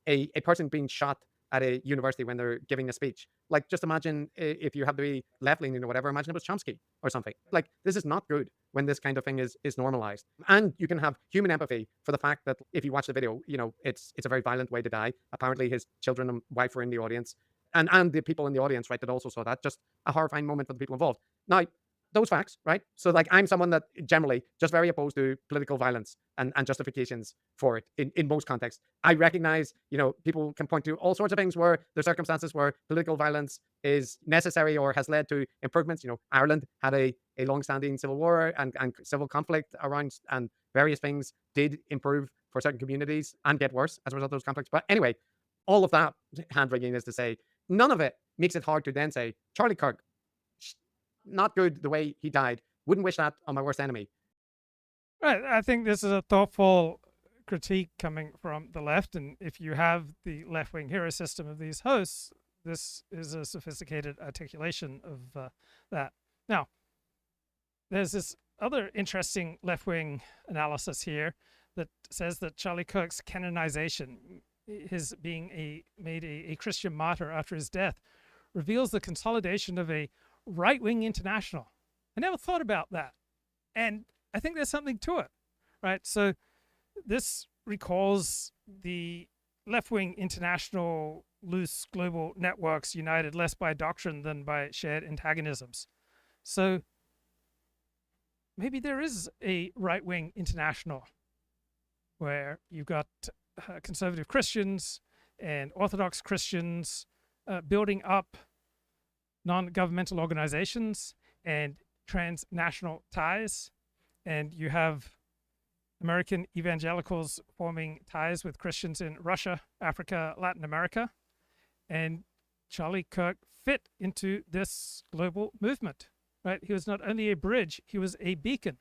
a person being shot at a university when they're giving a speech. Like, just imagine if you have to be left-leaning or whatever, imagine it was Chomsky or something. Like, this is not good when this kind of thing is normalized. And you can have human empathy for the fact that if you watch the video, it's a very violent way to die. Apparently his children and wife were in the audience. And the people in the audience, right, that also saw that. Just a horrifying moment for the people involved. Now, those facts, right? So, like, I'm someone that generally just very opposed to political violence and justifications for it in most contexts. I recognize, people can point to all sorts of things where there's circumstances where political violence is necessary or has led to improvements. Ireland had a long-standing civil war and civil conflict around, and various things did improve for certain communities and get worse as a result of those conflicts. But anyway, all of that hand-wringing is to say, none of it makes it hard to then say, Charlie Kirk, not good the way he died. Wouldn't wish that on my worst enemy. Right. I think this is a thoughtful critique coming from the left. And if you have the left-wing hero system of these hosts, this is a sophisticated articulation of that. Now, there's this other interesting left-wing analysis here that says that Charlie Kirk's canonization, his being made a Christian martyr after his death, reveals the consolidation of a right-wing international. I never thought about that. And I think there's something to it, right? So this recalls the left-wing international loose global networks united less by doctrine than by shared antagonisms. So maybe there is a right-wing international where you've got conservative Christians and Orthodox Christians building up non-governmental organizations and transnational ties, and you have American evangelicals forming ties with Christians in Russia, Africa, Latin America, and Charlie Kirk fit into this global movement, right? He was not only a bridge, he was a beacon.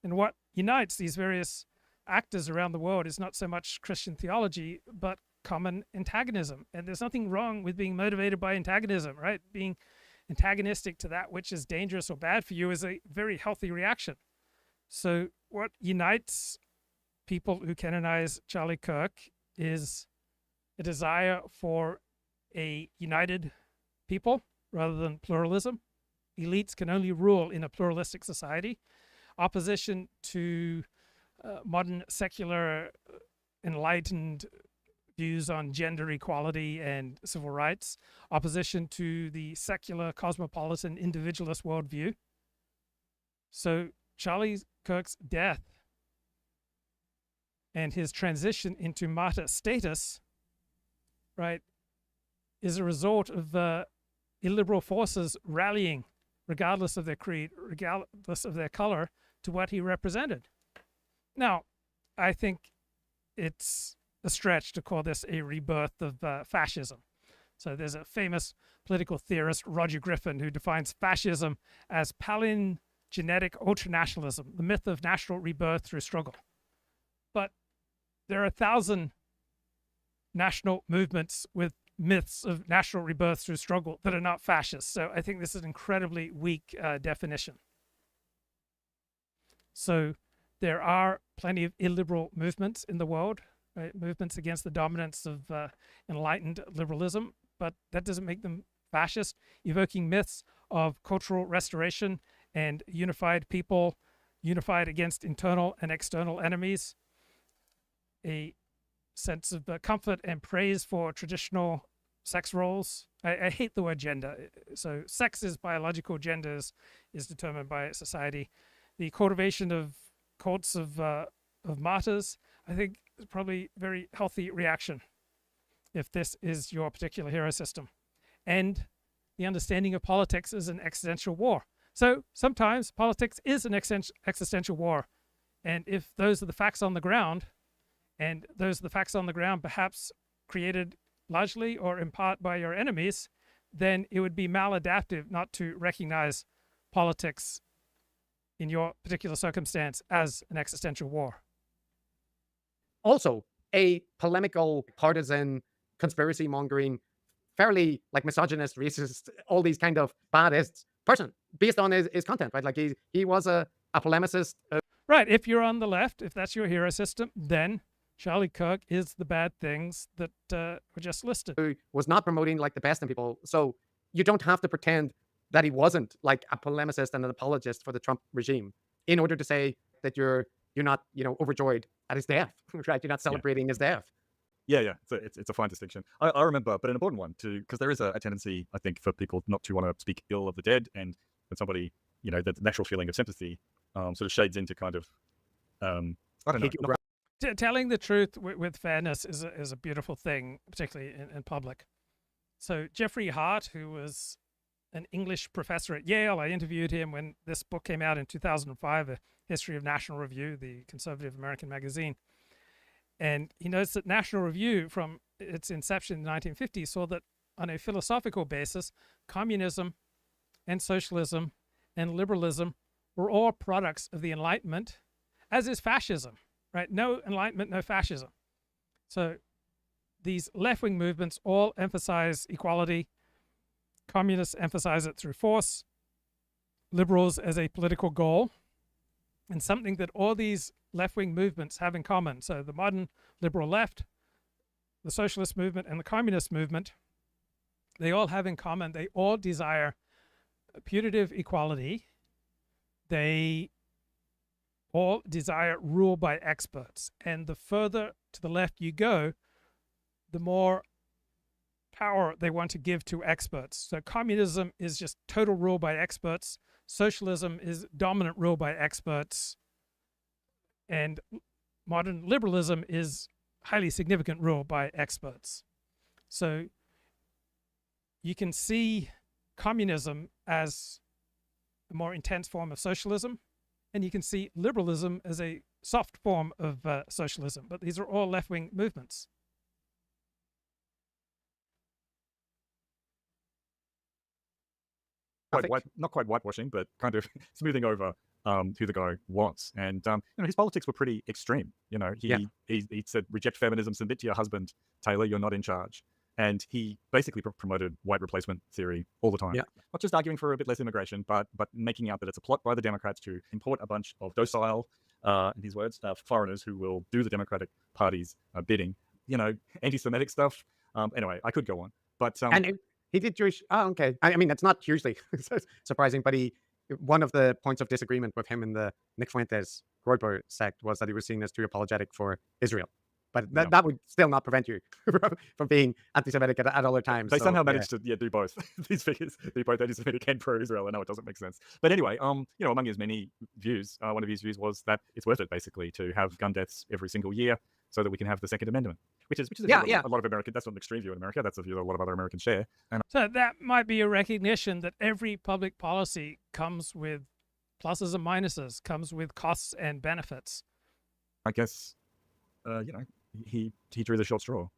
And what unites these various actors around the world is not so much Christian theology, but common antagonism. And there's nothing wrong with being motivated by antagonism, right? Being antagonistic to that which is dangerous or bad for you is a very healthy reaction. So what unites people who canonize Charlie Kirk is a desire for a united people rather than pluralism. Elites can only rule in a pluralistic society. Opposition to modern secular enlightened views on gender equality and civil rights, opposition to the secular cosmopolitan individualist worldview. So Charlie Kirk's death and his transition into martyr status, right, is a result of illiberal forces rallying, regardless of their creed, regardless of their color, to what he represented. Now, I think it's a stretch to call this a rebirth of fascism. So there's a famous political theorist, Roger Griffin, who defines fascism as palingenetic ultranationalism, the myth of national rebirth through struggle. But there are 1,000 national movements with myths of national rebirth through struggle that are not fascist. So I think this is an incredibly weak definition. So there are plenty of illiberal movements in the world, right? Movements against the dominance of enlightened liberalism, but that doesn't make them fascist. Evoking myths of cultural restoration and unified people, unified against internal and external enemies, a sense of comfort and praise for traditional sex roles. I hate the word gender. So sex is biological, gender is determined by society. The cultivation of cults of martyrs, I think, is probably a very healthy reaction if this is your particular hero system. And the understanding of politics is an existential war. So sometimes politics is an existential war. And if those are the facts on the ground, and those are the facts on the ground perhaps created largely or in part by your enemies, then it would be maladaptive not to recognize politics in your particular circumstance as an existential war. also a polemical, partisan, conspiracy mongering, fairly like misogynist, racist, all these kind of baddists person based on his content, right? Like he was a polemicist. Right. If you're on the left, if that's your hero system, then Charlie Kirk is the bad things that were just listed. Who was not promoting like the best in people. So you don't have to pretend that he wasn't like a polemicist and an apologist for the Trump regime in order to say that you're not, overjoyed at his death, right? You're not celebrating his death. Yeah. It's a fine distinction. I remember, but an important one too, because there is a tendency, I think, for people not to want to speak ill of the dead, and when somebody, the natural feeling of sympathy sort of shades into kind of, I don't know. Telling the truth with fairness is a beautiful thing, particularly in public. So Jeffrey Hart, who was an English professor at Yale, I interviewed him when this book came out in 2005, A History of National Review, the conservative American magazine. And he notes that National Review, from its inception in the 1950s, saw that on a philosophical basis, communism and socialism and liberalism were all products of the Enlightenment, as is fascism, right? No Enlightenment, no fascism. So these left-wing movements all emphasize equality. Communists emphasize it through force. Liberals as a political goal. And something that all these left-wing movements have in common. So the modern liberal left, the socialist movement, and the communist movement, they all have in common, they all desire putative equality. They all desire rule by experts. And the further to the left you go, the more power they want to give to experts. So communism is just total rule by experts. Socialism is dominant rule by experts. And modern liberalism is highly significant rule by experts. So you can see communism as a more intense form of socialism, and you can see liberalism as a soft form of socialism. But these are all left-wing movements. Not quite whitewashing, but kind of smoothing over who the guy was. And his politics were pretty extreme. He said, reject feminism, submit to your husband, Taylor, you're not in charge. And he basically promoted white replacement theory all the time. Not just arguing for a bit less immigration, but making out that it's a plot by the Democrats to import a bunch of docile, in his words, foreigners who will do the Democratic Party's bidding. Anti-Semitic stuff. Anyway, I could go on. But and he did Jewish. Oh, okay. I mean, it's not hugely surprising, but one of the points of disagreement with him in the Nick Fuentes Groyper sect was that he was seen as too apologetic for Israel. But that would still not prevent you from being anti-Semitic at other times. They somehow managed to do both. These figures, do both anti-Semitic and pro-Israel. I know it doesn't make sense. But anyway, among his many views, one of his views was that it's worth it basically to have gun deaths every single year so that we can have the Second Amendment, which is a lot of American. That's not an extreme view in America. That's a view that a lot of other Americans share. So that might be a recognition that every public policy comes with pluses and minuses, comes with costs and benefits. I guess, he drew the short straw.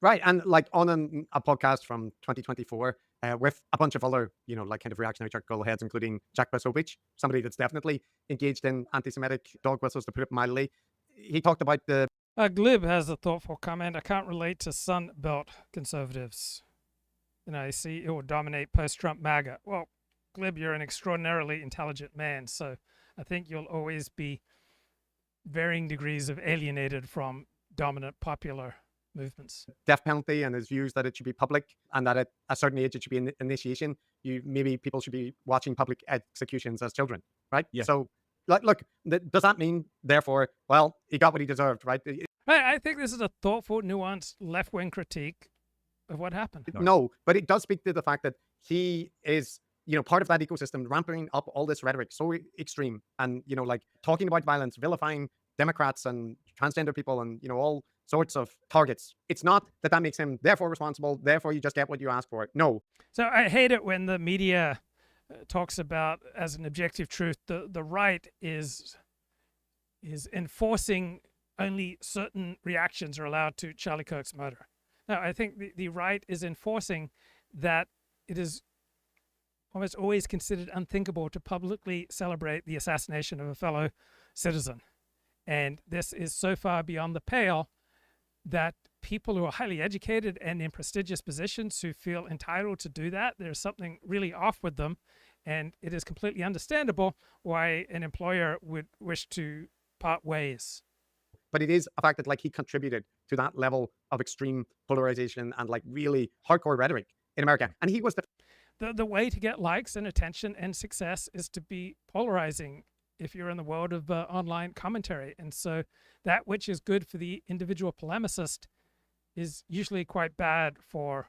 Right. And like on a podcast from 2024 with a bunch of other, like kind of reactionary charcoal heads, including Jack Posobiec, somebody that's definitely engaged in anti-Semitic dog whistles, to put it mildly. He talked about the... Glib has a thoughtful comment. I can't relate to Sun Belt conservatives. I see it will dominate post-Trump MAGA. Well, Glib, you're an extraordinarily intelligent man, so I think you'll always be varying degrees of alienated from dominant popular movements. Death penalty and his views that it should be public, and that at a certain age it should be an initiation. Maybe people should be watching public executions as children, right? Yeah. So, look, does that mean, therefore, well, he got what he deserved, right? I think this is a thoughtful, nuanced, left-wing critique of what happened. No, but it does speak to the fact that he is, part of that ecosystem, ramping up all this rhetoric so extreme, and like talking about violence, vilifying Democrats and transgender people, and all sorts of targets. It's not that makes him therefore responsible, therefore you just get what you ask for. No. So I hate it when the media talks about as an objective truth the right is enforcing only certain reactions are allowed to Charlie Kirk's murder. No, I think the right is enforcing that it is almost always considered unthinkable to publicly celebrate the assassination of a fellow citizen. And this is so far beyond the pale that people who are highly educated and in prestigious positions who feel entitled to do that, there's something really off with them. And it is completely understandable why an employer would wish to part ways. But it is a fact that like he contributed to that level of extreme polarization and like really hardcore rhetoric in America. And he was the way to get likes and attention and success is to be polarizing if you're in the world of online commentary. And so that which is good for the individual polemicist is usually quite bad for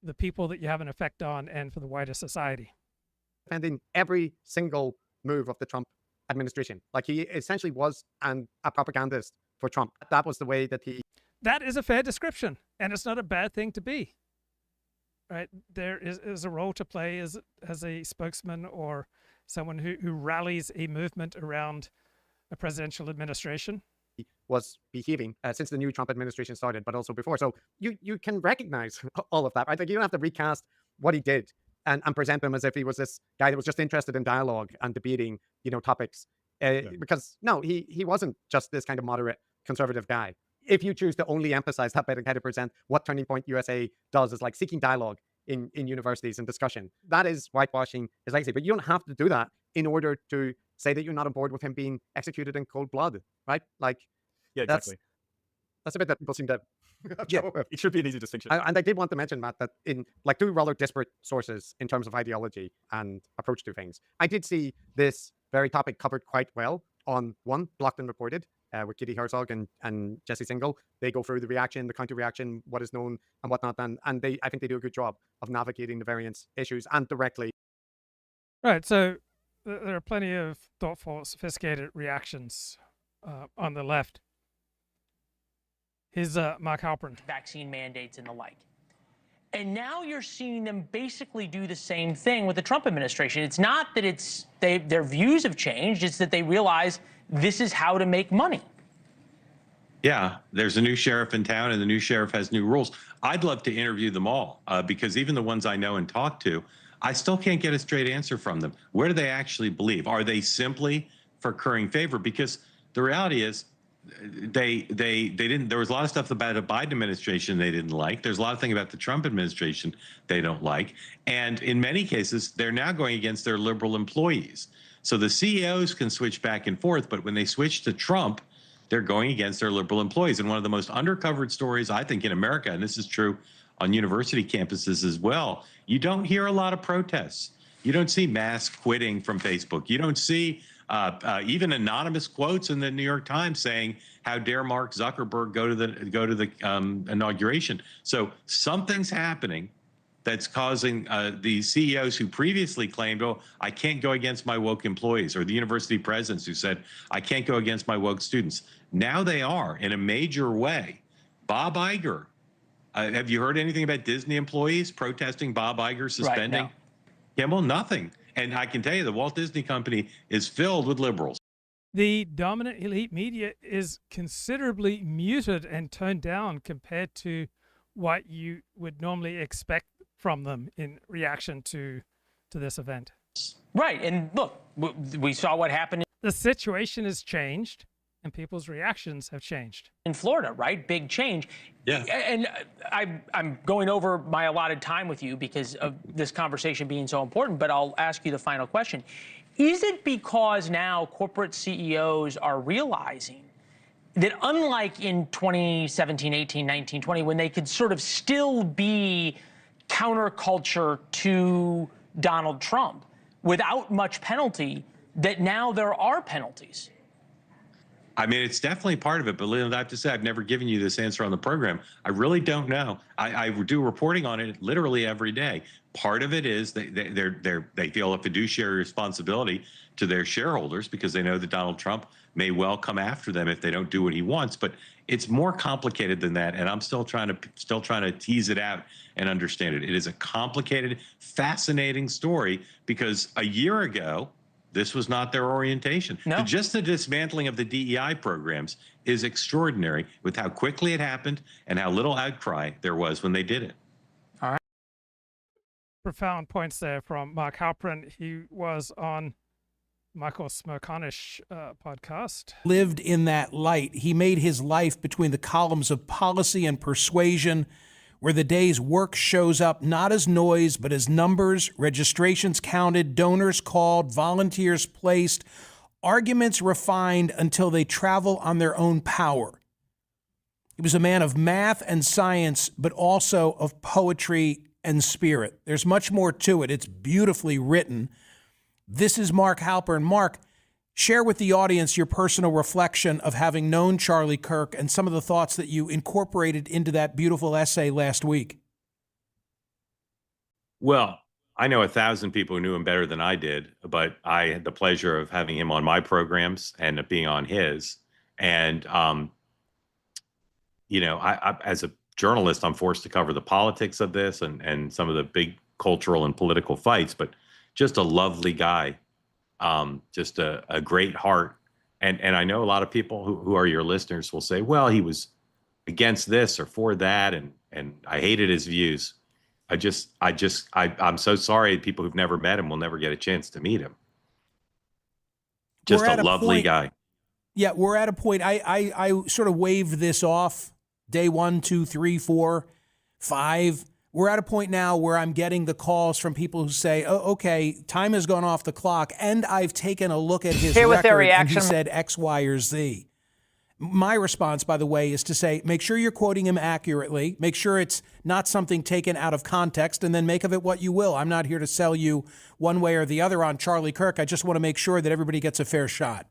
the people that you have an effect on and for the wider society. Defending every single move of the Trump administration. Like he essentially was a propagandist for Trump. That was the way that he... That is a fair description, and it's not a bad thing to be. Right? There is a role to play as a spokesman or someone who rallies a movement around a presidential administration. He was behaving since the new Trump administration started, but also before. So you can recognize all of that, right? Like you don't have to recast what he did and present him as if he was this guy that was just interested in dialogue and debating, topics. Because no, he wasn't just this kind of moderate conservative guy. If you choose to only emphasize that bit and kind of present what Turning Point USA does is like seeking dialogue in universities and discussion, that is whitewashing his legacy. But you don't have to do that in order to say that you're not on board with him being executed in cold blood, right? Like, yeah, exactly. That's a bit that people seem to... Yeah, it should be an easy distinction. And I did want to mention, Matt, that in like two rather disparate sources in terms of ideology and approach to things, I did see this very topic covered quite well on one, Blocked and Reported, with Kitty Herzog and Jesse Singal. They go through the reaction, the counter reaction, what is known and whatnot, and I think they do a good job of navigating the various issues and directly. Right. So there are plenty of thoughtful, sophisticated reactions on the left. Here's Mark Halperin. Vaccine mandates and the like. And now you're seeing them basically do the same thing with the Trump administration. It's not that their views have changed, it's that they realize this is how to make money. Yeah, there's a new sheriff in town and the new sheriff has new rules. I'd love to interview them all because even the ones I know and talk to, I still can't get a straight answer from them. Where do they actually believe? Are they simply for currying favor? Because the reality is, they didn't. There was a lot of stuff about the Biden administration they didn't like. There's a lot of things about the Trump administration they don't like, and in many cases they're now going against their liberal employees. So the CEOs can switch back and forth, but when they switch to Trump, they're going against their liberal employees. And one of the most undercovered stories, I think, in America, and this is true on university campuses as well, you don't hear a lot of protests. You don't see mass quitting from Facebook. You don't see even anonymous quotes in the New York Times saying, "How dare Mark Zuckerberg go to the inauguration?" So something's happening that's causing the CEOs who previously claimed, "Oh, I can't go against my woke employees," or the university presidents who said, "I can't go against my woke students." Now they are in a major way. Bob Iger. Have you heard anything about Disney employees protesting Bob Iger suspending Kimmel? Nothing. And I can tell you the Walt Disney Company is filled with liberals. The dominant elite media is considerably muted and toned down compared to what you would normally expect from them in reaction to this event. Right. And look, we saw what happened. The situation has changed and people's reactions have changed. In Florida, right? Big change. Yeah. And I'm going over my allotted time with you because of this conversation being so important, but I'll ask you the final question. Is it because now corporate CEOs are realizing that unlike in 2017, 18, 19, 20, when they could sort of still be counterculture to Donald Trump without much penalty, that now there are penalties? I mean, it's definitely part of it, but Leland, I have to say, I've never given you this answer on the program. I really don't know. I do reporting on it literally every day. Part of it is they feel a fiduciary responsibility to their shareholders because they know that Donald Trump may well come after them if they don't do what he wants. But it's more complicated than that, and I'm still trying to tease it out and understand it. It is a complicated, fascinating story because a year ago, this was not their orientation. No. Just the dismantling of the DEI programs is extraordinary with how quickly it happened and how little outcry there was when they did it. All right. Profound points there from Mark Halperin. He was on Michael Smerconish podcast. Lived in that light. He made his life between the columns of policy and persuasion, where the day's work shows up not as noise, but as numbers, registrations counted, donors called, volunteers placed, arguments refined until they travel on their own power. He was a man of math and science, but also of poetry and spirit. There's much more to it. It's beautifully written. This is Mark Halperin. Mark, share with the audience your personal reflection of having known Charlie Kirk and some of the thoughts that you incorporated into that beautiful essay last week. Well, I know 1,000 people who knew him better than I did, but I had the pleasure of having him on my programs and of being on his. And, you know, I as a journalist, I'm forced to cover the politics of this and some of the big cultural and political fights, but just a lovely guy, just a great heart. And I know a lot of people who are your listeners will say, well, he was against this or for that, and I hated his views. I'm so sorry people who've never met him will never get a chance to meet him. Just a lovely guy. Yeah, we're at a point. I sort of waved this off day 1, 2, 3, 4, 5. We're at a point now where I'm getting the calls from people who say, oh, okay, time has gone off the clock, and I've taken a look at his record, and he said X, Y, or Z. My response, by the way, is to say, make sure you're quoting him accurately, make sure it's not something taken out of context, and then make of it what you will. I'm not here to sell you one way or the other on Charlie Kirk. I just want to make sure that everybody gets a fair shot.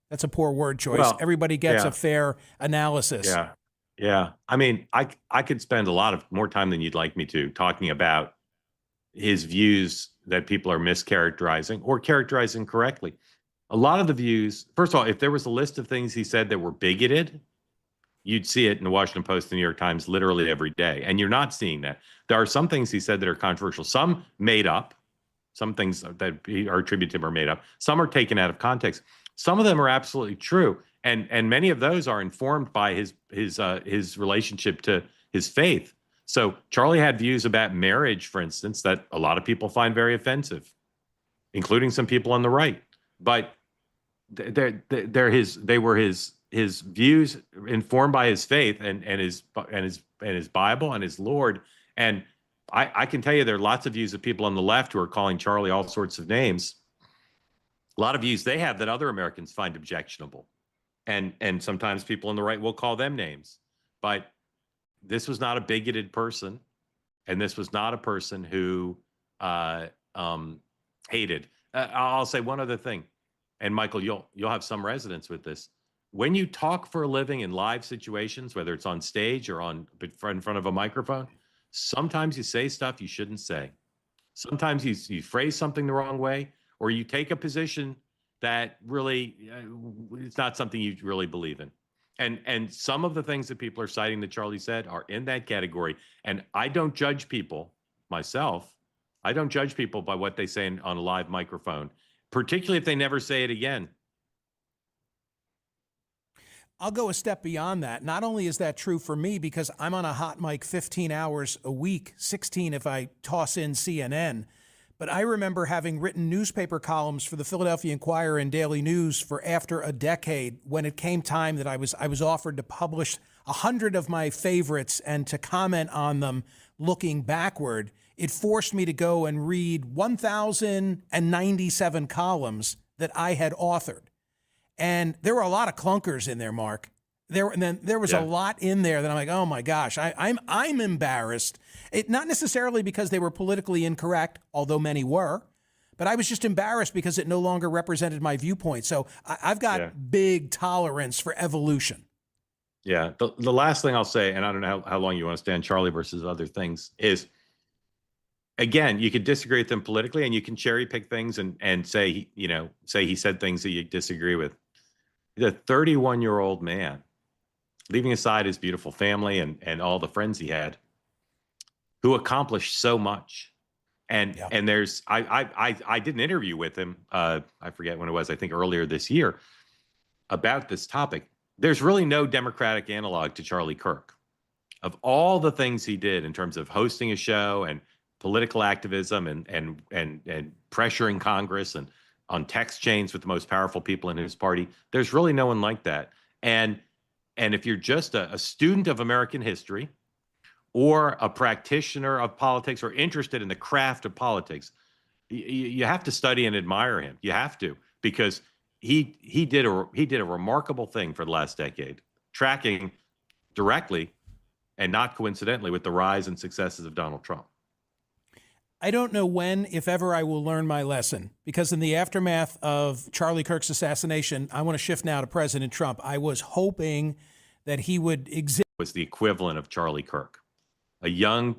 That's a poor word choice. Well, everybody gets a fair analysis. Yeah. Yeah. I mean, I could spend a lot of more time than you'd like me to talking about his views that people are mischaracterizing or characterizing correctly. A lot of the views, first of all, if there was a list of things he said that were bigoted, you'd see it in the Washington Post, the New York Times, literally every day. And you're not seeing that. There are some things he said that are controversial, some made up, some things that are attributed to him are made up, some are taken out of context. Some of them are absolutely true. And many of those are informed by his relationship to his faith. So Charlie had views about marriage, for instance, that a lot of people find very offensive, including some people on the right. But they were his views informed by his faith and his Bible and his Lord. And I can tell you there are lots of views of people on the left who are calling Charlie all sorts of names. A lot of views they have that other Americans find objectionable. And sometimes people on the right will call them names. But this was not a bigoted person. And this was not a person who hated. I'll say one other thing. And Michael, you'll have some resonance with this. When you talk for a living in live situations, whether it's on stage or in front of a microphone, sometimes you say stuff you shouldn't say. Sometimes you phrase something the wrong way, or you take a position that really it's not something you really believe in. And some of the things that people are citing that Charlie said are in that category. And I don't judge people myself. I don't judge people by what they say on a live microphone, particularly if they never say it again. I'll go a step beyond that. Not only is that true for me because I'm on a hot mic 15 hours a week, 16 if I toss in CNN, but I remember having written newspaper columns for the Philadelphia Inquirer and Daily News for after a decade when it came time that I was offered to publish 100 of my favorites and to comment on them looking backward. It forced me to go and read 1,097 columns that I had authored. And there were a lot of clunkers in there, Mark. There was a lot in there that I'm like, oh my gosh, I'm embarrassed. Not necessarily because they were politically incorrect, although many were, but I was just embarrassed because it no longer represented my viewpoint. So I've got big tolerance for evolution. Yeah. The last thing I'll say, and I don't know how long you want to stay on Charlie versus other things, is again, you could disagree with them politically and you can cherry pick things and say he said things that you disagree with. The 31-year-old man, leaving aside his beautiful family and all the friends he had, who accomplished so much. And there's, I did an interview with him, I forget when it was, I think earlier this year, about this topic. There's really no Democratic analog to Charlie Kirk. Of all the things he did in terms of hosting a show and political activism and pressuring Congress and on text chains with the most powerful people in his party. There's really no one like that. And if you're just a student of American history or a practitioner of politics or interested in the craft of politics, you have to study and admire him. You have to, because he did a remarkable thing for the last decade, tracking directly and not coincidentally with the rise and successes of Donald Trump. I don't know when, if ever, I will learn my lesson, because in the aftermath of Charlie Kirk's assassination, I want to shift now to President Trump. I was hoping that he would exist. Was the equivalent of Charlie Kirk, a young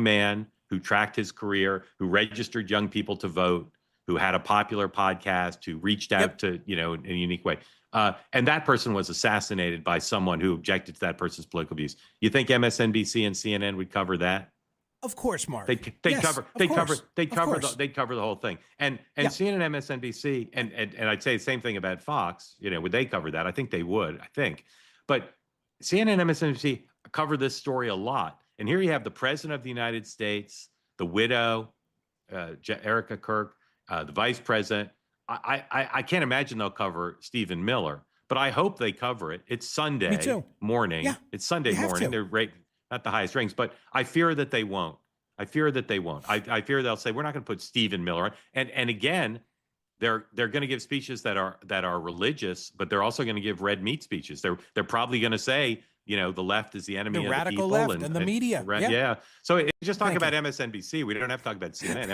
man who tracked his career, who registered young people to vote, who had a popular podcast, who reached out to, in a unique way. And that person was assassinated by someone who objected to that person's political views. You think MSNBC and CNN would cover that? Of course, Mark. They'd cover the whole thing. And CNN, MSNBC, and I'd say the same thing about Fox. Would they cover that? I think they would. I think, but CNN, MSNBC cover this story a lot. And here you have the president of the United States, the widow, Erica Kirk, the vice president. I can't imagine they'll cover Stephen Miller, but I hope they cover it. It's Sunday morning. Yeah, it's Sunday morning. They're not the highest ratings, but I fear that they won't. I fear they'll say, we're not going to put Stephen Miller on. And again, they're going to give speeches that are religious, but they're also going to give red meat speeches. They're probably going to say, the left is the enemy of the radical people. left and the media. Yeah. So just talk about MSNBC. We don't have to talk about CNN.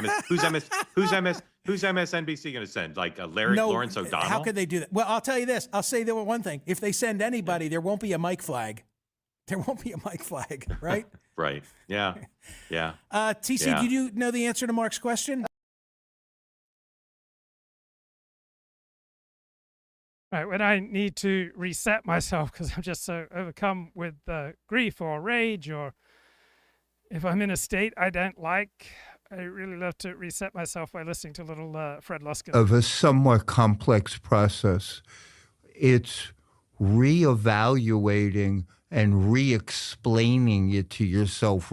Who's MSNBC going to send? Like Lawrence O'Donnell? How could they do that? Well, I'll tell you this. I'll say one thing. If they send anybody, there won't be a Mike flag. There won't be a Mike flag, right? Right. Yeah. Yeah. TC, did you know the answer to Mark's question? Right, when I need to reset myself because I'm just so overcome with grief or rage, or if I'm in a state I don't like, I really love to reset myself by listening to little Fred Luskin. Of a somewhat complex process, it's reevaluating and re-explaining it to yourself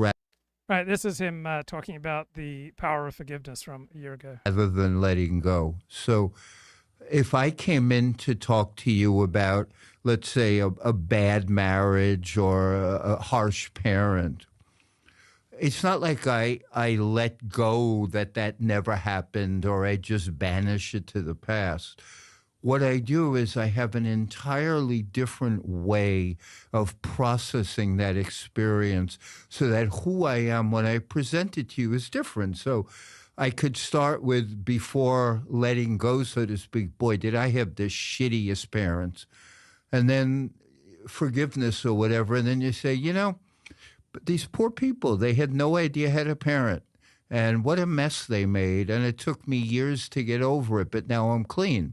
Right, this is him talking about the power of forgiveness from a year ago. rather than letting go. So if I came in to talk to you about, let's say, a bad marriage or a harsh parent, it's not like I let go that never happened or I just banish it to the past. What I do is I have an entirely different way of processing that experience so that who I am when I present it to you is different. So I could start with, before letting go, so to speak, boy, did I have the shittiest parents. And then forgiveness or whatever. And then you say, but these poor people, they had no idea how to parent. And what a mess they made. And it took me years to get over it, but now I'm clean.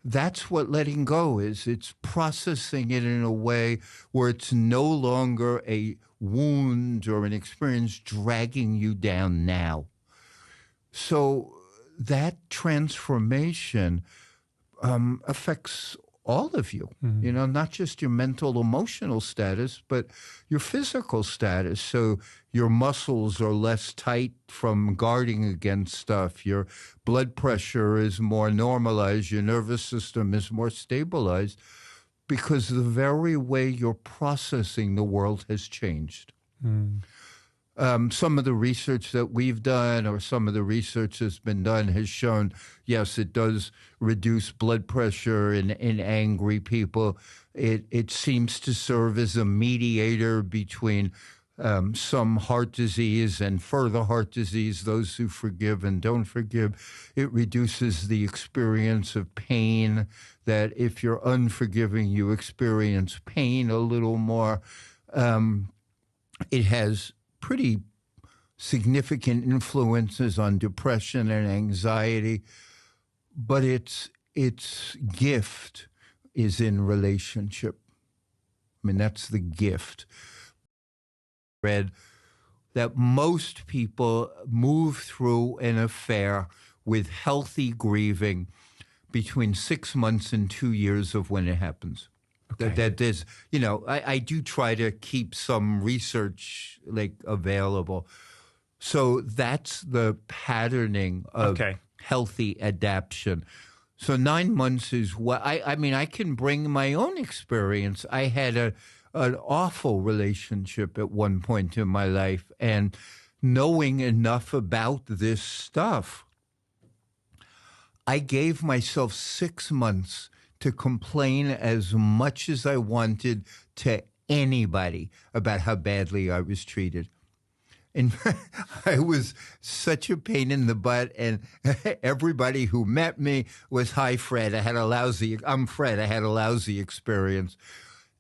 That's what letting go is. It's processing it in a way where it's no longer a wound or an experience dragging you down now. So that transformation affects all of you, not just your mental, emotional status, but your physical status. So your muscles are less tight from guarding against stuff. Your blood pressure is more normalized. Your nervous system is more stabilized because the very way you're processing the world has changed. Some of the research that we've done or some of the research that's been done has shown, yes, it does reduce blood pressure in angry people. It seems to serve as a mediator between some heart disease and further heart disease, those who forgive and don't forgive. It reduces the experience of pain, that if you're unforgiving, you experience pain a little more. It has pretty significant influences on depression and anxiety, but its gift is in relationship. I mean, that's the gift. Read that most people move through an affair with healthy grieving between 6 months and 2 years of when it happens. Okay. That there's, I do try to keep some research available. So that's the patterning of healthy adaptation. So 9 months is what I mean, I can bring my own experience. I had an awful relationship at one point in my life, and knowing enough about this stuff, I gave myself 6 months to complain as much as I wanted to anybody about how badly I was treated. And I was such a pain in the butt, and everybody who met me was, "Hi, Fred. I'm Fred. I had a lousy experience."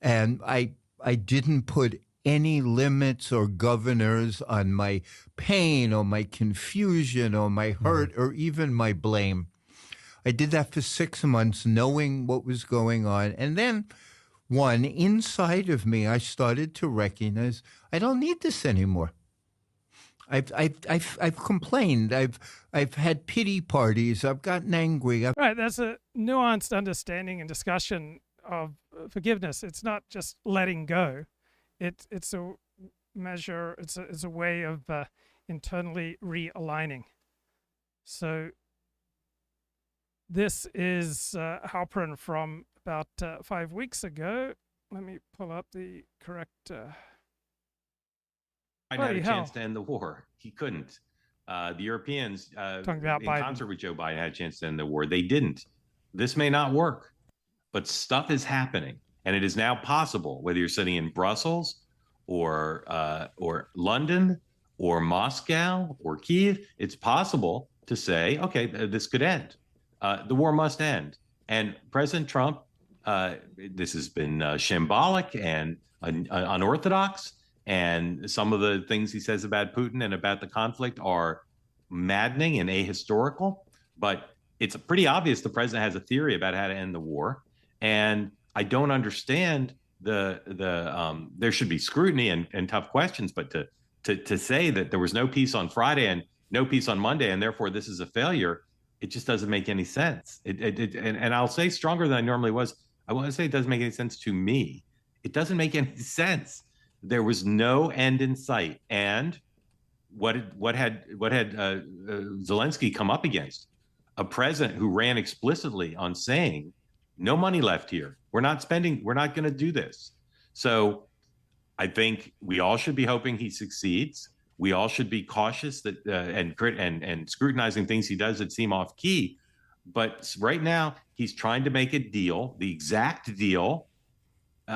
And I didn't put any limits or governors on my pain or my confusion or my hurt or even my blame. I did that for 6 months, knowing what was going on. And then inside of me, I started to recognize I don't need this anymore. I've complained. I've had pity parties. I've gotten angry. Right. That's a nuanced understanding and discussion of forgiveness. It's not just letting go. It's a measure. It's a way of internally realigning. So this is Halperin from about 5 weeks ago. Let me pull up the correct. Biden had a chance to end the war. He couldn't. The Europeans, Talking about in Biden. concert with Joe Biden, had a chance to end the war. They didn't. This may not work, but stuff is happening, and it is now possible, whether you're sitting in Brussels or London or Moscow or Kyiv, it's possible to say, okay, this could end. The war must end. And President Trump, this has been shambolic and unorthodox. And some of the things he says about Putin and about the conflict are maddening and ahistorical. But it's pretty obvious the president has a theory about how to end the war. And I don't understand there should be scrutiny and tough questions, but to say that there was no peace on Friday and no peace on Monday, and therefore this is a failure, it just doesn't make any sense. And I'll say stronger than I normally was. I want to say it doesn't make any sense to me. It doesn't make any sense. There was no end in sight. And what had Zelensky come up against? A president who ran explicitly on saying, no money left here. We're not going to do this. So I think we all should be hoping he succeeds. We all should be cautious that and scrutinizing things he does that seem off key. But right now, he's trying to make a deal, the exact deal,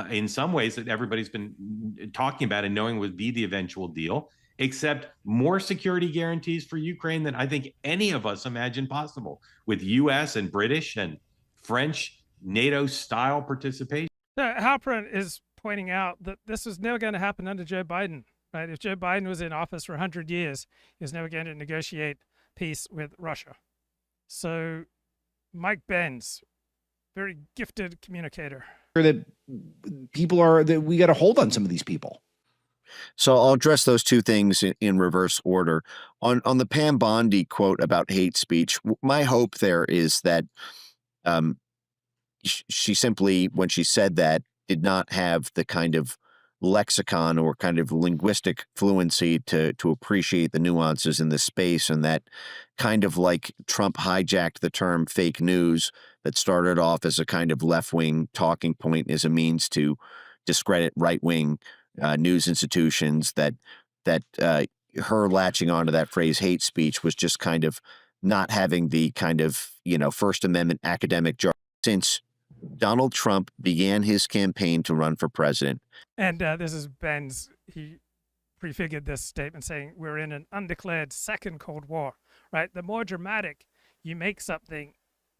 in some ways that everybody's been talking about and knowing would be the eventual deal, except more security guarantees for Ukraine than I think any of us imagined possible, with U.S. and British and French NATO-style participation. Halperin is pointing out that this was never going to happen under Joe Biden. Right? If Joe Biden was in office for 100 years, he was never going to negotiate peace with Russia. So Mike Benz, very gifted communicator. That we got to hold on some of these people. So I'll address those two things in reverse order. On the Pam Bondi quote about hate speech, my hope there is that she simply, when she said that, did not have the kind of lexicon or kind of linguistic fluency to appreciate the nuances in this space, and that kind of like Trump hijacked the term fake news that started off as a kind of left-wing talking point as a means to discredit right-wing news institutions, that her latching onto that phrase hate speech was just kind of not having the kind of, First Amendment academic jargon. Since Donald Trump began his campaign to run for president. And this is Benz. He prefigured this statement saying, we're in an undeclared second Cold War, right? The more dramatic you make something,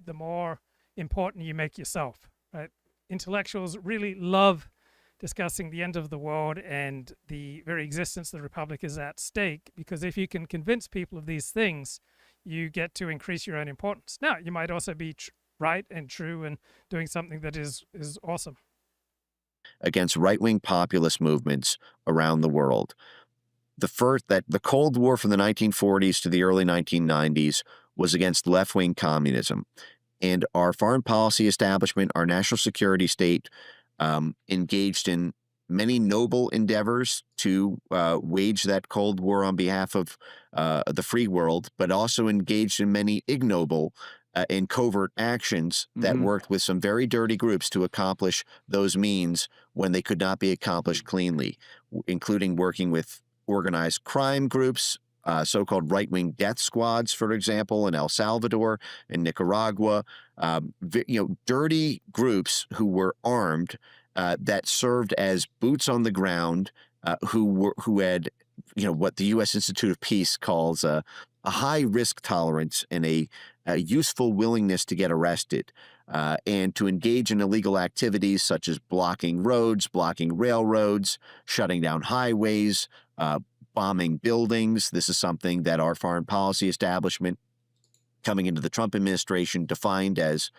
the more important you make yourself, right? Intellectuals really love discussing the end of the world and the very existence of the Republic is at stake, because if you can convince people of these things, you get to increase your own importance. Now, you might also be right and true and doing something that is awesome. Against right-wing populist movements around the world. The Cold War from the 1940s to the early 1990s was against left-wing communism. And our foreign policy establishment, our national security state, engaged in many noble endeavors to wage that Cold War on behalf of the free world, but also engaged in many ignoble and covert actions that worked with some very dirty groups to accomplish those means when they could not be accomplished cleanly, including working with organized crime groups, so-called right-wing death squads, for example, in El Salvador, in Nicaragua, dirty groups who were armed that served as boots on the ground, who had, what the U.S. Institute of Peace calls a high risk tolerance and a useful willingness to get arrested and to engage in illegal activities such as blocking roads, blocking railroads, shutting down highways, bombing buildings. This is something that our foreign policy establishment coming into the Trump administration defined as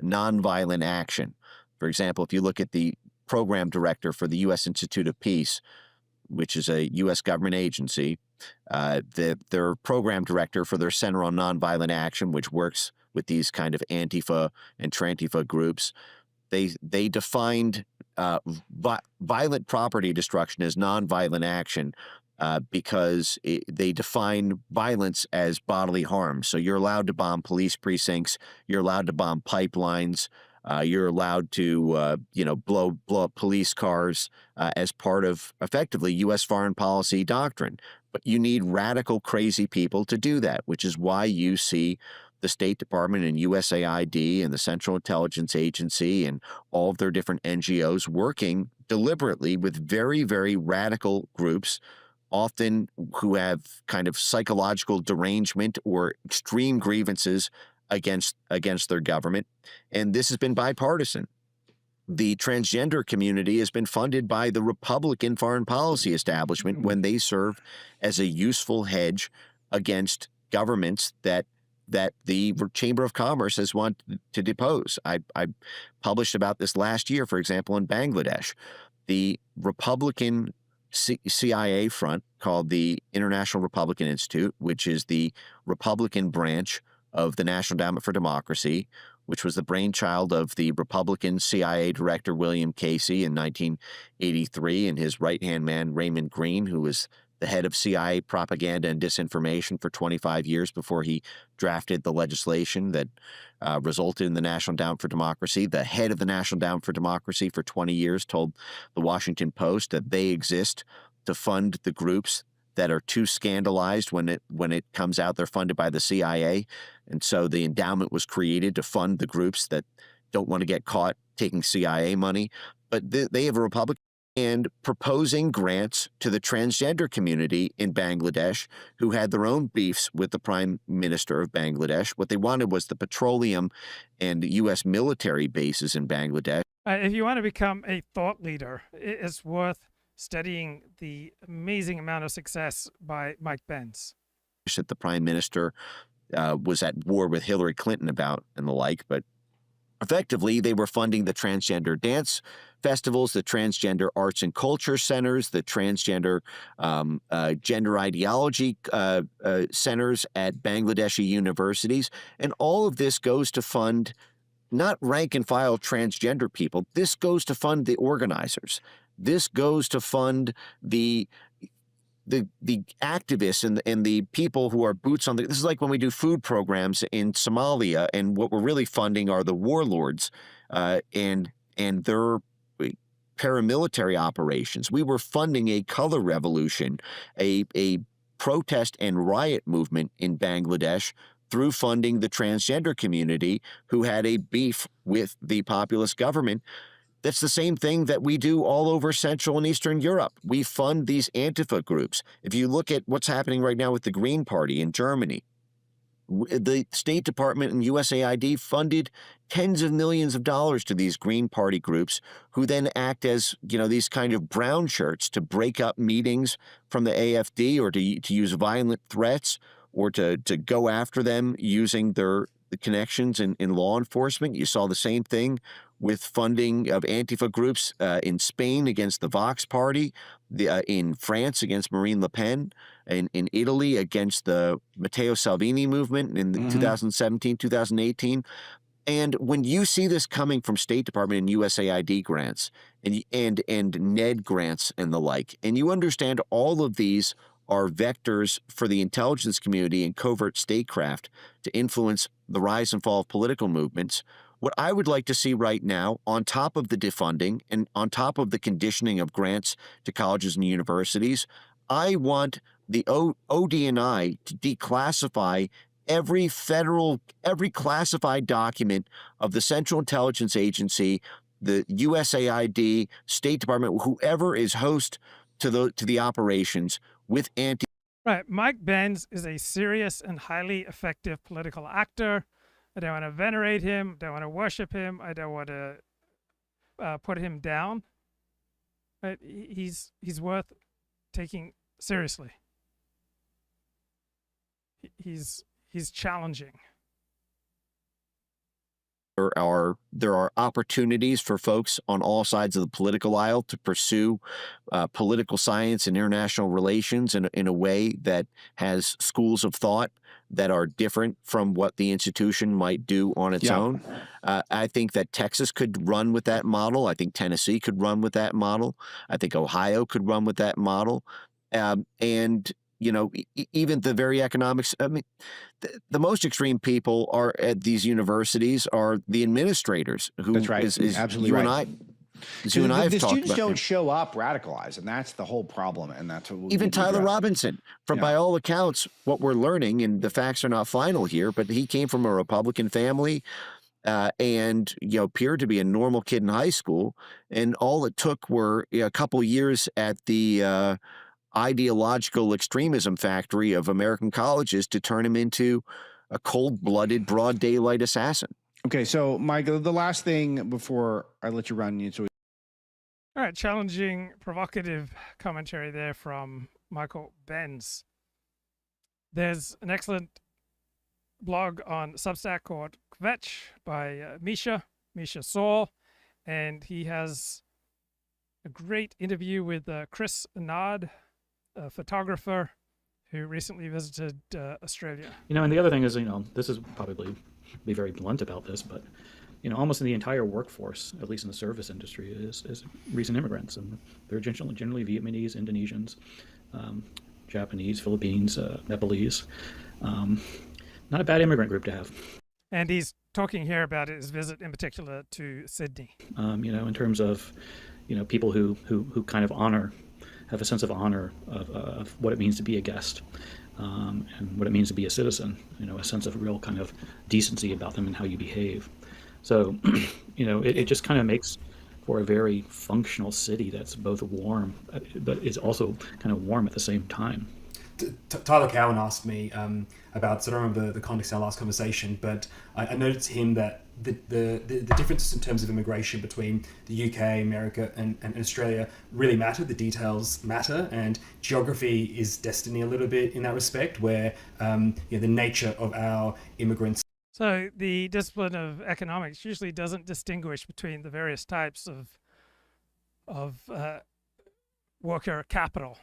nonviolent action. For example, if you look at the program director for the U.S. Institute of Peace, which is a U.S. government agency, their program director for their Center on Nonviolent Action, which works with these kind of Antifa and Trantifa groups, they defined violent property destruction as nonviolent action because they define violence as bodily harm. So you're allowed to bomb police precincts, you're allowed to bomb pipelines, you're allowed to blow up police cars as part of effectively U.S. foreign policy doctrine. But you need radical, crazy people to do that, which is why you see the State Department and USAID and the Central Intelligence Agency and all of their different NGOs working deliberately with very, very radical groups, often who have kind of psychological derangement or extreme grievances against their government. And this has been bipartisan. The transgender community has been funded by the Republican foreign policy establishment when they serve as a useful hedge against governments that the Chamber of Commerce has wanted to depose. I published about this last year, for example, in Bangladesh. The Republican CIA front, called the International Republican Institute, which is the Republican branch of the National Endowment for Democracy, which was the brainchild of the Republican CIA director William Casey in 1983 and his right-hand man Raymond Green, who was the head of CIA propaganda and disinformation for 25 years before he drafted the legislation that resulted in the National Endowment for Democracy. The head of the National Endowment for Democracy for 20 years told the Washington Post that they exist to fund the groups that are too scandalized when it comes out they're funded by the CIA. And so the endowment was created to fund the groups that don't want to get caught taking CIA money. But they have a Republican and proposing grants to the transgender community in Bangladesh, who had their own beefs with the prime minister of Bangladesh. What they wanted was the petroleum and U.S. military bases in Bangladesh. If you want to become a thought leader, it's worth studying the amazing amount of success by Mike Benz. That the prime minister was at war with Hillary Clinton about and the like, but effectively, they were funding the transgender dance festivals, the transgender arts and culture centers, the transgender gender ideology centers at Bangladeshi universities. And all of this goes to fund not rank and file transgender people. This goes to fund the organizers. This goes to fund the activists and the people who are boots on the. This is like when we do food programs in Somalia, and what we're really funding are the warlords and their paramilitary operations. We were funding a color revolution, a protest and riot movement in Bangladesh through funding the transgender community who had a beef with the populist government. That's the same thing that we do all over Central and Eastern Europe. We fund these Antifa groups. If you look at what's happening right now with the Green Party in Germany, the State Department and USAID funded tens of millions of dollars to these Green Party groups, who then act as, these kind of brown shirts to break up meetings from the AfD, or to use violent threats, or to go after them using the connections in law enforcement. You saw the same thing with funding of Antifa groups in Spain against the Vox Party, in France against Marine Le Pen, and in Italy against the Matteo Salvini movement in 2017, 2018. And when you see this coming from State Department and USAID grants, and Ned grants and the like, and you understand all of these are vectors for the intelligence community and covert statecraft to influence the rise and fall of political movements. What I would like to see right now, on top of the defunding and on top of the conditioning of grants to colleges and universities, I want the ODNI to declassify every classified document of the Central Intelligence Agency, the USAID, State Department, whoever is host to the operations with anti. Right. Mike Benz is a serious and highly effective political actor. I don't want to venerate him. Don't want to worship him. I don't want to put him down. But he's worth taking seriously. He's challenging. There are opportunities for folks on all sides of the political aisle to pursue political science and international relations in a way that has schools of thought that are different from what the institution might do on its own. I think that Texas could run with that model. I think Tennessee could run with that model. I think Ohio could run with that model. And you know, even the very economics. I mean, the most extreme people are at these universities are the administrators. Who That's right. Is Absolutely you right. and I. You and I have the talked students about don't show up radicalized, and that's the whole problem. And that's what even Tyler Robinson, by all accounts, what we're learning, and the facts are not final here, but he came from a Republican family. And appeared to be a normal kid in high school, and all it took were a couple years at the ideological extremism factory of American colleges to turn him into a cold-blooded, broad daylight assassin. Okay, so Michael, the last thing before I let you run, all right, challenging, provocative commentary there from Michael Benz. There's an excellent blog on Substack called Kvetch by Mischa Saul, and he has a great interview with Chris Arnade, a photographer who recently visited Australia. And the other thing is, this is probably be very blunt about this, but almost in the entire workforce, at least in the service industry, is recent immigrants, and they're generally Vietnamese, Indonesians, Japanese, Philippines, Nepalese. Not a bad immigrant group to have. And he's talking here about his visit in particular to Sydney. In terms of, people who kind of have a sense of honor of what it means to be a guest, and what it means to be a citizen, a sense of real kind of decency about them and how you behave. So, it just kind of makes for a very functional city that's both warm, but is also kind of warm at the same time. Tyler Cowan asked me about, so I don't remember the context of our last conversation, but I noted to him that the differences in terms of immigration between the UK, America, and Australia really matter. The details matter, and geography is destiny a little bit in that respect, where the nature of our immigrants. So the discipline of economics usually doesn't distinguish between the various types of worker capital.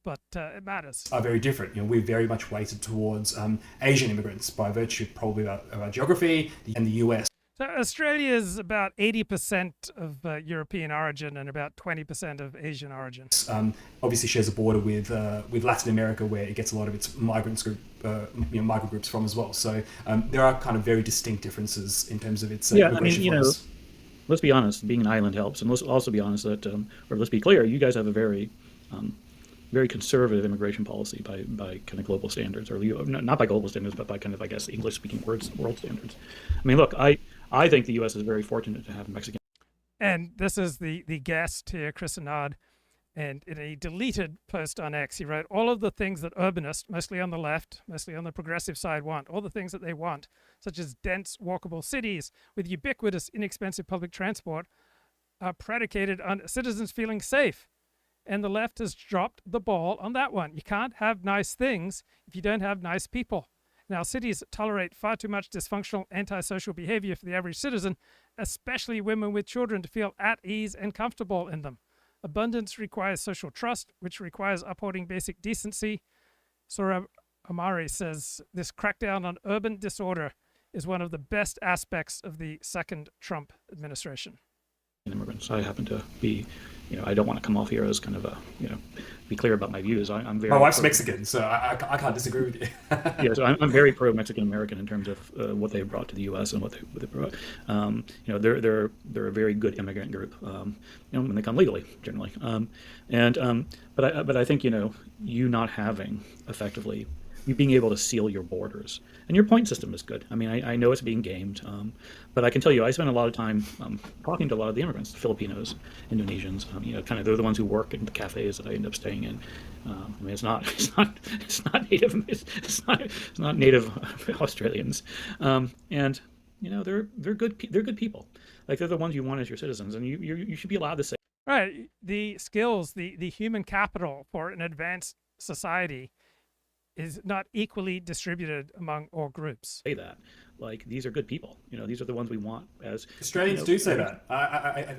But it matters. Are very different. We're very much weighted towards Asian immigrants by virtue probably of our geography, and the US. So Australia is about 80% of European origin and about 20% of Asian origin. Obviously shares a border with Latin America, where it gets a lot of its migrant groups from as well. So there are kind of very distinct differences in terms of its immigration flows. Let's be honest, being an island helps, and let's also be honest that, or let's be clear, you guys have a very conservative immigration policy by kind of global standards, or not by global standards, but by kind of, I guess, English-speaking world standards. I mean, look, I think the U.S. is very fortunate to have Mexican. And this is the guest here, Chris Arnade, and in a deleted post on X, he wrote, all of the things that urbanists, mostly on the left, mostly on the progressive side, want, all the things that they want, such as dense, walkable cities with ubiquitous, inexpensive public transport, are predicated on citizens feeling safe. And the left has dropped the ball on that one. You can't have nice things if you don't have nice people. Now, cities tolerate far too much dysfunctional antisocial behavior for the average citizen, especially women with children, to feel at ease and comfortable in them. Abundance requires social trust, which requires upholding basic decency. Sohrab Amari says this crackdown on urban disorder is one of the best aspects of the second Trump administration. Immigrants. immigrants. I happen to be, I don't want to come off here as kind of a, be clear about my views. I'm very. My wife's Mexican, so I can't disagree with you. Yeah, so I'm very pro-Mexican American in terms of what they've brought to the U.S. and what they brought. They're a very good immigrant group. When they come legally, generally. But I think you not having effectively. You being able to seal your borders. And your point system is good. I mean, I know it's being gamed, but I can tell you, I spend a lot of time talking to a lot of the immigrants, Filipinos, Indonesians. Kind of they're the ones who work in the cafes that I end up staying in. I mean, it's not native, it's not native Australians, and they're good people. Like they're the ones you want as your citizens, and you should be allowed to say. Right, the skills, the human capital for an advanced society is not equally distributed among all groups. Say that, like these are good people. These are the ones we want as Australians do say that. I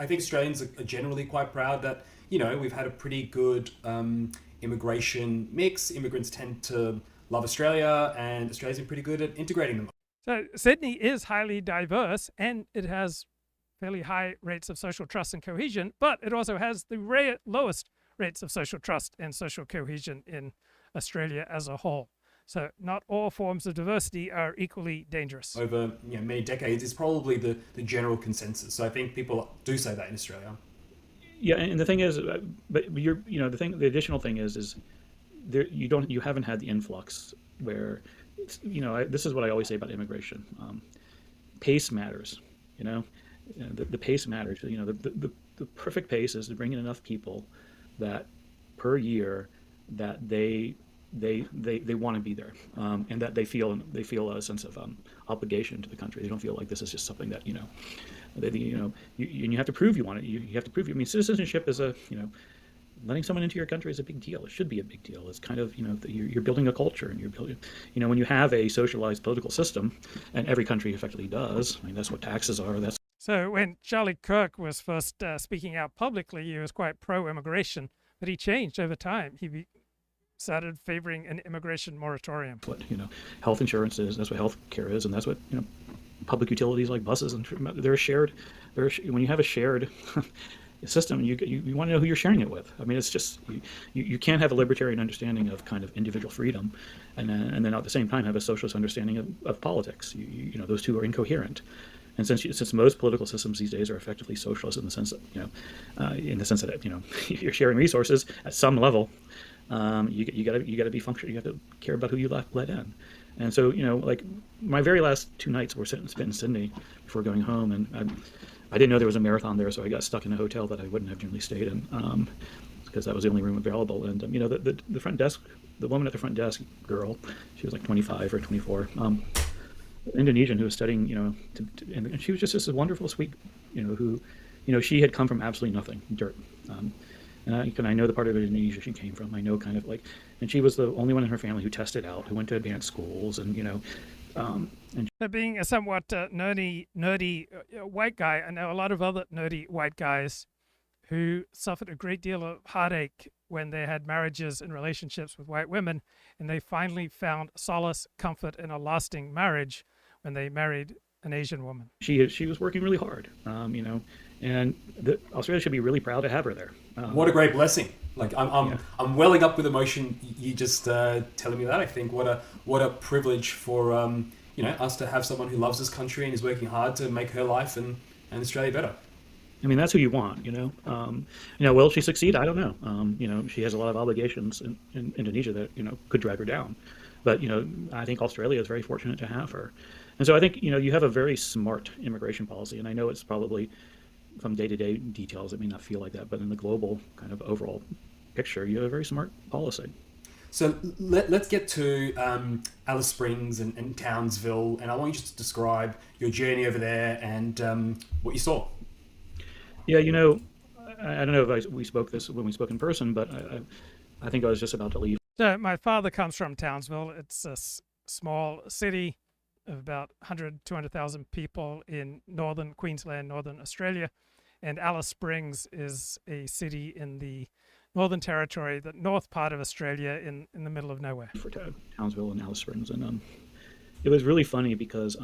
think Australians are generally quite proud that we've had a pretty good immigration mix. Immigrants tend to love Australia, and Australia's been pretty good at integrating them. So Sydney is highly diverse, and it has fairly high rates of social trust and cohesion, but it also has the lowest rates of social trust and social cohesion in Australia as a whole. So not all forms of diversity are equally dangerous. Over many decades is probably the general consensus. So I think people do say that in Australia. Yeah, and the thing is, but the additional thing is there you haven't had the influx where, this is what I always say about immigration. Pace matters. The pace matters. The perfect pace is to bring in enough people that per year that they want to be there, and that they feel a sense of obligation to the country. They don't feel like this is just something that you have to prove you want it. You have to prove. I mean, citizenship is letting someone into your country is a big deal. It should be a big deal. It's kind of you're building a culture, and you're building when you have a socialized political system, and every country effectively does. I mean, that's what taxes are. So when Charlie Kirk was first speaking out publicly, he was quite pro-immigration, but he changed over time. He started favoring an immigration moratorium. What health insurance is. That's what health care is, and that's what public utilities like buses and they're shared. When you have a shared system, you want to know who you're sharing it with. I mean, it's just you can't have a libertarian understanding of kind of individual freedom, and then at the same time have a socialist understanding of politics. Those two are incoherent. And since most political systems these days are effectively socialist in the sense that you're sharing resources at some level, you got to be functional. You have to care about who you let in. And so like my very last 2 nights were spent in Sydney before going home, and I didn't know there was a marathon there, so I got stuck in a hotel that I wouldn't have generally stayed in because that was the only room available. And the front desk, the woman at the front desk, girl, she was like 25 or 24. Indonesian who was studying, and she was just this wonderful, sweet, who, she had come from absolutely nothing, dirt. And I know the part of Indonesia she came from. I know kind of like, and she was the only one in her family who tested out, who went to advanced schools, and being a somewhat nerdy white guy, I know a lot of other nerdy white guys who suffered a great deal of heartache when they had marriages and relationships with white women, and they finally found solace, comfort in a lasting marriage when they married an Asian woman. She was working really hard, and Australia should be really proud to have her there. What a great blessing! Like I'm welling up with emotion. You just telling me that. I think what a privilege for us to have someone who loves this country and is working hard to make her life and Australia better. I mean, that's who you want, Will she succeed? I don't know. She has a lot of obligations in Indonesia that, could drag her down. But, I think Australia is very fortunate to have her. And so I think, you have a very smart immigration policy. And I know it's probably from day-to-day details, it may not feel like that. But in the global kind of overall picture, you have a very smart policy. So let's get to Alice Springs and Townsville. And I want you to describe your journey over there and what you saw. Yeah, I don't know if we spoke this when we spoke in person, but I think I was just about to leave. So my father comes from Townsville. It's a small city of about 200,000 people in northern Queensland, northern Australia. And Alice Springs is a city in the Northern Territory, the north part of Australia in the middle of nowhere. For Townsville and Alice Springs. And it was really funny because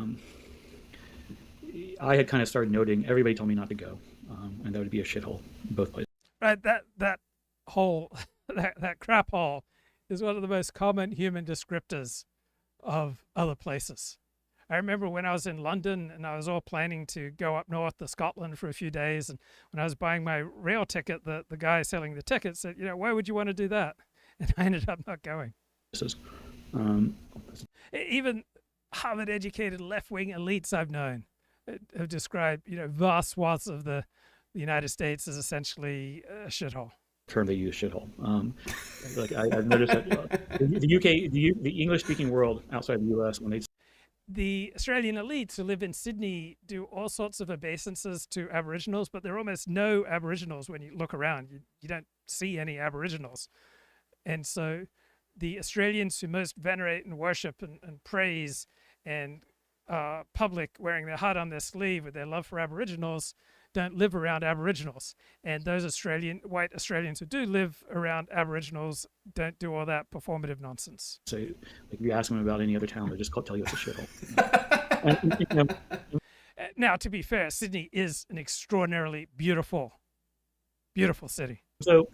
I had kind of started noting, everybody told me not to go. and that would be a shithole in both places. Right, that hole, that crap hole, is one of the most common human descriptors of other places. I remember when I was in London and I was all planning to go up north to Scotland for a few days, and when I was buying my rail ticket, the guy selling the ticket said, why would you want to do that? And I ended up not going. Even Harvard-educated left-wing elites I've known have described, vast swaths of the United States as essentially a shithole. Term they use, shithole. Like I've noticed that the UK, the English-speaking world outside the US, when they the Australian elites who live in Sydney do all sorts of obeisances to Aboriginals, but there are almost no Aboriginals when you look around. You don't see any Aboriginals. And so the Australians who most venerate and worship and praise and public wearing their heart on their sleeve with their love for Aboriginals don't live around Aboriginals. And those white Australians who do live around Aboriginals don't do all that performative nonsense. So, like, if you ask them about any other town, they just tell you it's a shithole. Now, to be fair, Sydney is an extraordinarily beautiful city. So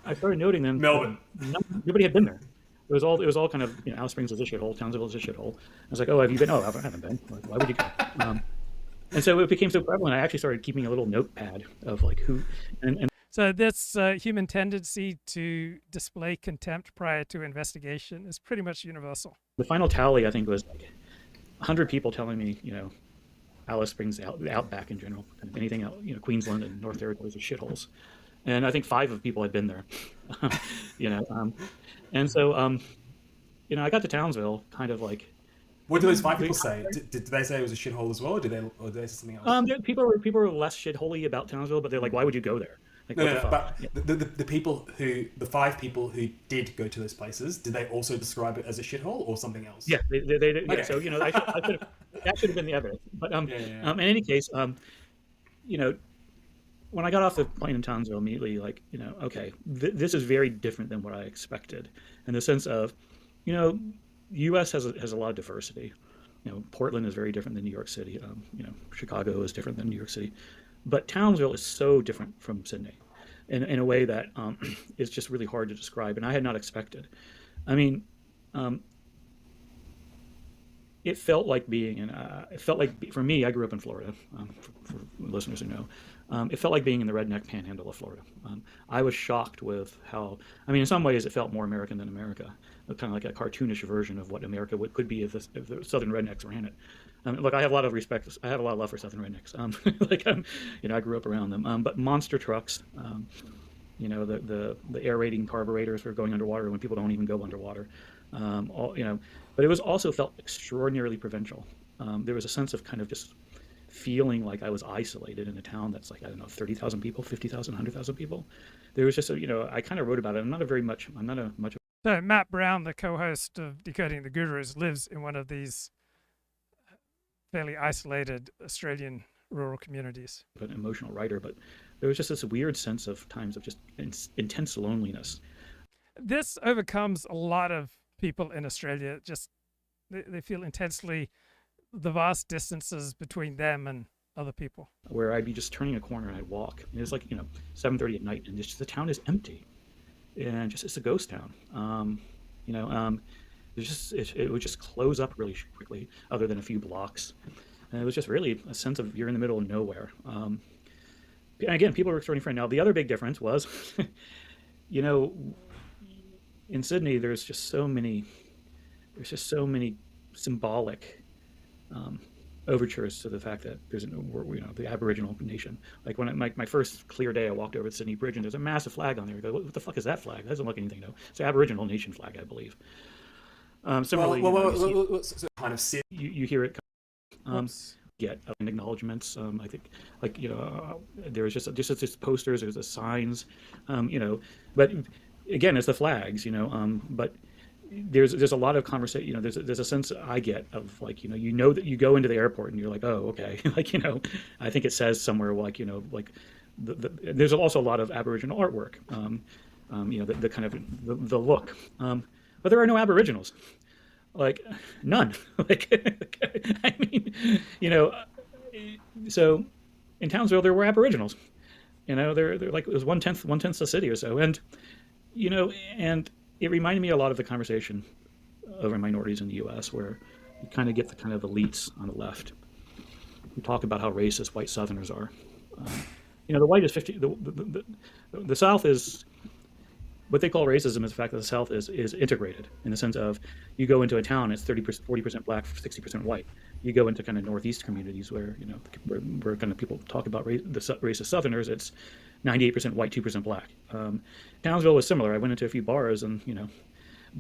I started noting then. Melbourne. Nobody had been there. It was all kind of, Alice Springs is a shithole, Townsville is a shithole. I was like, oh, have you been? Oh, I haven't been. Like, why would you go? And so it became so prevalent, I actually started keeping a little notepad of like who, and so this human tendency to display contempt prior to investigation is pretty much universal. The final tally, I think, was like 100 people telling me, Alice Springs, the Outback in general, anything else, Queensland and North Territories are shitholes. And I think 5 of people had been there, and so, I got to Townsville kind of like. What did those 5 people say? Did they say it was a shithole as well, or did they say something else? People were less shitholey about Townsville, but they're like, why would you go there? Like, but the 5 people who did go to those places, did they also describe it as a shithole or something else? Yeah, they Okay. yeah. So that should have been the evidence. But in any case, when I got off the plane in Townsville, immediately okay, this is very different than what I expected, in the sense of, the U.S. has a lot of diversity. Portland is very different than New York City. Chicago is different than New York City, but Townsville is so different from Sydney, in a way that is just really hard to describe, and I had not expected. I mean, it felt like for me, I grew up in Florida. For listeners who know, it felt like being in the redneck panhandle of Florida. I was shocked with how, in some ways, it felt more American than America. Kind of like a cartoonish version of what America could be if the Southern rednecks ran it. Look, I have a lot of respect. I have a lot of love for Southern rednecks. I grew up around them. But monster trucks, the aerating carburetors for going underwater when people don't even go underwater. But it was also felt extraordinarily provincial. There was a sense of kind of just feeling like I was isolated in a town that's like, 30,000 people, 50,000, 100,000 people. There was just I kind of wrote about it. I'm not a much. So Matt Brown, the co-host of Decoding the Gurus, lives in one of these fairly isolated Australian rural communities. An emotional writer, but there was just this weird sense of times of just intense loneliness. This overcomes a lot of people in Australia. Just they feel intensely the vast distances between them and other people. Where I'd be just turning a corner and I'd walk. And it's like 7:30 at night, and the town is empty. And it's a ghost town. It would just close up really quickly, other than a few blocks. And it was just really a sense of you're in the middle of nowhere. And again, people were extraordinarily friendly. Now, the other big difference was, in Sydney, there's just so many symbolic overtures to the fact that there's the Aboriginal nation. Like when my first clear day, I walked over to Sydney Bridge and there's a massive flag on there. I go, what the fuck is that flag? That doesn't look anything new. It's the Aboriginal nation flag, I believe. Similarly, kind of you hear it. Get acknowledgements. I think there was just posters, there's the signs, but again, it's the flags, but there's a lot of conversation. There's a sense I get of that you go into the airport and you're like, oh, okay, I think it says somewhere there's also a lot of Aboriginal artwork, the kind of the look, but there are no Aboriginals, none, so in Townsville there were Aboriginals. You know, they're like, it was one tenth the city or so, and you know, and it reminded me a lot of the conversation over minorities in the U.S., where you kind of get the kind of elites on the left who talk about how racist white Southerners are. You know, the white is 50. The South is what they call racism is the fact that the South is integrated in the sense of you go into a town, it's 30%, 40% black, 60% white. You go into kind of Northeast communities where, you know, where kind of people talk about the racist Southerners, it's 98% white, 2% black. Townsville was similar. I went into a few bars and, you know,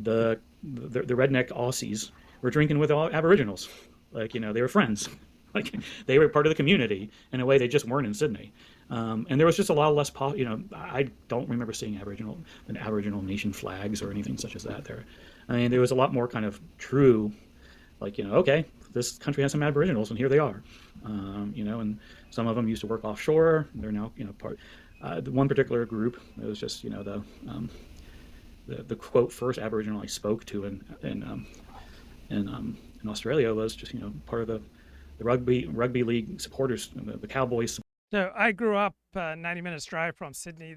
the redneck Aussies were drinking with all Aboriginals. Like, you know, they were friends. Like, they were part of the community in a way they just weren't in Sydney. And there was just a lot less, you know, I don't remember seeing Aboriginal nation flags or anything such as that there. I mean, there was a lot more kind of true, like, you know, okay, this country has some Aboriginals and here they are. You know, and some of them used to work offshore. They're now, you know, part. The one particular group, it was just, you know, the quote first Aboriginal I spoke to in Australia was just, you know, part of the rugby league supporters, the Cowboys. So I grew up 90 minutes drive from Sydney.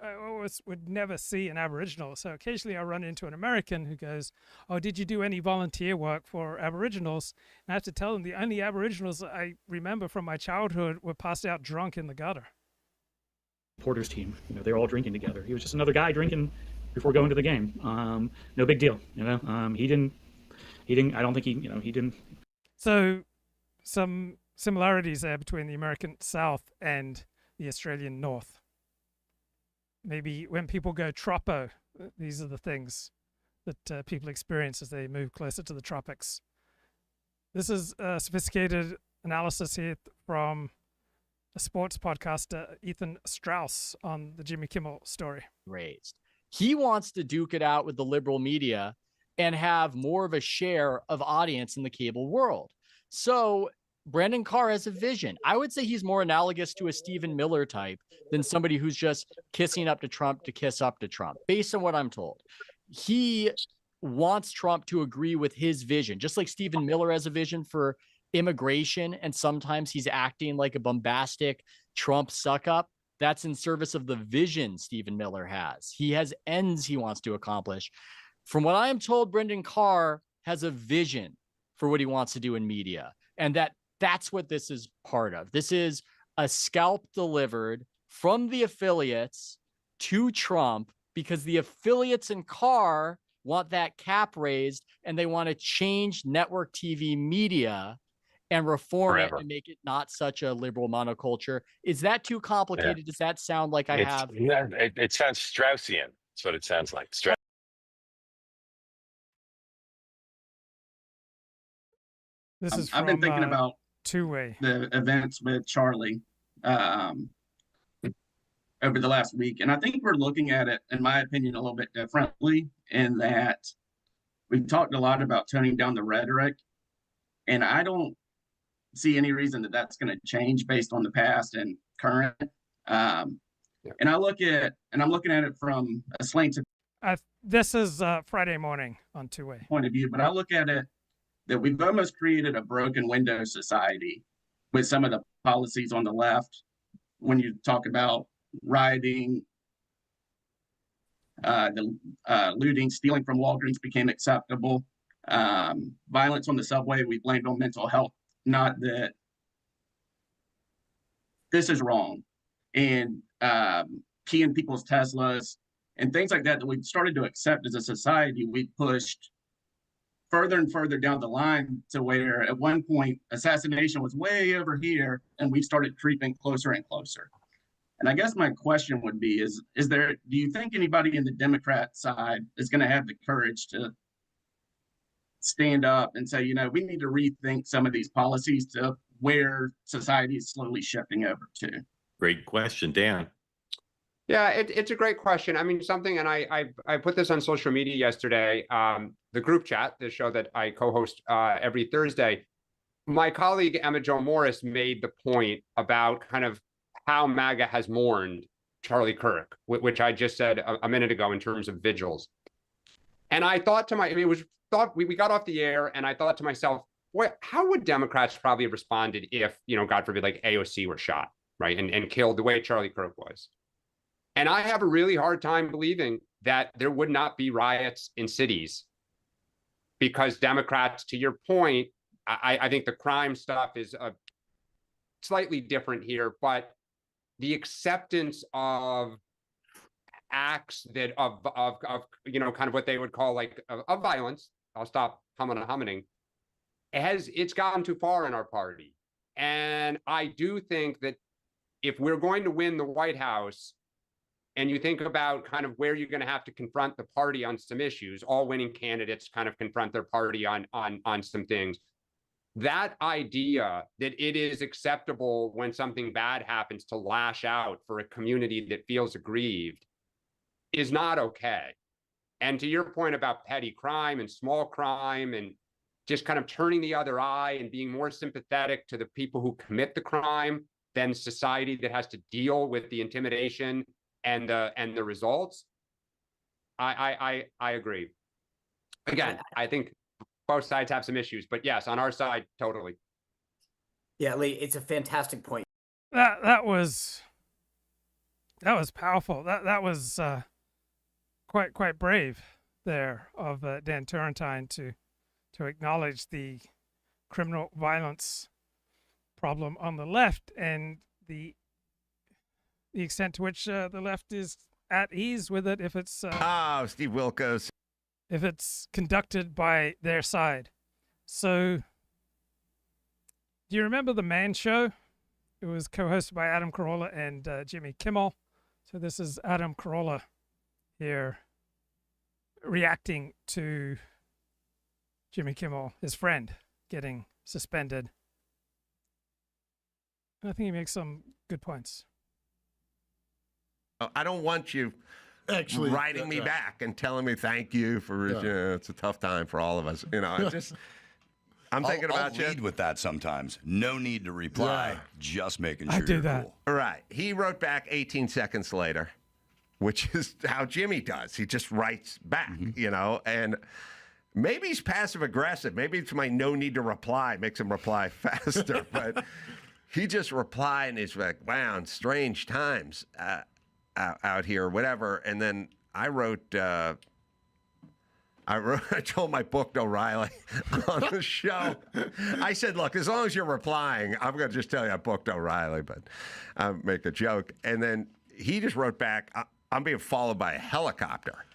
I always would never see an Aboriginal. So occasionally I run into an American who goes, "Oh, did you do any volunteer work for Aboriginals?" And I have to tell them the only Aboriginals I remember from my childhood were passed out drunk in the gutter. Porter's team, you know, they were all drinking together. He was just another guy drinking before going to the game. No big deal, you know. He didn't. I don't think he didn't. So, some similarities there between the American South and the Australian North. Maybe when people go tropo, these are the things that people experience as they move closer to the tropics. This is a sophisticated analysis here from a sports podcaster, Ethan Strauss, on the Jimmy Kimmel story. Raised. He wants to duke it out with the liberal media and have more of a share of audience in the cable world. So Brandon Carr has a vision. I would say he's more analogous to a Stephen Miller type than somebody who's just kissing up to Trump to kiss up to Trump, based on what I'm told. He wants Trump to agree with his vision, just like Stephen Miller has a vision for immigration, and sometimes he's acting like a bombastic Trump suck-up. That's in service of the vision Stephen Miller has. He has ends he wants to accomplish. From what I am told, Brendan Carr has a vision for what he wants to do in media, and that's what this is part of. This is a scalp delivered from the affiliates to Trump because the affiliates in Carr want that cap raised and they want to change network TV media and reform it and make it not such a liberal monoculture. Is that too complicated? Yeah. Does that sound like it sounds Straussian. That's what it sounds like. This is I've been thinking about two-way the events with Charlie over the last week, and I think we're looking at it, in my opinion, a little bit differently in that we've talked a lot about toning down the rhetoric, and I don't see any reason that that's going to change based on the past and current. And I'm looking at it from a slang to this is Friday morning on two-way point of view, but I look at it that we've almost created a broken window society with some of the policies on the left. When you talk about rioting, looting, stealing from Walgreens became acceptable. Violence on the subway, we blamed on mental health. Not that this is wrong. And keying people's Teslas and things like that we've started to accept as a society, we pushed further and further down the line to where at one point assassination was way over here and we started creeping closer and closer. And I guess my question would be, do you think anybody in the Democrat side is going to have the courage to stand up and say, you know, we need to rethink some of these policies to where society is slowly shifting over to? Great question, Dan. Yeah, it's a great question. I mean, and I put this on social media yesterday, the group chat, the show that I co-host every Thursday. My colleague Emma Jo Morris made the point about kind of how MAGA has mourned Charlie Kirk, which I just said a minute ago in terms of vigils. And I thought to we got off the air and I thought to myself, how would Democrats probably have responded if, God forbid, like AOC were shot, right, and killed the way Charlie Kirk was? And I have a really hard time believing that there would not be riots in cities, because Democrats, to your point, I think the crime stuff is slightly different here, but the acceptance of acts that of kind of what they would call like of violence. I'll stop humming. It's gone too far in our party, and I do think that if we're going to win the White House, and you think about kind of where you're going to have to confront the party on some issues, all winning candidates kind of confront their party on some things. That idea that it is acceptable when something bad happens to lash out for a community that feels aggrieved is not okay. And to your point about petty crime and small crime and just kind of turning the other eye and being more sympathetic to the people who commit the crime than society that has to deal with the intimidation and the results, I agree. Again, I think both sides have some issues, but yes, on our side, totally. Yeah, Lee, it's a fantastic point. That was powerful. That was quite brave there of Dan Turrentine to acknowledge the criminal violence problem on the left and the extent to which the left is at ease with it if it's Steve Wilkos, if it's conducted by their side. So do you remember the Man Show? It was co-hosted by Adam Carolla and Jimmy Kimmel. So this is Adam Carolla here reacting to Jimmy Kimmel, his friend, getting suspended. And I think he makes some good points. I don't want you actually writing me back and telling me thank you for it's a tough time for all of us. I'm thinking about you. I'll lead with that sometimes. No need to reply. Just making sure you're cool. All right. He wrote back 18 seconds later, which is how Jimmy does. He just writes back, and maybe he's passive aggressive. Maybe it's my no need to reply makes him reply faster, but he just replied and he's like, wow, strange times out here, whatever. And then I told my book to O'Reilly on the show. I said, look, as long as you're replying, I'm going to just tell you I booked O'Reilly, but I'll make a joke. And then he just wrote back, I'm being followed by a helicopter.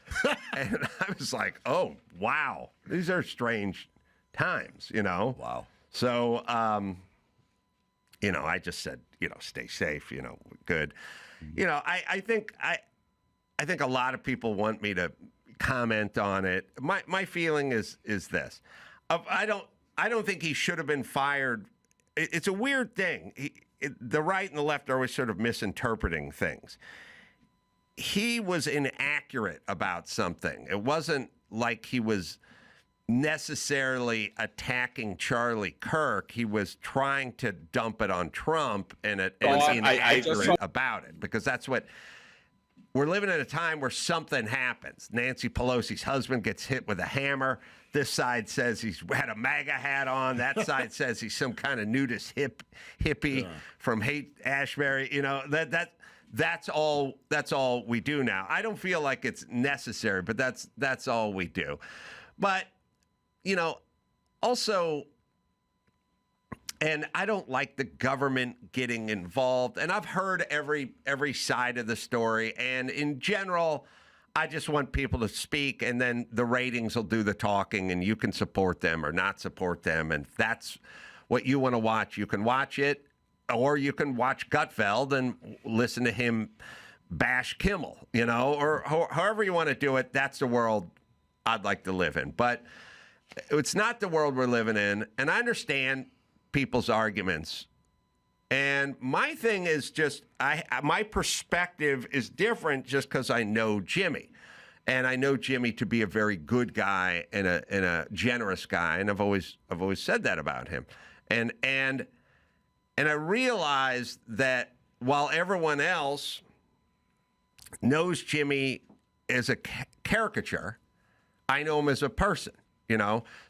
And I was like, oh, wow, these are strange times, Wow. So, I just said, stay safe, good. I think a lot of people want me to comment on it. My feeling is this. I don't think he should have been fired. It's a weird thing. The right and the left are always sort of misinterpreting things. He was inaccurate about something. It wasn't like he was necessarily attacking Charlie Kirk. He was trying to dump it on Trump and inaccurate about it, because that's what we're living at, a time where something happens. Nancy Pelosi's husband gets hit with a hammer. This side says he's had a MAGA hat on. That side says he's some kind of nudist hippie from Haight-Ashbury. That's all we do now. I don't feel like it's necessary, but that's all we do. But also, and I don't like the government getting involved. And I've heard every side of the story. And in general, I just want people to speak, and then the ratings will do the talking, and you can support them or not support them. And if that's what you want to watch, you can watch it, or you can watch Gutfeld and listen to him bash Kimmel, or however you want to do it. That's the world I'd like to live in. But it's not the world we're living in, and I understand people's arguments. And my thing is just, my perspective is different just because I know Jimmy. And I know Jimmy to be a very good guy and a generous guy, and I've always said that about him. And I realize that while everyone else knows Jimmy as a caricature, I know him as a person.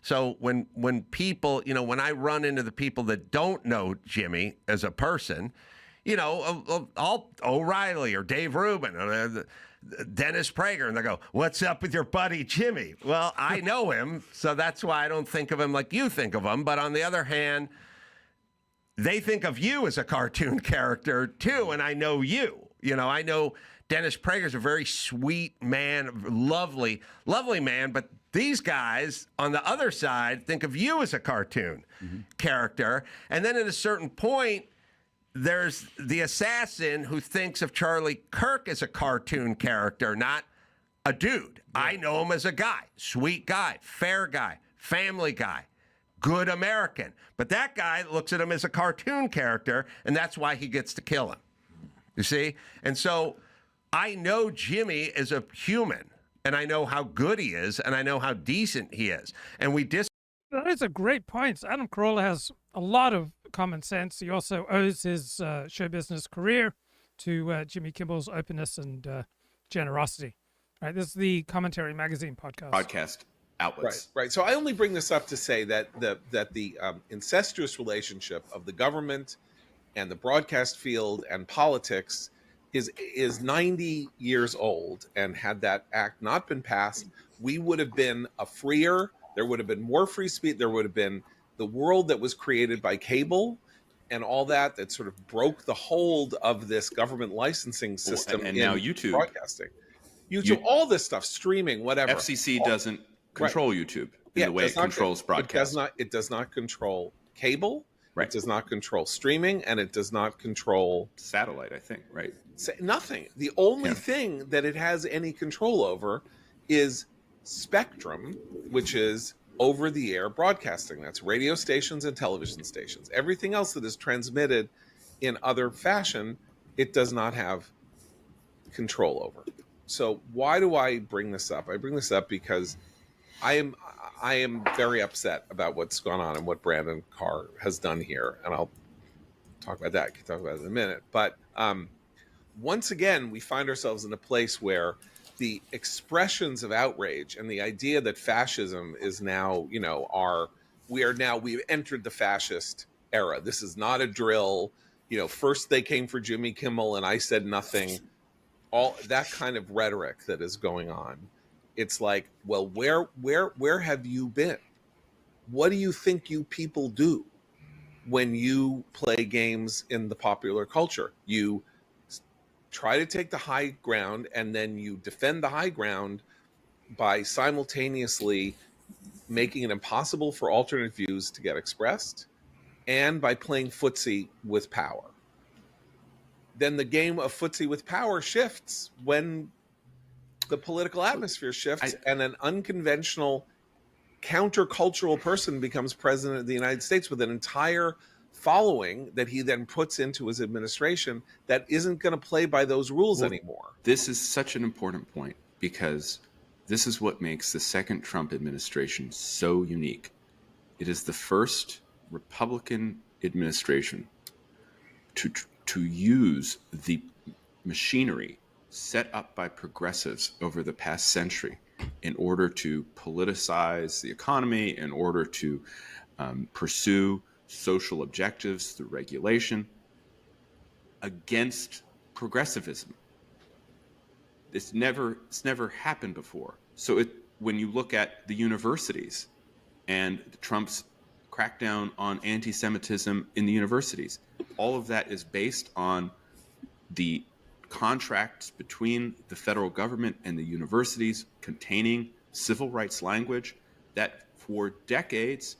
So when people, when I run into the people that don't know Jimmy as a person, I'll O'Reilly or Dave Rubin or Dennis Prager, and they go, "What's up with your buddy Jimmy?" Well, I know him, so that's why I don't think of him like you think of him. But on the other hand, they think of you as a cartoon character too, and I know you. I know Dennis Prager's a very sweet man, lovely man, but these guys on the other side think of you as a cartoon character. And then at a certain point, there's the assassin who thinks of Charlie Kirk as a cartoon character, not a dude. Yeah. I know him as a guy, sweet guy, fair guy, family guy, good American. But that guy looks at him as a cartoon character, and that's why he gets to kill him. You see? And so I know Jimmy as a human, and I know how good he is, and I know how decent he is. And That is a great point. Adam Carolla has a lot of common sense. He also owes his show business career to Jimmy Kimmel's openness and generosity. Right, this is the Commentary Magazine podcast. Outlets. Right. So I only bring this up to say that the incestuous relationship of the government and the broadcast field and politics is 90 years old, and had that act not been passed, we would have been a freer. There would have been more free speech. There would have been the world that was created by cable and all that sort of broke the hold of this government licensing system. And now YouTube. Broadcasting. YouTube, all this stuff, streaming, whatever. FCC doesn't control YouTube in the way it controls broadcast. It does not control cable. Right. It does not control streaming, and it does not control satellite, I think, right? Nothing. The only thing that it has any control over is spectrum, which is over-the-air broadcasting. That's radio stations and television stations. Everything else that is transmitted in other fashion, it does not have control over. So why do I bring this up? I bring this up because I am very upset about what's gone on and what Brandon Carr has done here, and I'll talk about that. I can talk about it in a minute. But once again, we find ourselves in a place where the expressions of outrage and the idea that fascism is now, we've entered the fascist era. This is not a drill. First they came for Jimmy Kimmel and I said nothing. All that kind of rhetoric that is going on. It's like, well, where have you been? What do you think you people do when you play games in the popular culture? You try to take the high ground, and then you defend the high ground by simultaneously making it impossible for alternate views to get expressed, and by playing footsie with power. Then the game of footsie with power shifts when the political atmosphere shifts and an unconventional countercultural person becomes president of the United States with an entire following that he then puts into his administration that isn't going to play by those rules anymore. This is such an important point, because this is what makes the second Trump administration so unique. It is the first Republican administration to use the machinery set up by progressives over the past century in order to politicize the economy, in order to pursue social objectives through regulation against progressivism. It's never happened before. So when you look at the universities and Trump's crackdown on anti-Semitism in the universities, all of that is based on the contracts between the federal government and the universities containing civil rights language that for decades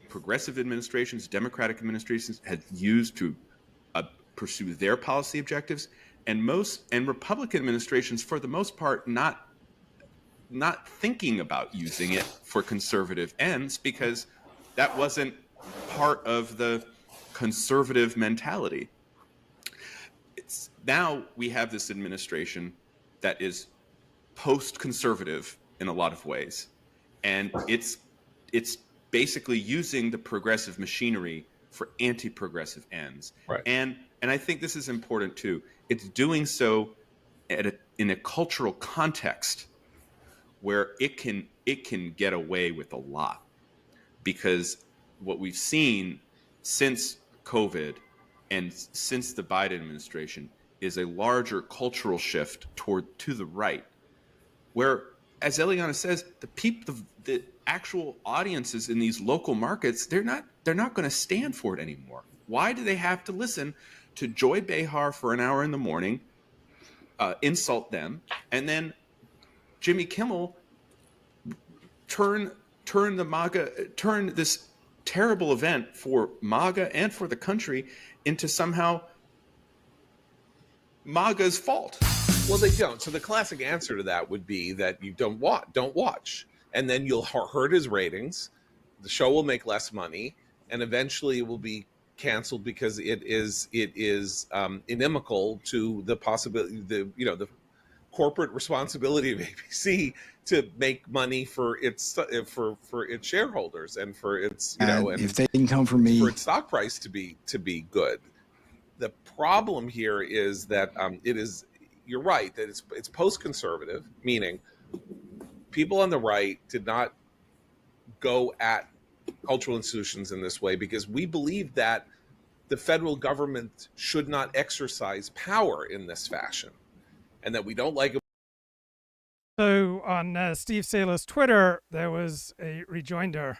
progressive administrations, Democratic administrations had used to pursue their policy objectives, and Republican administrations, for the most part, not thinking about using it for conservative ends, because that wasn't part of the conservative mentality. Now we have this administration that is post-conservative in a lot of ways, and it's basically using the progressive machinery for anti-progressive ends. Right. And I think this is important too. It's doing so in a cultural context where it can get away with a lot, because what we've seen since COVID and since the Biden administration is a larger cultural shift to the right, where, as Eliana says, the actual audiences in these local markets, they're not going to stand for it anymore. Why do they have to listen to Joy Behar for an hour in the morning, insult them, and then Jimmy Kimmel turn this terrible event for MAGA and for the country into somehow MAGA's fault? Well, they don't. So the classic answer to that would be that you don't watch, and then you'll hurt his ratings. The show will make less money, and eventually it will be canceled because it is inimical to the possibility, the corporate responsibility of ABC to make money for its shareholders and for its and if they didn't come for me, for its stock price to be good. The problem here is that you're right that it's post-conservative, meaning people on the right did not go at cultural institutions in this way because we believe that the federal government should not exercise power in this fashion, and that we don't like it. So on Steve Saylor's Twitter, there was a rejoinder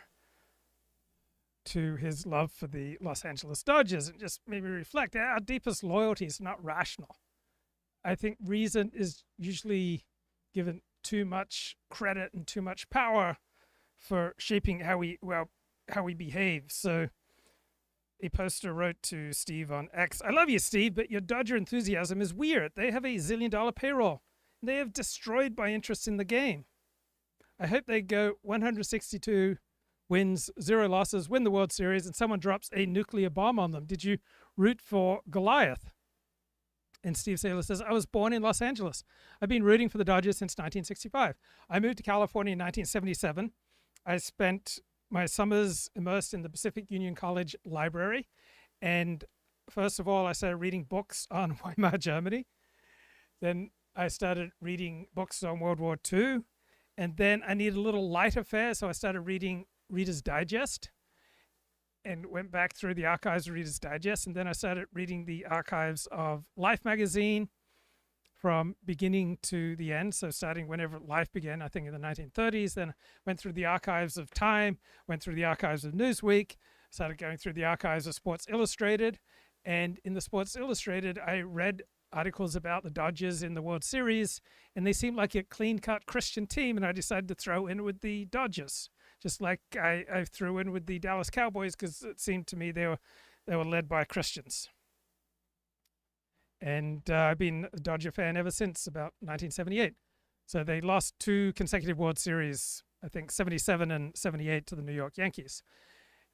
to his love for the Los Angeles Dodgers, and just made me reflect. Our deepest loyalty is not rational. I think reason is usually given too much credit and too much power for shaping how we behave. So a poster wrote to Steve on X, "I love you, Steve, but your Dodger enthusiasm is weird. They have a $1 zillion payroll. They have destroyed my interest in the game. I hope they go 162 wins, 0 losses, win the World Series, and someone drops a nuclear bomb on them. Did you root for Goliath?" And Steve Saylor says, "I was born in Los Angeles. I've been rooting for the Dodgers since 1965. I moved to California in 1977. I spent my summers immersed in the Pacific Union College library. And first of all, I started reading books on Weimar Germany. Then I started reading books on World War II. And then I needed a little lighter fare, so I started reading Reader's Digest and went back through the archives of Reader's Digest. And then I started reading the archives of Life magazine from beginning to the end. So starting whenever Life began, I think in the 1930s, then went through the archives of Time, went through the archives of Newsweek, started going through the archives of Sports Illustrated. And in the Sports Illustrated, I read articles about the Dodgers in the World Series, and they seemed like a clean-cut Christian team, and I decided to throw in with the Dodgers, just like I threw in with the Dallas Cowboys because it seemed to me they were led by Christians. And I've been a Dodger fan ever since about 1978. So they lost 2 consecutive World Series, I think 77 and 78 to the New York Yankees.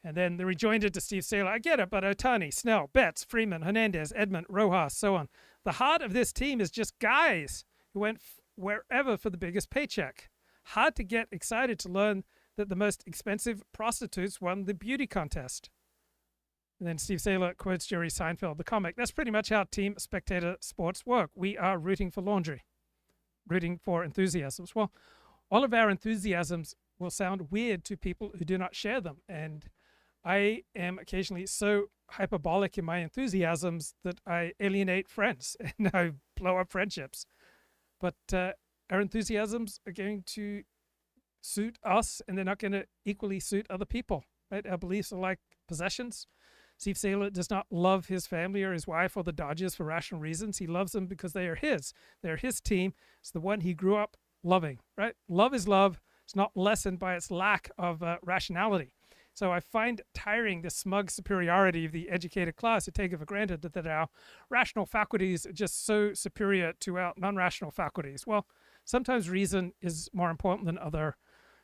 And then the rejoinder to Steve Saylor, "I get it, but Ohtani, Snell, Betts, Freeman, Hernandez, Edmund, Rojas, so on. The heart of this team is just guys who went wherever for the biggest paycheck. Hard to get excited to learn that the most expensive prostitutes won the beauty contest." And then Steve Saylor quotes Jerry Seinfeld, the comic, "That's pretty much how team spectator sports work. We are rooting for laundry, rooting for enthusiasms." Well, all of our enthusiasms will sound weird to people who do not share them. And I am occasionally so hyperbolic in my enthusiasms that I alienate friends and I blow up friendships. But our enthusiasms are going to suit us, and they're not going to equally suit other people. Right? Our beliefs are like possessions. Steve Saylor does not love his family or his wife or the Dodgers for rational reasons. He loves them because they are his. They're his team. It's the one he grew up loving. Right? Love is love. It's not lessened by its lack of rationality. So I find tiring the smug superiority of the educated class to take it for granted that our rational faculties are just so superior to our non-rational faculties. Well, sometimes reason is more important than other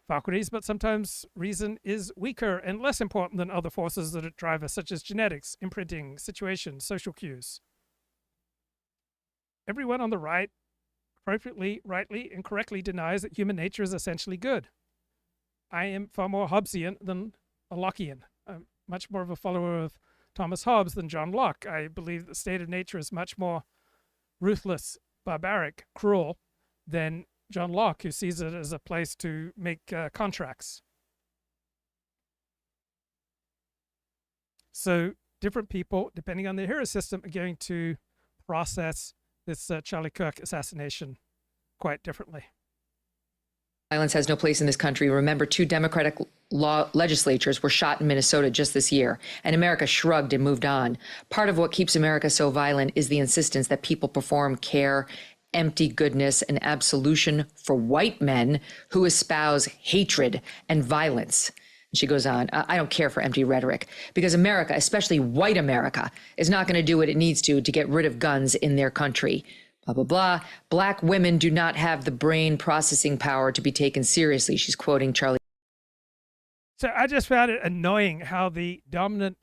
faculties, but sometimes reason is weaker and less important than other forces that drive us, such as genetics, imprinting, situations, social cues. Everyone on the right appropriately, rightly, and correctly denies that human nature is essentially good. I am far more Hobbesian than a Lockean. I'm much more of a follower of Thomas Hobbes than John Locke. I believe the state of nature is much more ruthless, barbaric, cruel than John Locke, who sees it as a place to make contracts. So different people, depending on their hero system, are going to process this Charlie Kirk assassination quite differently. Violence has no place in this country. Remember, 2 Democratic legislatures were shot in Minnesota just this year, and America shrugged and moved on. Part of what keeps America so violent is the insistence that people perform care, empty goodness, and absolution for white men who espouse hatred and violence. And she goes on, I don't care for empty rhetoric, because America, especially white America, is not going to do what it needs to get rid of guns in their country. Blah, blah, blah. Black women do not have the brain processing power to be taken seriously. She's quoting Charlie. So I just found it annoying how the dominant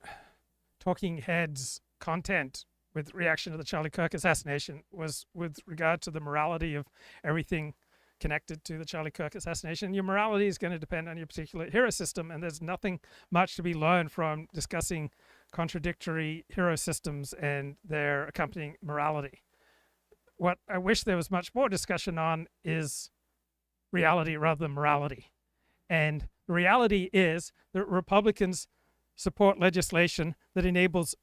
talking heads content with reaction to the Charlie Kirk assassination was with regard to the morality of everything connected to the Charlie Kirk assassination. Your morality is going to depend on your particular hero system, and there's nothing much to be learned from discussing contradictory hero systems and their accompanying morality. What I wish there was much more discussion on is reality rather than morality. And the reality is that Republicans support legislation that enables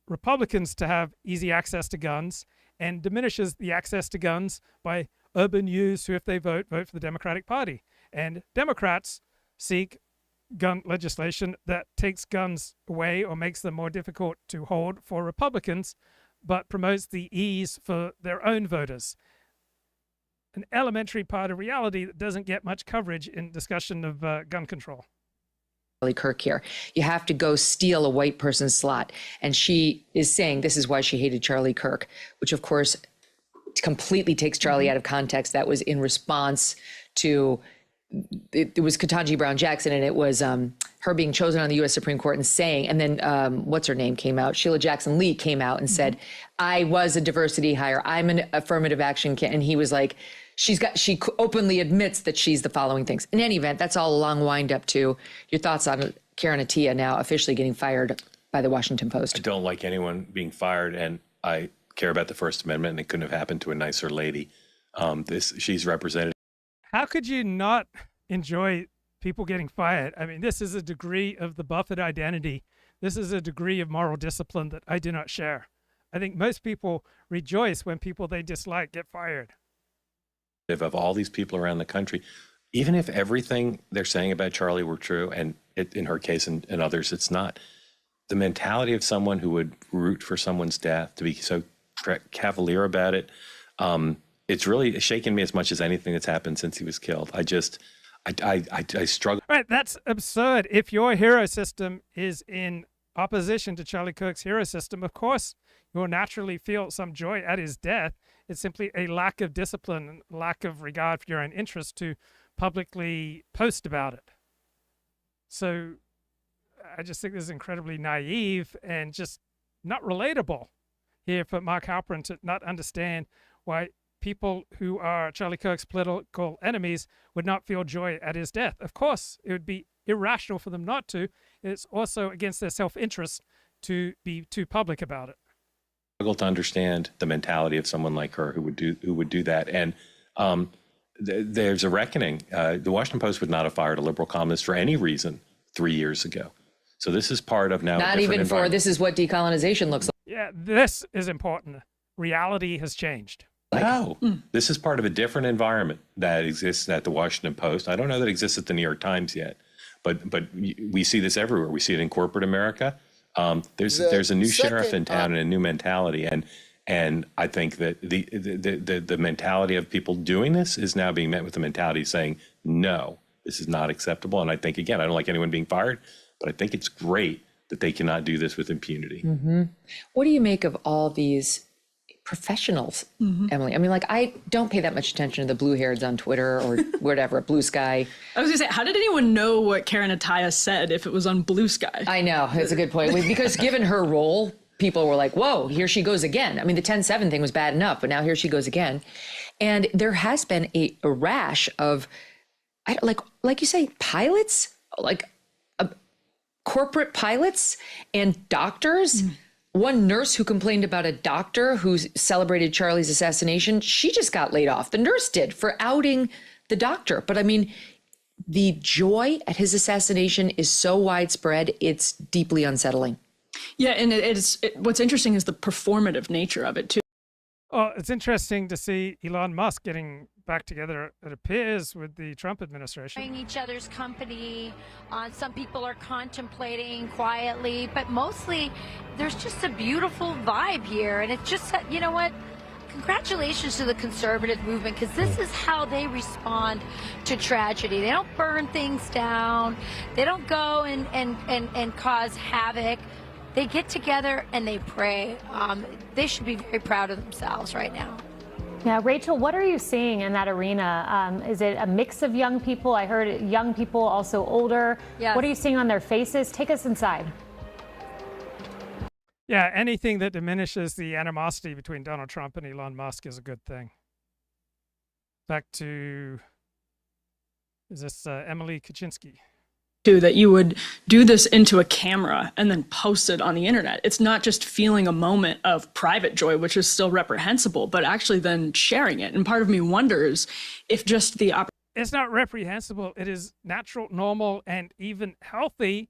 Republicans to have easy access to guns and diminishes the access to guns by urban youths who, if they vote for the Democratic Party. And Democrats seek gun legislation that takes guns away or makes them more difficult to hold for Republicans, but promotes the ease for their own voters. An elementary part of reality that doesn't get much coverage in discussion of gun control. Charlie Kirk here. You have to go steal a white person's slot. And she is saying this is why she hated Charlie Kirk, which of course completely takes Charlie out of context. That was in response to, it was Ketanji Brown Jackson, and it was her being chosen on the U.S. Supreme Court and saying, and then what's her name came out, Sheila Jackson Lee came out and said, I was a diversity hire, I'm an affirmative action and he was like, she openly admits that she's the following things. In any event, that's all a long wind up to your thoughts on Karen Attiah now officially getting fired by the Washington Post. I don't like anyone being fired, and I care about the First Amendment, and it couldn't have happened to a nicer lady. She's represented. How could you not enjoy people getting fired? I mean, this is a degree of the Buffett identity. This is a degree of moral discipline that I do not share. I think most people rejoice when people they dislike get fired. Of all these people around the country, even if everything they're saying about Charlie were true, and in her case and others, it's not, the mentality of someone who would root for someone's death, to be so cavalier about it, it's really shaken me as much as anything that's happened since he was killed. I struggle. Right, that's absurd. If your hero system is in opposition to Charlie Kirk's hero system, of course, you'll naturally feel some joy at his death. It's simply a lack of discipline, lack of regard for your own interest to publicly post about it. So I just think this is incredibly naive and just not relatable here for Mark Halperin to not understand why people who are Charlie Kirk's political enemies would not feel joy at his death. Of course, it would be irrational for them not to. It's also against their self-interest to be too public about it. Struggle to understand the mentality of someone like her who would do that, and there's a reckoning. The Washington Post would not have fired a liberal columnist for any reason 3 years ago. So this is part of now. Not even for this is what decolonization looks like. Yeah, this is important. Reality has changed. No, this is part of a different environment that exists at the Washington Post. I don't know that it exists at the New York Times yet, but we see this everywhere. We see it in corporate America. There's a new sheriff in town and a new mentality, and I think that the mentality of people doing this is now being met with the mentality saying, no, this is not acceptable. And I think, again, I don't like anyone being fired, but I think it's great that they cannot do this with impunity. Mm-hmm. What do you make of all these professionals, Emily? I mean, like, I don't pay that much attention to the blue hairs on Twitter or whatever, Blue Sky. I was gonna say, how did anyone know what Karen Attiah said if it was on Blue Sky? I know, it's a good point. Because given her role, people were like, whoa, here she goes again. I mean, the 10-7 thing was bad enough, but now here she goes again. And there has been a rash of, like you say, pilots, like corporate pilots and doctors one nurse who complained about a doctor who celebrated Charlie's assassination, she just got laid off. The nurse did for outing the doctor. But I mean, the joy at his assassination is so widespread, it's deeply unsettling. Yeah, and what's interesting is the performative nature of it too. Well, it's interesting to see Elon Musk getting back together, it appears, with the Trump administration. Each other's company. Some people are contemplating quietly, but mostly there's just a beautiful vibe here. And it's just, you know what? Congratulations to the conservative movement, because this is how they respond to tragedy. They don't burn things down. They don't go and cause havoc. They get together and they pray. They should be very proud of themselves right now. Yeah, Rachel, what are you seeing in that arena? Is it a mix of young people? I heard young people, also older. Yes. What are you seeing on their faces? Take us inside. Yeah, anything that diminishes the animosity between Donald Trump and Elon Musk is a good thing. Back to, is this Emily Kaczynski? That you would do this into a camera and then post it on the internet. It's not just feeling a moment of private joy, which is still reprehensible, but actually then sharing it. And part of me wonders if just the It's not reprehensible. It is natural, normal, and even healthy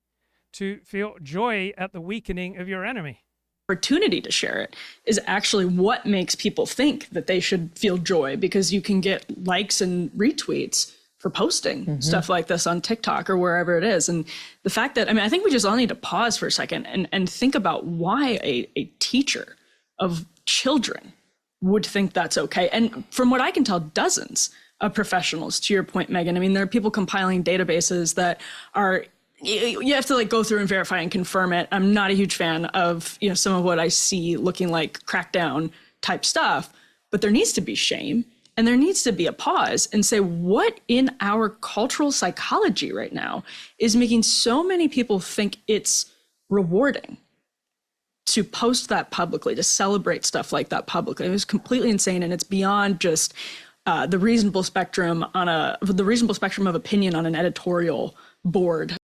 to feel joy at the weakening of your enemy. Opportunity to share it is actually what makes people think that they should feel joy, because you can get likes and retweets for posting stuff like this on TikTok or wherever it is. And the fact that, I mean, I think we just all need to pause for a second and think about why a teacher of children would think that's okay. And from what I can tell, dozens of professionals, to your point, Megyn. I mean, there are people compiling databases that are, you have to like go through and verify and confirm it. I'm not a huge fan of, you know, some of what I see looking like crackdown type stuff, but there needs to be shame. And there needs to be a pause and say, what in our cultural psychology right now is making so many people think it's rewarding to post that publicly, to celebrate stuff like that publicly? It was completely insane, and it's beyond just the reasonable spectrum of opinion on an editorial board.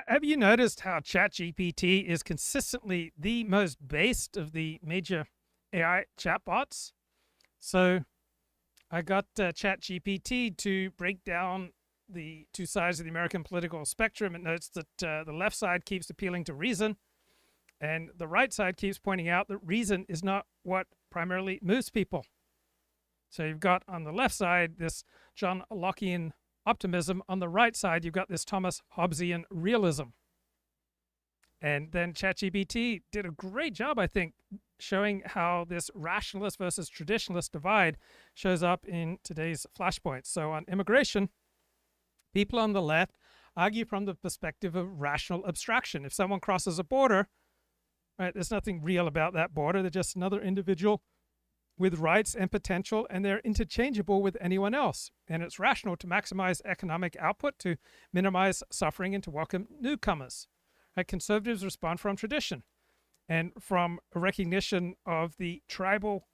Have you noticed how ChatGPT is consistently the most based of the major AI chatbots? So I got ChatGPT to break down the two sides of the American political spectrum. It notes that the left side keeps appealing to reason, and the right side keeps pointing out that reason is not what primarily moves people. So you've got on the left side this John Lockean optimism. On the right side, you've got this Thomas Hobbesian realism. And then ChatGPT did a great job, I think, showing how this rationalist versus traditionalist divide shows up in today's flashpoints. So on immigration, people on the left argue from the perspective of rational abstraction. If someone crosses a border, right, there's nothing real about that border. They're just another individual with rights and potential, and they're interchangeable with anyone else. And it's rational to maximize economic output, to minimize suffering, and to welcome newcomers. Right? Conservatives respond from tradition and from a recognition of the tribal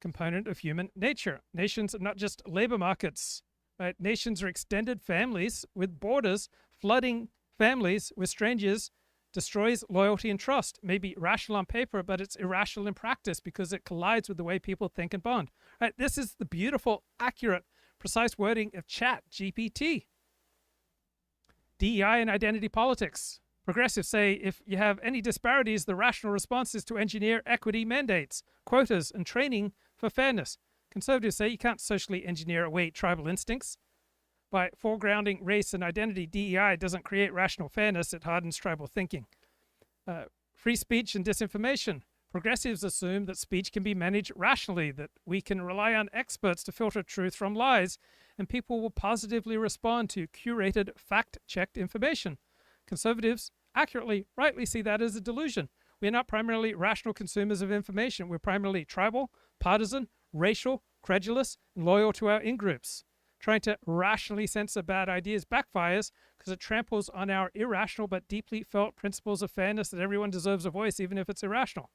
component of human nature. Nations are not just labor markets. Right? Nations are extended families with borders. Flooding families with strangers destroys loyalty and trust. May be rational on paper, but it's irrational in practice because it collides with the way people think and bond. Right? This is the beautiful, accurate, precise wording of ChatGPT. DEI and identity politics. Progressives say if you have any disparities, the rational response is to engineer equity mandates, quotas, and training for fairness. Conservatives say you can't socially engineer away tribal instincts. By foregrounding race and identity, DEI doesn't create rational fairness, it hardens tribal thinking. Free speech and disinformation. Progressives assume that speech can be managed rationally, that we can rely on experts to filter truth from lies, and people will positively respond to curated, fact-checked information. Conservatives accurately, rightly see that as a delusion. We are not primarily rational consumers of information. We're primarily tribal, partisan, racial, credulous, and loyal to our in-groups. Trying to rationally censor bad ideas backfires because it tramples on our irrational but deeply felt principles of fairness that everyone deserves a voice, even if it's irrational.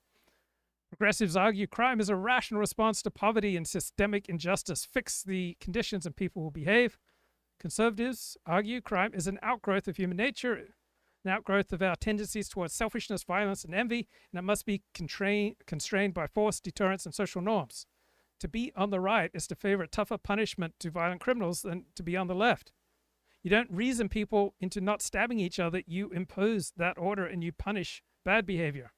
Progressives argue crime is a rational response to poverty and systemic injustice. Fix the conditions and people will behave. Conservatives argue crime is an outgrowth of human nature. an outgrowth of our tendencies towards selfishness, violence, and envy, and it must be constrained by force, deterrence, and social norms. To be on the right is to favor a tougher punishment to violent criminals than to be on the left. You don't reason people into not stabbing each other, you impose that order and you punish bad behavior.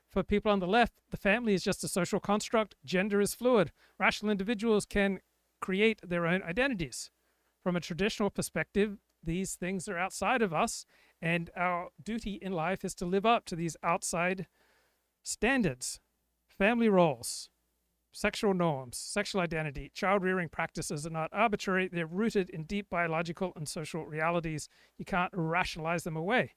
For people on the left, the family is just a social construct, gender is fluid, rational individuals can create their own identities. From a traditional perspective, these things are outside of us, and our duty in life is to live up to these outside standards, family roles, sexual norms, sexual identity, child rearing practices are not arbitrary. They're rooted in deep biological and social realities. You can't rationalize them away.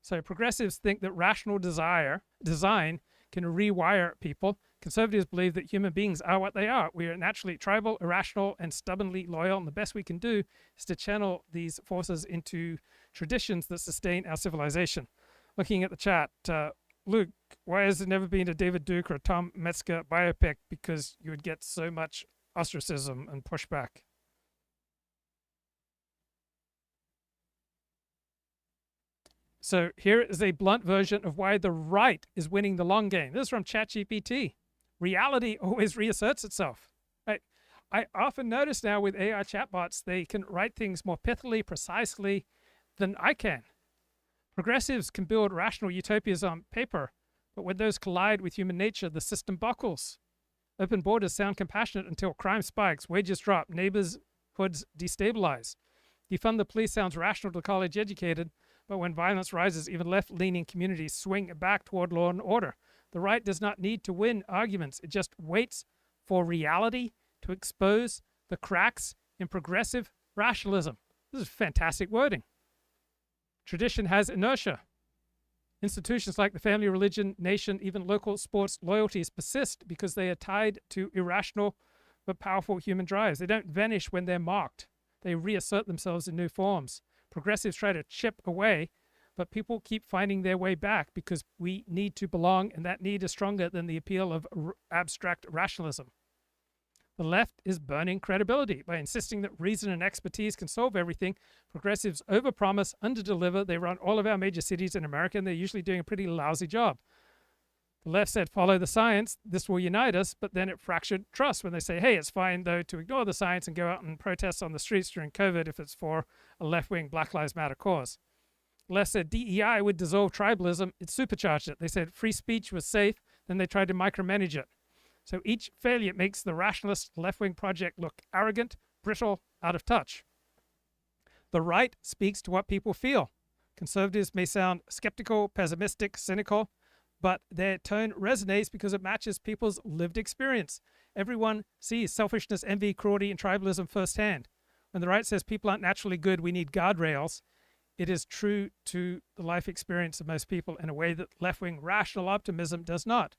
So progressives think that rational design can rewire people. Conservatives believe that human beings are what they are. We are naturally tribal, irrational, and stubbornly loyal. And the best we can do is to channel these forces into traditions that sustain our civilization. Looking at the chat, Luke, why has there never been a David Duke or a Tom Metzger biopic? Because you would get so much ostracism and pushback. So here is a blunt version of why the right is winning the long game. This is from ChatGPT. Reality always reasserts itself. Right? I often notice now with AI chatbots, they can write things more pithily, precisely than I can. Progressives can build rational utopias on paper, but when those collide with human nature, the system buckles. Open borders sound compassionate until crime spikes, wages drop, neighborhoods destabilize. Defund the police sounds rational to college educated, but when violence rises, even left-leaning communities swing back toward law and order. The right does not need to win arguments. It just waits for reality to expose the cracks in progressive rationalism. This is fantastic wording. Tradition has inertia. Institutions like the family, religion, nation, even local sports loyalties persist because they are tied to irrational but powerful human drives. They don't vanish when they're mocked. They reassert themselves in new forms. Progressives try to chip away, but people keep finding their way back because we need to belong, and that need is stronger than the appeal of abstract rationalism. The left is burning credibility by insisting that reason and expertise can solve everything. Progressives overpromise, underdeliver. They run all of our major cities in America, and they're usually doing a pretty lousy job. The left said, follow the science. This will unite us, but then it fractured trust when they say, hey, it's fine, though, to ignore the science and go out and protest on the streets during COVID if it's for a left-wing Black Lives Matter cause. The left said DEI would dissolve tribalism. It supercharged it. They said free speech was safe. Then they tried to micromanage it. So each failure makes the rationalist left-wing project look arrogant, brittle, out of touch. The right speaks to what people feel. Conservatives may sound skeptical, pessimistic, cynical, but their tone resonates because it matches people's lived experience. Everyone sees selfishness, envy, cruelty, and tribalism firsthand. When the right says people aren't naturally good, we need guardrails, it is true to the life experience of most people in a way that left-wing rational optimism does not.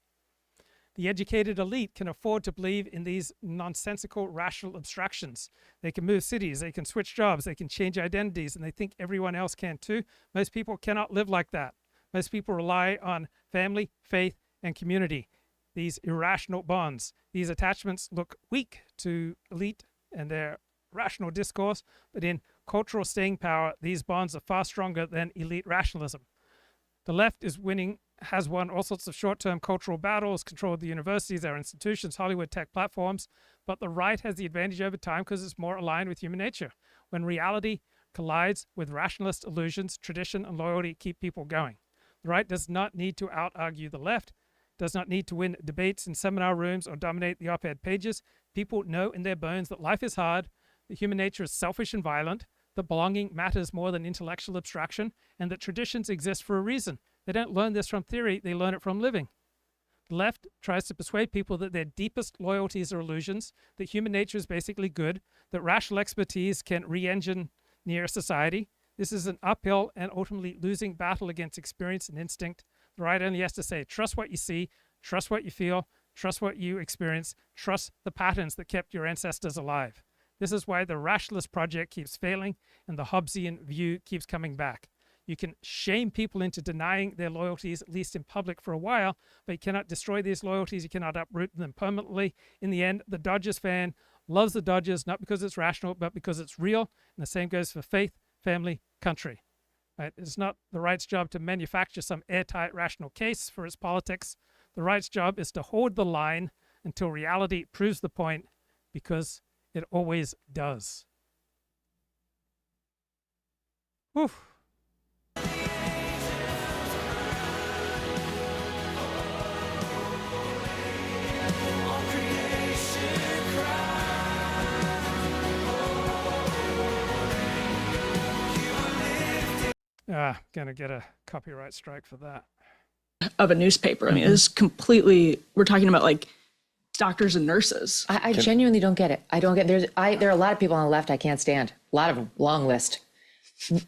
The educated elite can afford to believe in these nonsensical rational abstractions. They can move cities, they can switch jobs, they can change identities, and they think everyone else can too. Most people cannot live like that. Most people rely on family, faith, and community, these irrational bonds. These attachments look weak to elite and their rational discourse, but in cultural staying power, these bonds are far stronger than elite rationalism. The left is winning, has won all sorts of short-term cultural battles, controlled the universities, our institutions, Hollywood tech platforms, but the right has the advantage over time because it's more aligned with human nature. When reality collides with rationalist illusions, tradition and loyalty keep people going. The right does not need to out-argue the left, does not need to win debates in seminar rooms or dominate the op-ed pages. People know in their bones that life is hard, that human nature is selfish and violent, that belonging matters more than intellectual abstraction, and that traditions exist for a reason. They don't learn this from theory, they learn it from living. The left tries to persuade people that their deepest loyalties are illusions, that human nature is basically good, that rational expertise can re-engineer society. This is an uphill and ultimately losing battle against experience and instinct. The right only has to say, trust what you see, trust what you feel, trust what you experience, trust the patterns that kept your ancestors alive. This is why the rationalist project keeps failing and the Hobbesian view keeps coming back. You can shame people into denying their loyalties, at least in public for a while, but you cannot destroy these loyalties. You cannot uproot them permanently. In the end, the Dodgers fan loves the Dodgers, not because it's rational, but because it's real. And the same goes for faith, family, country. Right? It's not the right's job to manufacture some airtight rational case for its politics. The right's job is to hold the line until reality proves the point, because it always does. Oof. Gonna get a copyright strike for that. Of a newspaper. I mean, it's completely, we're talking about like doctors and nurses. I genuinely don't get it. I don't get, there are a lot of people on the left I can't stand. A lot of them, long list.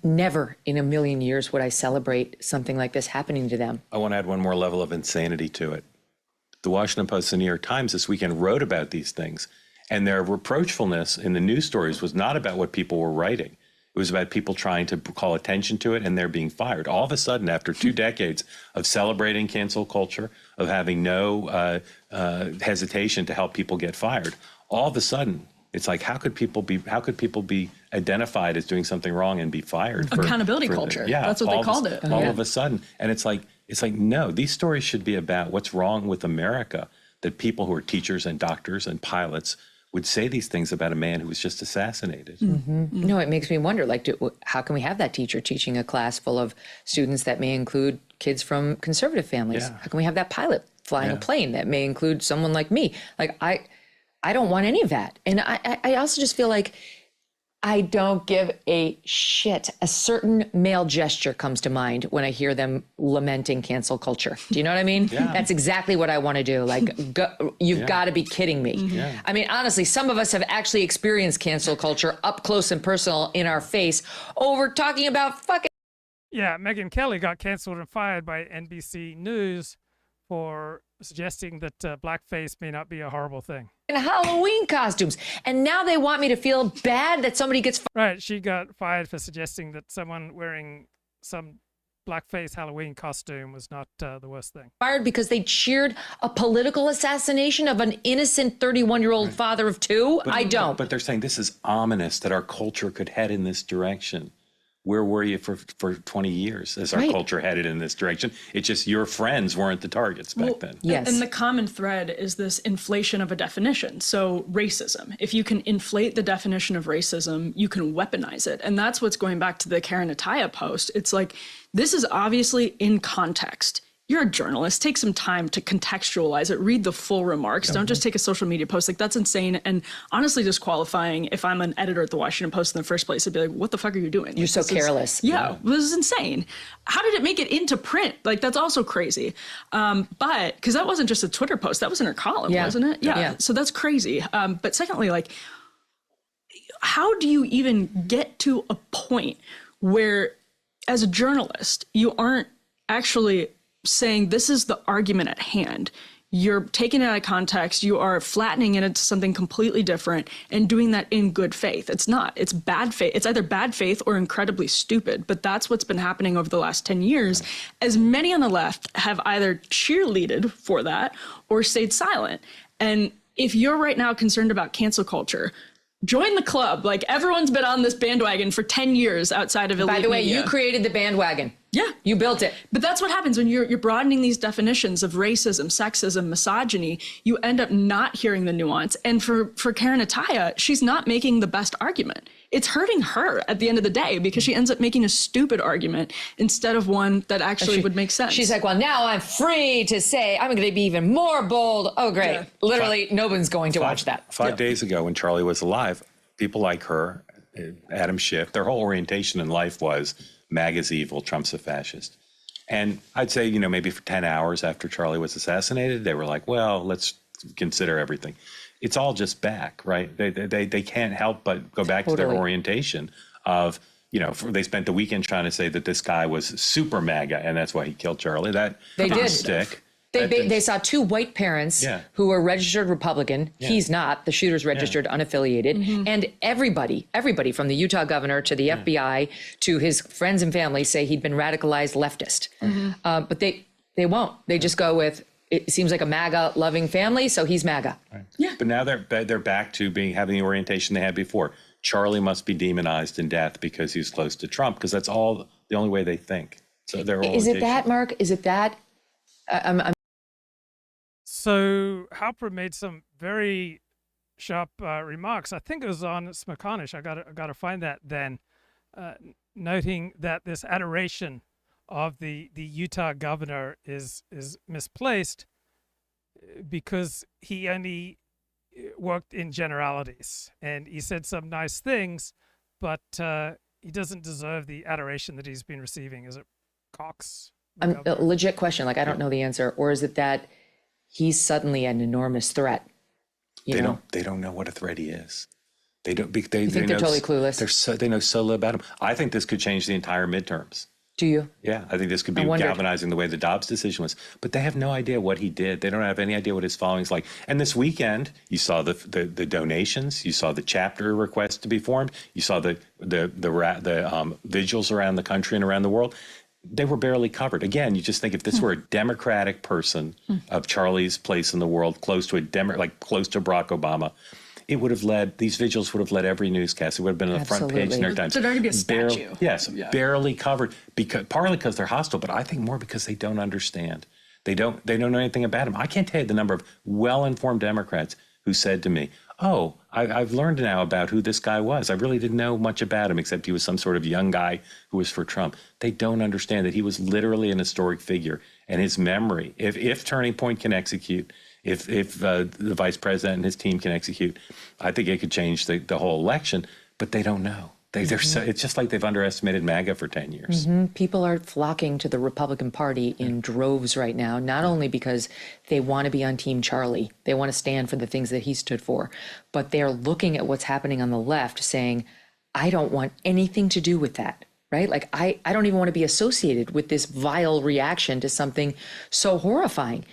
Never in a million years would I celebrate something like this happening to them. I want to add one more level of insanity to it. The Washington Post and New York Times this weekend wrote about these things, and their reproachfulness in the news stories was not about what people were writing. It was about people trying to call attention to it, and they're being fired. All of a sudden, after 2 decades of celebrating cancel culture, of having no hesitation to help people get fired, all of a sudden, it's like, how could people be identified as doing something wrong and be fired? Accountability culture. That's what they called it. All of a sudden, and it's like no. These stories should be about what's wrong with America. That people who are teachers and doctors and pilots would say these things about a man who was just assassinated. No, it makes me wonder, like, how can we have that teacher teaching a class full of students that may include kids from conservative families? Yeah. How can we have that pilot flying a plane that may include someone like me? Like, I don't want any of that. And I also just feel like I don't give a shit. A certain male gesture comes to mind when I hear them lamenting cancel culture. Do you know what I mean? Yeah. That's exactly what I want to do. Like, you've got to be kidding me. Yeah. I mean, honestly, some of us have actually experienced cancel culture up close and personal in our face over talking about fucking. Yeah, Megyn Kelly got canceled and fired by NBC News for suggesting that blackface may not be a horrible thing. Halloween costumes. And now they want me to feel bad that somebody gets Right, she got fired for suggesting that someone wearing some blackface Halloween costume was not the worst thing. fired because they cheered a political assassination of an innocent 31-year-old father of 2. I don't. But they're saying this is ominous that our culture could head in this direction. Where were you for 20 years as our culture headed in this direction? It's just your friends weren't the targets back then. Yes. And the common thread is this inflation of a definition. So racism, if you can inflate the definition of racism, you can weaponize it. And that's what's going back to the Karen Ataya post. It's like, this is obviously in context. You're a journalist. Take some time to contextualize it. Read the full remarks. Don't just take a social media post. Like, that's insane. And honestly disqualifying. If I'm an editor at the Washington Post in the first place, I'd be like, what the fuck are you doing? You're so careless. This is insane. How did it make it into print? Like, that's also crazy. But because that wasn't just a Twitter post, that was in her column, wasn't it? Yeah. So that's crazy. But secondly, like, how do you even get to a point where, as a journalist, you aren't actually saying this is the argument at hand? You're taking it out of context, you are flattening it into something completely different and doing that in good faith. It's not. It's bad faith. It's either bad faith or incredibly stupid. But that's what's been happening over the last 10 years, as many on the left have either cheerleaded for that or stayed silent. And if you're right now concerned about cancel culture, join the club. Like, everyone's been on this bandwagon for 10 years outside of elite By the way, media. you created the bandwagon. Yeah. You built it. But that's what happens when you're broadening these definitions of racism, sexism, misogyny. You end up not hearing the nuance. And for Karen Ataya, she's not making the best argument. It's hurting her at the end of the day because she ends up making a stupid argument instead of one that actually would make sense. She's like, well, now I'm free to say I'm going to be even more bold. Oh, great. Yeah. Literally, no one's going to watch that. 5 days ago, when Charlie was alive, people like her, Adam Schiff, their whole orientation in life was MAGA's evil, Trump's a fascist. And I'd say, maybe for 10 hours after Charlie was assassinated, they were like, well, let's consider everything. It's all just back, right? They can't help but go back to their orientation of, they spent the weekend trying to say that this guy was super MAGA and that's why he killed Charlie. That didn't stick. They saw 2 white parents who were registered Republican. Yeah. He's not. The shooter's registered unaffiliated. And everybody from the Utah governor to the FBI to his friends and family say he'd been radicalized leftist. But they won't. They just go with, it seems like a MAGA loving family, so he's MAGA. Right. Yeah. But now they're back to having the orientation they had before. Charlie must be demonized in death because he's close to Trump, because that's all the only way they think. So they're all Is it that, Mark? Is it that? I'm So Halperin made some very sharp remarks. I think it was on Smerconish. I got to find that then, noting that this adoration of the Utah governor is misplaced because he only worked in generalities, and he said some nice things, but he doesn't deserve the adoration that he's been receiving. Is it Cox? a legit question. Like, I don't know the answer. Or is it that he's suddenly an enormous threat? They don't know what a threat he is. They don't. You think they're totally clueless? They know so little about him. I think this could change the entire midterms. Do you? Yeah, I think this could be galvanizing the way the Dobbs decision was. But they have no idea what he did. They don't have any idea what his following's like. And this weekend, you saw the donations. You saw the chapter request to be formed. You saw the vigils around the country and around the world. They were barely covered. Again, you just think if this were a Democratic person of Charlie's place in the world, close to close to Barack Obama, it would have led, these vigils would have led every newscast. It would have been on the front page of the New York Times. So there could be a statue. Barely covered, partly because they're hostile, but I think more because they don't understand. They don't know anything about him. I can't tell you the number of well-informed Democrats who said to me, oh, I've learned now about who this guy was. I really didn't know much about him except he was some sort of young guy who was for Trump. They don't understand that he was literally an historic figure, and his memory, if Turning Point can execute, if the vice president and his team can execute, I think it could change the whole election, but they don't know. It's just like they've underestimated MAGA for 10 years. People are flocking to the Republican Party in droves right now, not only because they want to be on Team Charlie, they want to stand for the things that he stood for, but they're looking at what's happening on the left saying, I don't want anything to do with that, right? Like, I don't even want to be associated with this vile reaction to something so horrifying.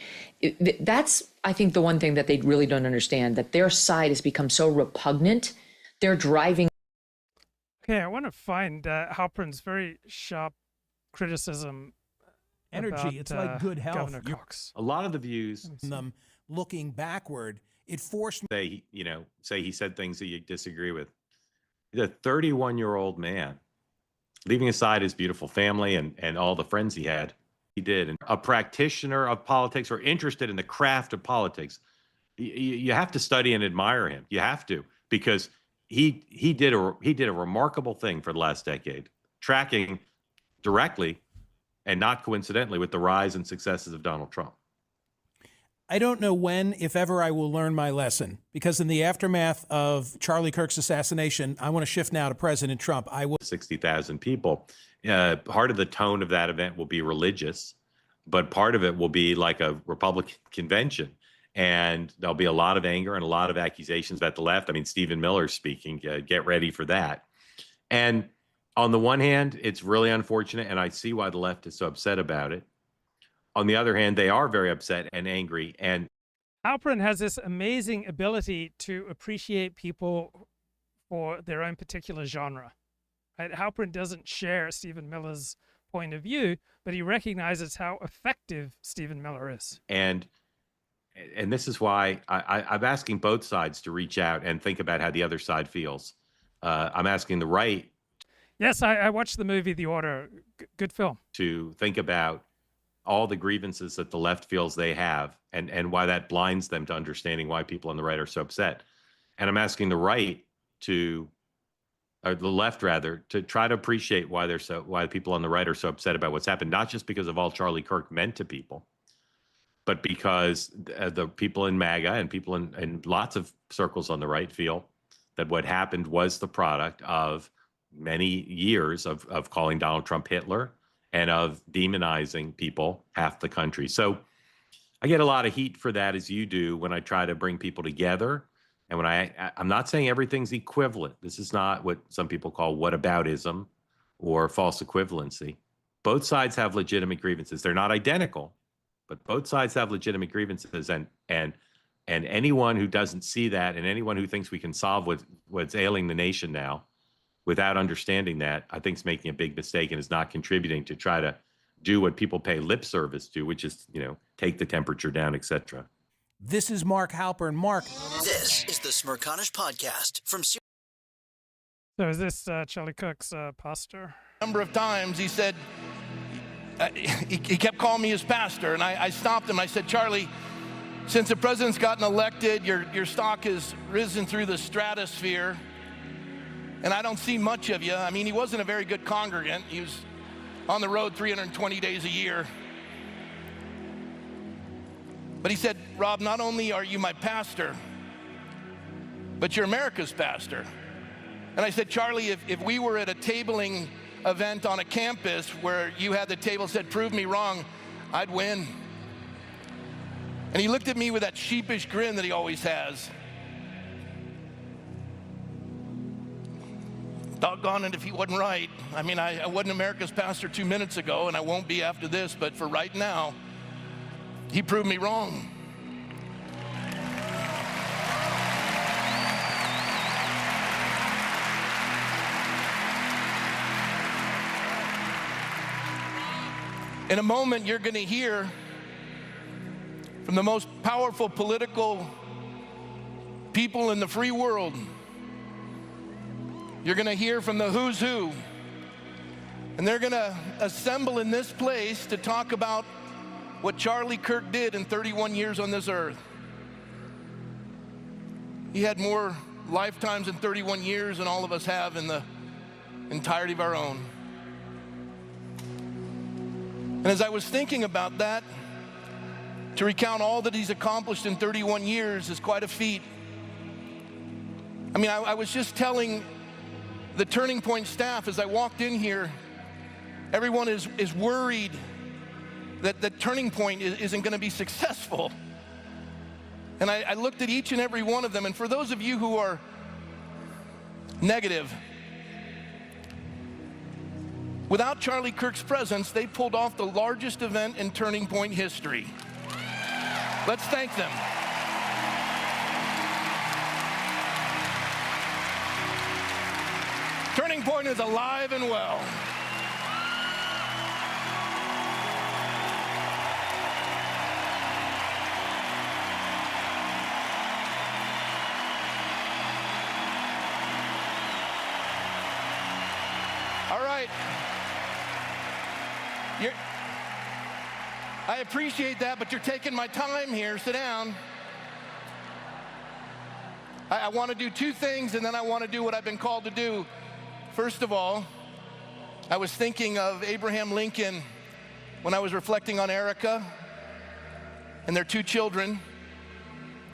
That's, I think, the one thing that they really don't understand, that their side has become so repugnant, they're driving. Okay, I want to find Halperin's very sharp criticism. Energy, about, it's like good health. Governor Cox. A lot of the views them looking backward, it forced me. Say he said things that you disagree with. He's a 31-year-old man, leaving aside his beautiful family and all the friends he had. He did. And a practitioner of politics or interested in the craft of politics, you have to study and admire him. You have to, because he did a remarkable thing for the last decade, tracking directly and not coincidentally with the rise and successes of Donald Trump. I don't know when, if ever, I will learn my lesson, because in the aftermath of Charlie Kirk's assassination, I want to shift now to President Trump. 60,000 people. Part of the tone of that event will be religious, but part of it will be like a Republican convention. And there'll be a lot of anger and a lot of accusations about the left. I mean, Stephen Miller's speaking. Get ready for that. And on the one hand, it's really unfortunate, and I see why the left is so upset about it. On the other hand, they are very upset and angry. And Halperin has this amazing ability to appreciate people for their own particular genre. Right? Halperin doesn't share Stephen Miller's point of view, but he recognizes how effective Stephen Miller is. And this is why I'm asking both sides to reach out and think about how the other side feels. I'm asking the right. Yes, I watched the movie The Order. Good film. To think about all the grievances that the left feels they have and why that blinds them to understanding why people on the right are so upset. And I'm asking the right or the left rather, to try to appreciate why people on the right are so upset about what's happened, not just because of all Charlie Kirk meant to people, but because the people in MAGA and people in lots of circles on the right feel that what happened was the product of many years of calling Donald Trump Hitler and of demonizing people, half the country. So I get a lot of heat for that, as you do, when I try to bring people together. And when I'm not saying everything's equivalent. This is not what some people call whataboutism or false equivalency. Both sides have legitimate grievances. They're not identical, but both sides have legitimate grievances. And anyone who doesn't see that, and anyone who thinks we can solve what's ailing the nation now without understanding that, I think is making a big mistake and is not contributing to try to do what people pay lip service to, which is, take the temperature down, etc. This is Mark Halperin. Mark. This is the Smerconish podcast from. So is this Charlie Kirk's pastor? number of times. He said, he kept calling me his pastor, and I stopped him. I said, Charlie, since the president's gotten elected, your stock has risen through the stratosphere, and I don't see much of you. I mean, he wasn't a very good congregant. He was on the road 320 days a year. But he said, Rob, not only are you my pastor, but you're America's pastor. And I said, Charlie, if we were at a tabling event on a campus where you had the table said, prove me wrong, I'd win. And he looked at me with that sheepish grin that he always has. Doggone it if he wasn't right. I mean, I wasn't America's pastor 2 minutes ago, and I won't be after this, but for right now, he proved me wrong. In a moment, you're going to hear from the most powerful political people in the free world. You're going to hear from the who's who. And they're going to assemble in this place to talk about what Charlie Kirk did in 31 years on this earth. He had more lifetimes in 31 years than all of us have in the entirety of our own. And as I was thinking about that, to recount all that he's accomplished in 31 years is quite a feat. I mean, I was just telling the Turning Point staff as I walked in here, everyone is worried that the Turning Point isn't going to be successful. And I looked at each and every one of them, and for those of you who are negative, without Charlie Kirk's presence, they pulled off the largest event in Turning Point history. Let's thank them. Turning Point is alive and well. All right. I appreciate that, but you're taking my time here. Sit down. I want to do two things, and then I want to do what I've been called to do. First of all, I was thinking of Abraham Lincoln when I was reflecting on Erica and their two children,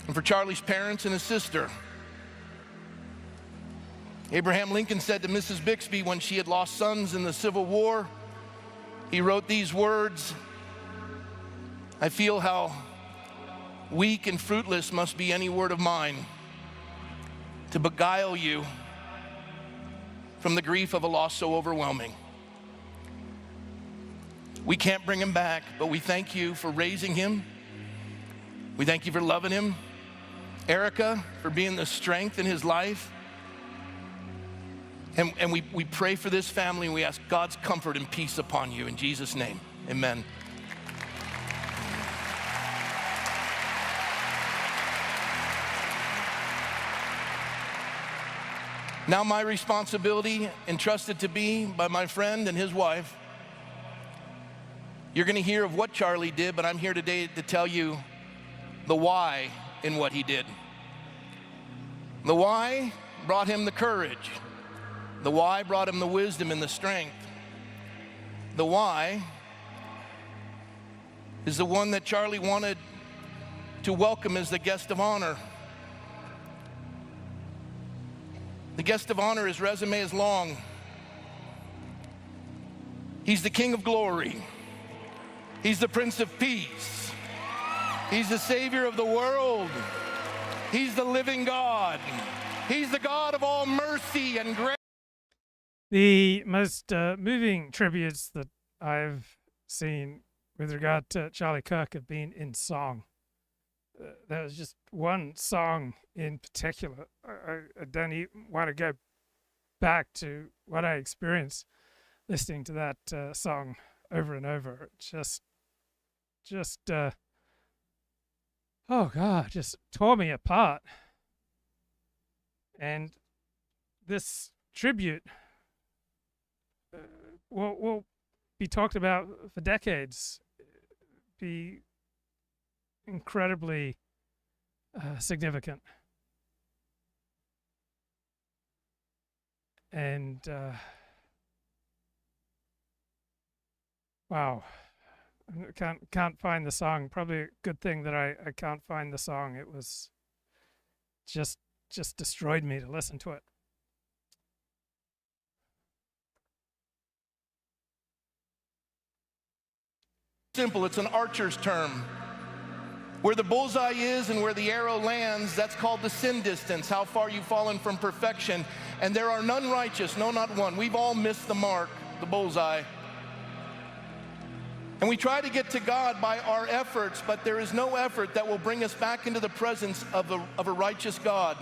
and for Charlie's parents and his sister. Abraham Lincoln said to Mrs. Bixby when she had lost sons in the Civil War, he wrote these words, I feel how weak and fruitless must be any word of mine to beguile you from the grief of a loss so overwhelming. We can't bring him back, but we thank you for raising him. We thank you for loving him. Erica, for being the strength in his life. And we pray for this family, and we ask God's comfort and peace upon you. In Jesus' name, amen. Now my responsibility, entrusted to me by my friend and his wife. You're going to hear of what Charlie did, but I'm here today to tell you the why in what he did. The why brought him the courage. The why brought him the wisdom and the strength. The why is the one that Charlie wanted to welcome as the guest of honor. The guest of honor, his resume is long. He's the King of Glory. He's the Prince of Peace. He's the Savior of the world. He's the living God. He's the God of all mercy and grace. The most moving tributes that I've seen with regard to Charlie Kirk have been in song. There was just one song in particular. I don't even want to go back to what I experienced listening to that song over and over. It just oh God, just tore me apart. And this tribute will be talked about for decades, be incredibly significant. And wow, I can't find the song. Probably a good thing that I can't find the song. It was just destroyed me to listen to it. Simple, it's an archer's term. Where the bullseye is and where the arrow lands, that's called the sin distance, how far you've fallen from perfection. And there are none righteous, no, not one. We've all missed the mark, the bullseye. And we try to get to God by our efforts, but there is no effort that will bring us back into the presence of a righteous God.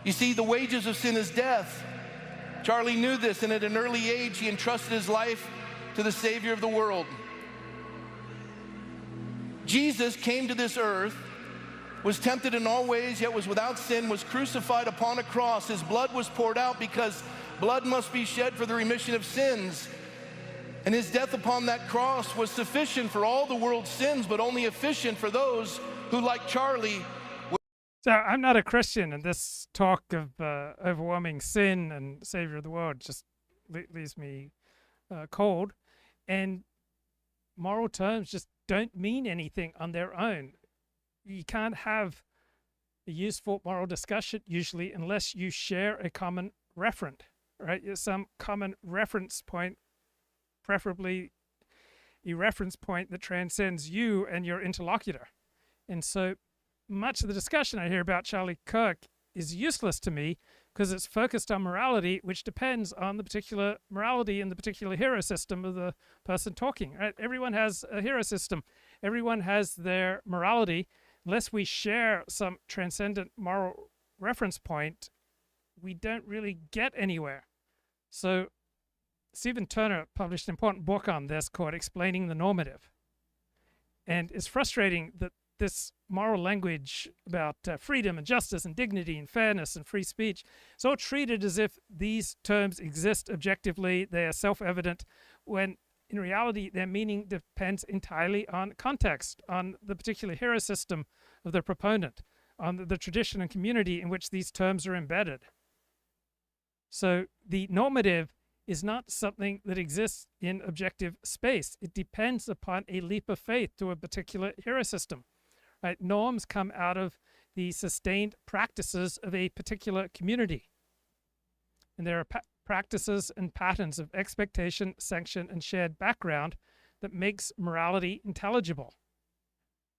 You see, the wages of sin is death. Charlie knew this, and at an early age, he entrusted his life to the Savior of the world. Jesus came to this earth, was tempted in all ways, yet was without sin, was crucified upon a cross. His blood was poured out because blood must be shed for the remission of sins. And his death upon that cross was sufficient for all the world's sins, but only efficient for those who, like Charlie... So I'm not a Christian, and this talk of overwhelming sin and Savior of the world just leaves me cold. And moral terms just don't mean anything on their own. You can't have a useful moral discussion usually unless you share a common referent, right? Some common reference point, preferably a reference point that transcends you and your interlocutor. And so much of the discussion I hear about Charlie Kirk is useless to me because it's focused on morality, which depends on the particular morality and the particular hero system of the person talking. Right? Everyone has a hero system. Everyone has their morality. Unless we share some transcendent moral reference point, we don't really get anywhere. So Stephen Turner published an important book on this called Explaining the Normative. And it's frustrating that this moral language about freedom and justice and dignity and fairness and free speech, it's all treated as if these terms exist objectively, they are self-evident, when in reality their meaning depends entirely on context, on the particular hero system of the proponent, on the tradition and community in which these terms are embedded. So the normative is not something that exists in objective space. It depends upon a leap of faith to a particular hero system. Right? Norms come out of the sustained practices of a particular community. And there are practices and patterns of expectation, sanction, and shared background that makes morality intelligible.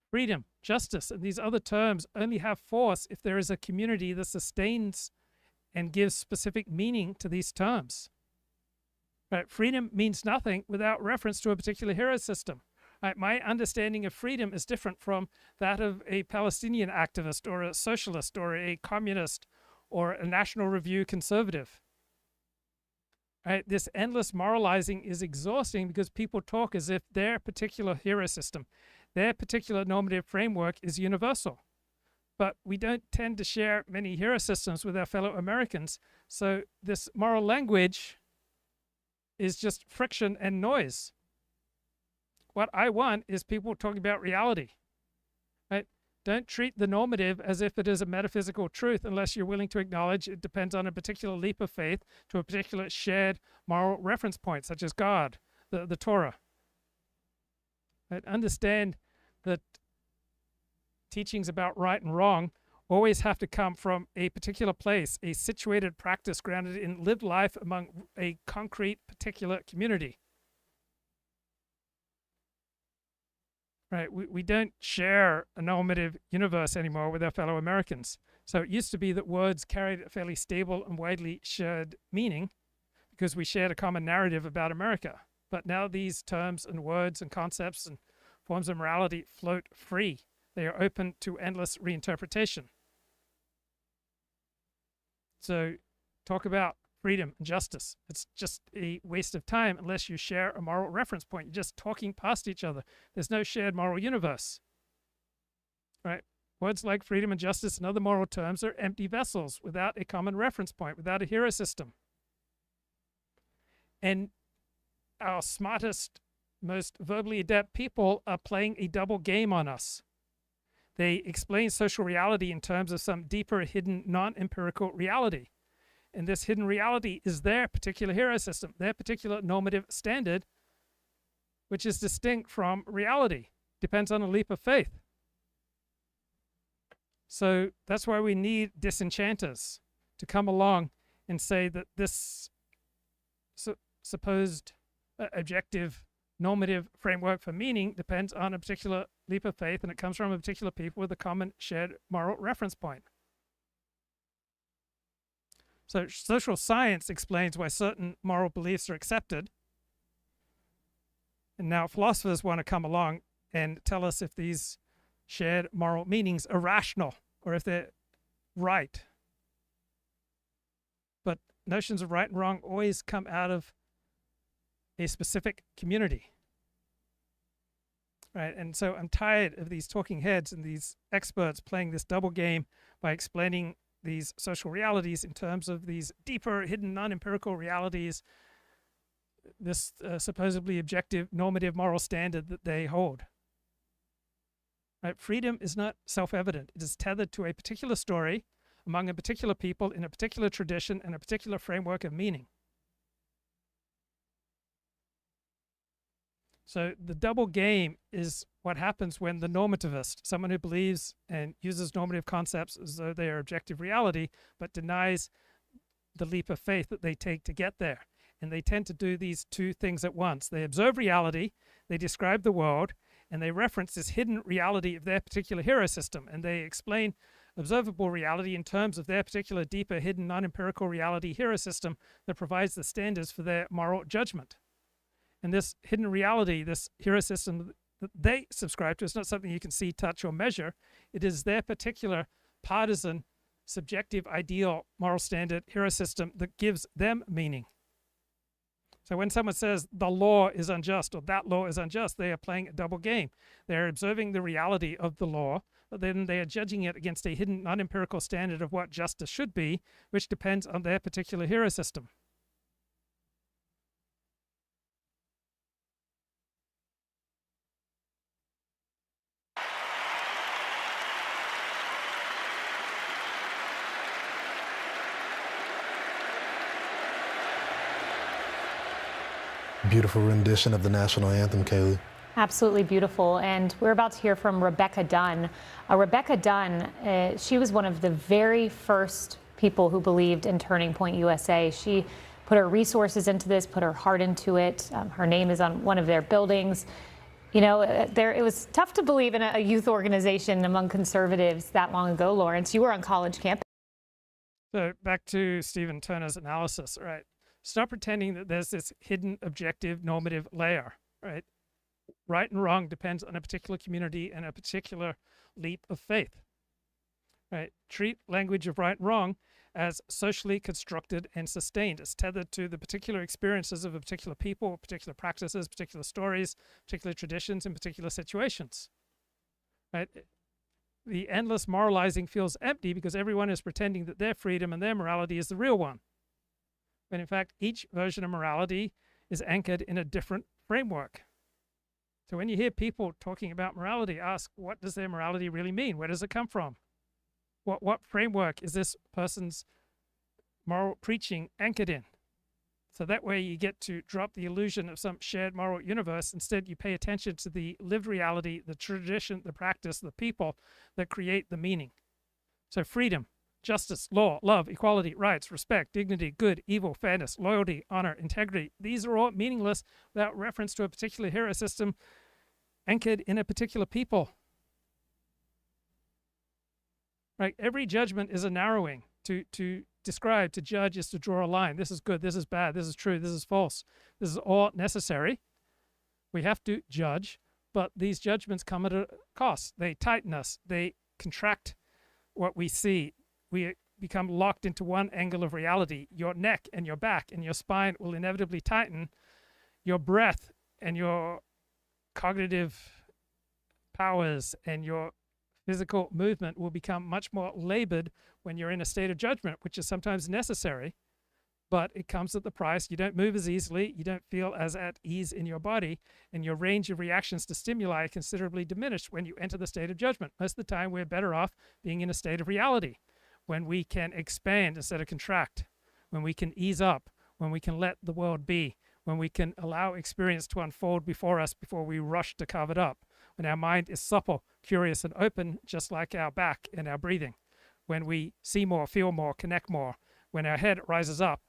Freedom, justice, and these other terms only have force if there is a community that sustains and gives specific meaning to these terms. Right? Freedom means nothing without reference to a particular hero system. Right? My understanding of freedom is different from that of a Palestinian activist or a socialist or a communist or a National Review conservative. Right? This endless moralizing is exhausting because people talk as if their particular hero system, their particular normative framework is universal. But we don't tend to share many hero systems with our fellow Americans. So this moral language is just friction and noise. What I want is people talking about reality. Right? Don't treat the normative as if it is a metaphysical truth unless you're willing to acknowledge it depends on a particular leap of faith to a particular shared moral reference point, such as God, the Torah. Right? Understand that teachings about right and wrong always have to come from a particular place, a situated practice grounded in lived life among a concrete particular community. Right? We don't share a normative universe anymore with our fellow Americans. So it used to be that words carried a fairly stable and widely shared meaning because we shared a common narrative about America. But now these terms and words and concepts and forms of morality float free. They are open to endless reinterpretation. So talk about freedom and justice. It's just a waste of time unless you share a moral reference point. You're just talking past each other. There's no shared moral universe. Right? Words like freedom and justice and other moral terms are empty vessels without a common reference point, without a hero system. And our smartest, most verbally adept people are playing a double game on us. They explain social reality in terms of some deeper, hidden, non-empirical reality. And this hidden reality is their particular hero system, their particular normative standard, which is distinct from reality, depends on a leap of faith. So that's why we need disenchanters to come along and say that this supposed objective normative framework for meaning depends on a particular leap of faith, and it comes from a particular people with a common shared moral reference point. So social science explains why certain moral beliefs are accepted. And now philosophers want to come along and tell us if these shared moral meanings are rational or if they're right. But notions of right and wrong always come out of a specific community. Right? And so I'm tired of these talking heads and these experts playing this double game by explaining these social realities in terms of these deeper, hidden, non-empirical realities, this supposedly objective, normative moral standard that they hold. Right? Freedom is not self-evident. It is tethered to a particular story among a particular people in a particular tradition and a particular framework of meaning. So the double game is what happens when the normativist, someone who believes and uses normative concepts as though they are objective reality, but denies the leap of faith that they take to get there. And they tend to do these two things at once. They observe reality, they describe the world, and they reference this hidden reality of their particular hero system. And they explain observable reality in terms of their particular deeper, hidden, non-empirical reality hero system that provides the standards for their moral judgment. And this hidden reality, this hero system that they subscribe to, is not something you can see, touch, or measure. It is their particular partisan, subjective, ideal, moral standard hero system that gives them meaning. So when someone says the law is unjust or that law is unjust, they are playing a double game. They're observing the reality of the law, but then they are judging it against a hidden, non-empirical standard of what justice should be, which depends on their particular hero system. Beautiful rendition of the national anthem, Kaylee. Absolutely beautiful. And we're about to hear from Rebecca Dunn. Rebecca Dunn, she was one of the very first people who believed in Turning Point USA. She put her resources into this, put her heart into it. Her name is on one of their buildings. You know, it was tough to believe in a youth organization among conservatives that long ago, Lawrence. You were on college campus. So back to Stephen Turner's analysis, right? Stop pretending that there's this hidden, objective, normative layer, right? Right and wrong depends on a particular community and a particular leap of faith, right? Treat language of right and wrong as socially constructed and sustained. It's tethered to the particular experiences of a particular people, particular practices, particular stories, particular traditions, and particular situations, right? The endless moralizing feels empty because everyone is pretending that their freedom and their morality is the real one. When in fact, each version of morality is anchored in a different framework. So when you hear people talking about morality, ask, what does their morality really mean? Where does it come from? What framework is this person's moral preaching anchored in? So that way you get to drop the illusion of some shared moral universe. Instead, you pay attention to the lived reality, the tradition, the practice, the people that create the meaning. So freedom, justice, law, love, equality, rights, respect, dignity, good, evil, fairness, loyalty, honor, integrity. These are all meaningless without reference to a particular hero system anchored in a particular people. Right? Every judgment is a narrowing. To describe, to judge is to draw a line. This is good, this is bad, this is true, this is false. This is all necessary. We have to judge, but these judgments come at a cost. They tighten us. They contract what we see. We become locked into one angle of reality. Your neck and your back and your spine will inevitably tighten. Your breath and your cognitive powers and your physical movement will become much more labored when you're in a state of judgment, which is sometimes necessary. but it comes at the price. You don't move as easily, you don't feel as at ease in your body, and your range of reactions to stimuli are considerably diminished when you enter the state of judgment. Most of the time, we're better off being in a state of reality, when we can expand instead of contract, when we can ease up, when we can let the world be, when we can allow experience to unfold before us before we rush to carve it up, when our mind is supple, curious, and open, just like our back and our breathing, when we see more, feel more, connect more, when our head rises up,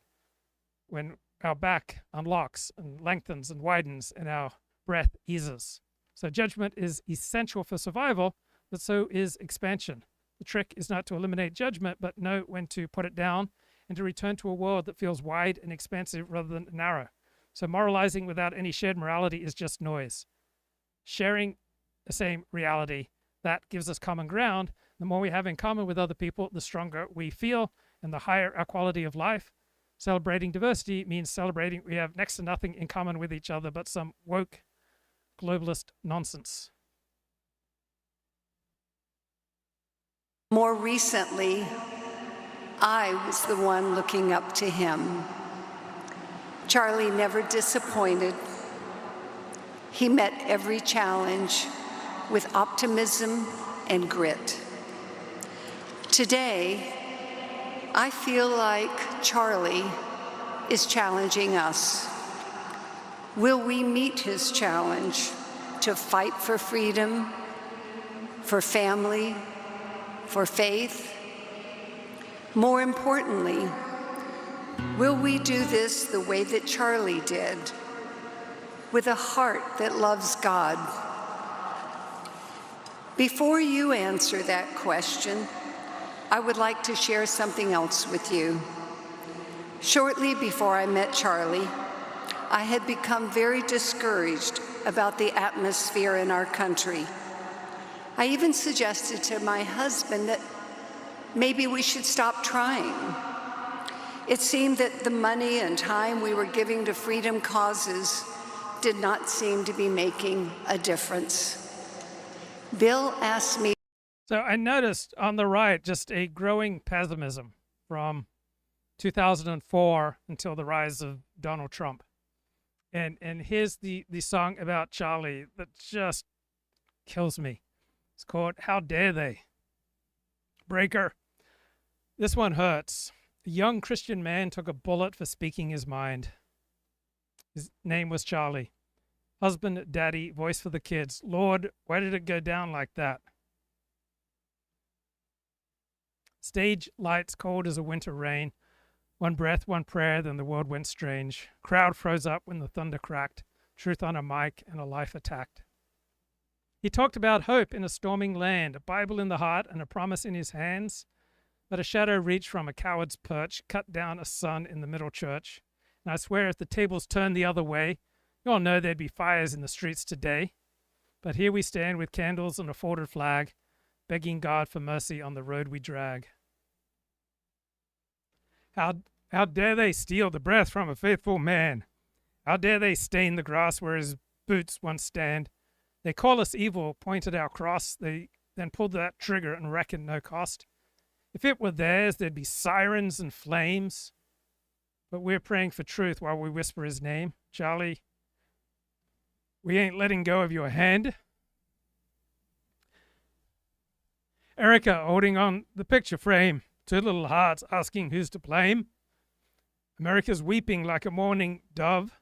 when our back unlocks and lengthens and widens and our breath eases. So judgment is essential for survival, but so is expansion. The trick is not to eliminate judgment, but know when to put it down and to return to a world that feels wide and expansive rather than narrow. So moralizing without any shared morality is just noise. Sharing the same reality, that gives us common ground. The more we have in common with other people, the stronger we feel and the higher our quality of life. Celebrating diversity means celebrating we have next to nothing in common with each other but some woke globalist nonsense. More recently, I was the one looking up to him. Charlie never disappointed. He met every challenge with optimism and grit. Today, I feel like Charlie is challenging us. Will we meet his challenge to fight for freedom, for family, for faith? More importantly, will we do this the way that Charlie did, with a heart that loves God? Before you answer that question, I would like to share something else with you. Shortly before I met Charlie, I had become very discouraged about the atmosphere in our country. I even suggested to my husband that maybe we should stop trying. It seemed that the money and time we were giving to freedom causes did not seem to be making a difference. Bill asked me. So I noticed on the right just a growing pessimism from 2004 until the rise of Donald Trump. And here's the song about Charlie that just kills me. It's called How Dare They? Breaker. This one hurts. A young Christian man took a bullet for speaking his mind. His name was Charlie. Husband, daddy, voice for the kids. Lord, why did it go down like that? Stage lights cold as a winter rain. One breath, one prayer, then the world went strange. Crowd froze up when the thunder cracked. Truth on a mic and a life attacked. He talked about hope in a storming land, a Bible in the heart and a promise in his hands. But a shadow reached from a coward's perch, cut down a sun in the middle church. And I swear if the tables turned the other way, you all know there'd be fires in the streets today. But here we stand with candles and a folded flag, begging God for mercy on the road we drag. How dare they steal the breath from a faithful man? How dare they stain the grass where his boots once stand? They call us evil, pointed our cross. They then pulled that trigger and reckoned no cost. If it were theirs, there'd be sirens and flames. But we're praying for truth while we whisper his name. Charlie, we ain't letting go of your hand. Erica holding on the picture frame. Two little hearts asking who's to blame. America's weeping like a mourning dove.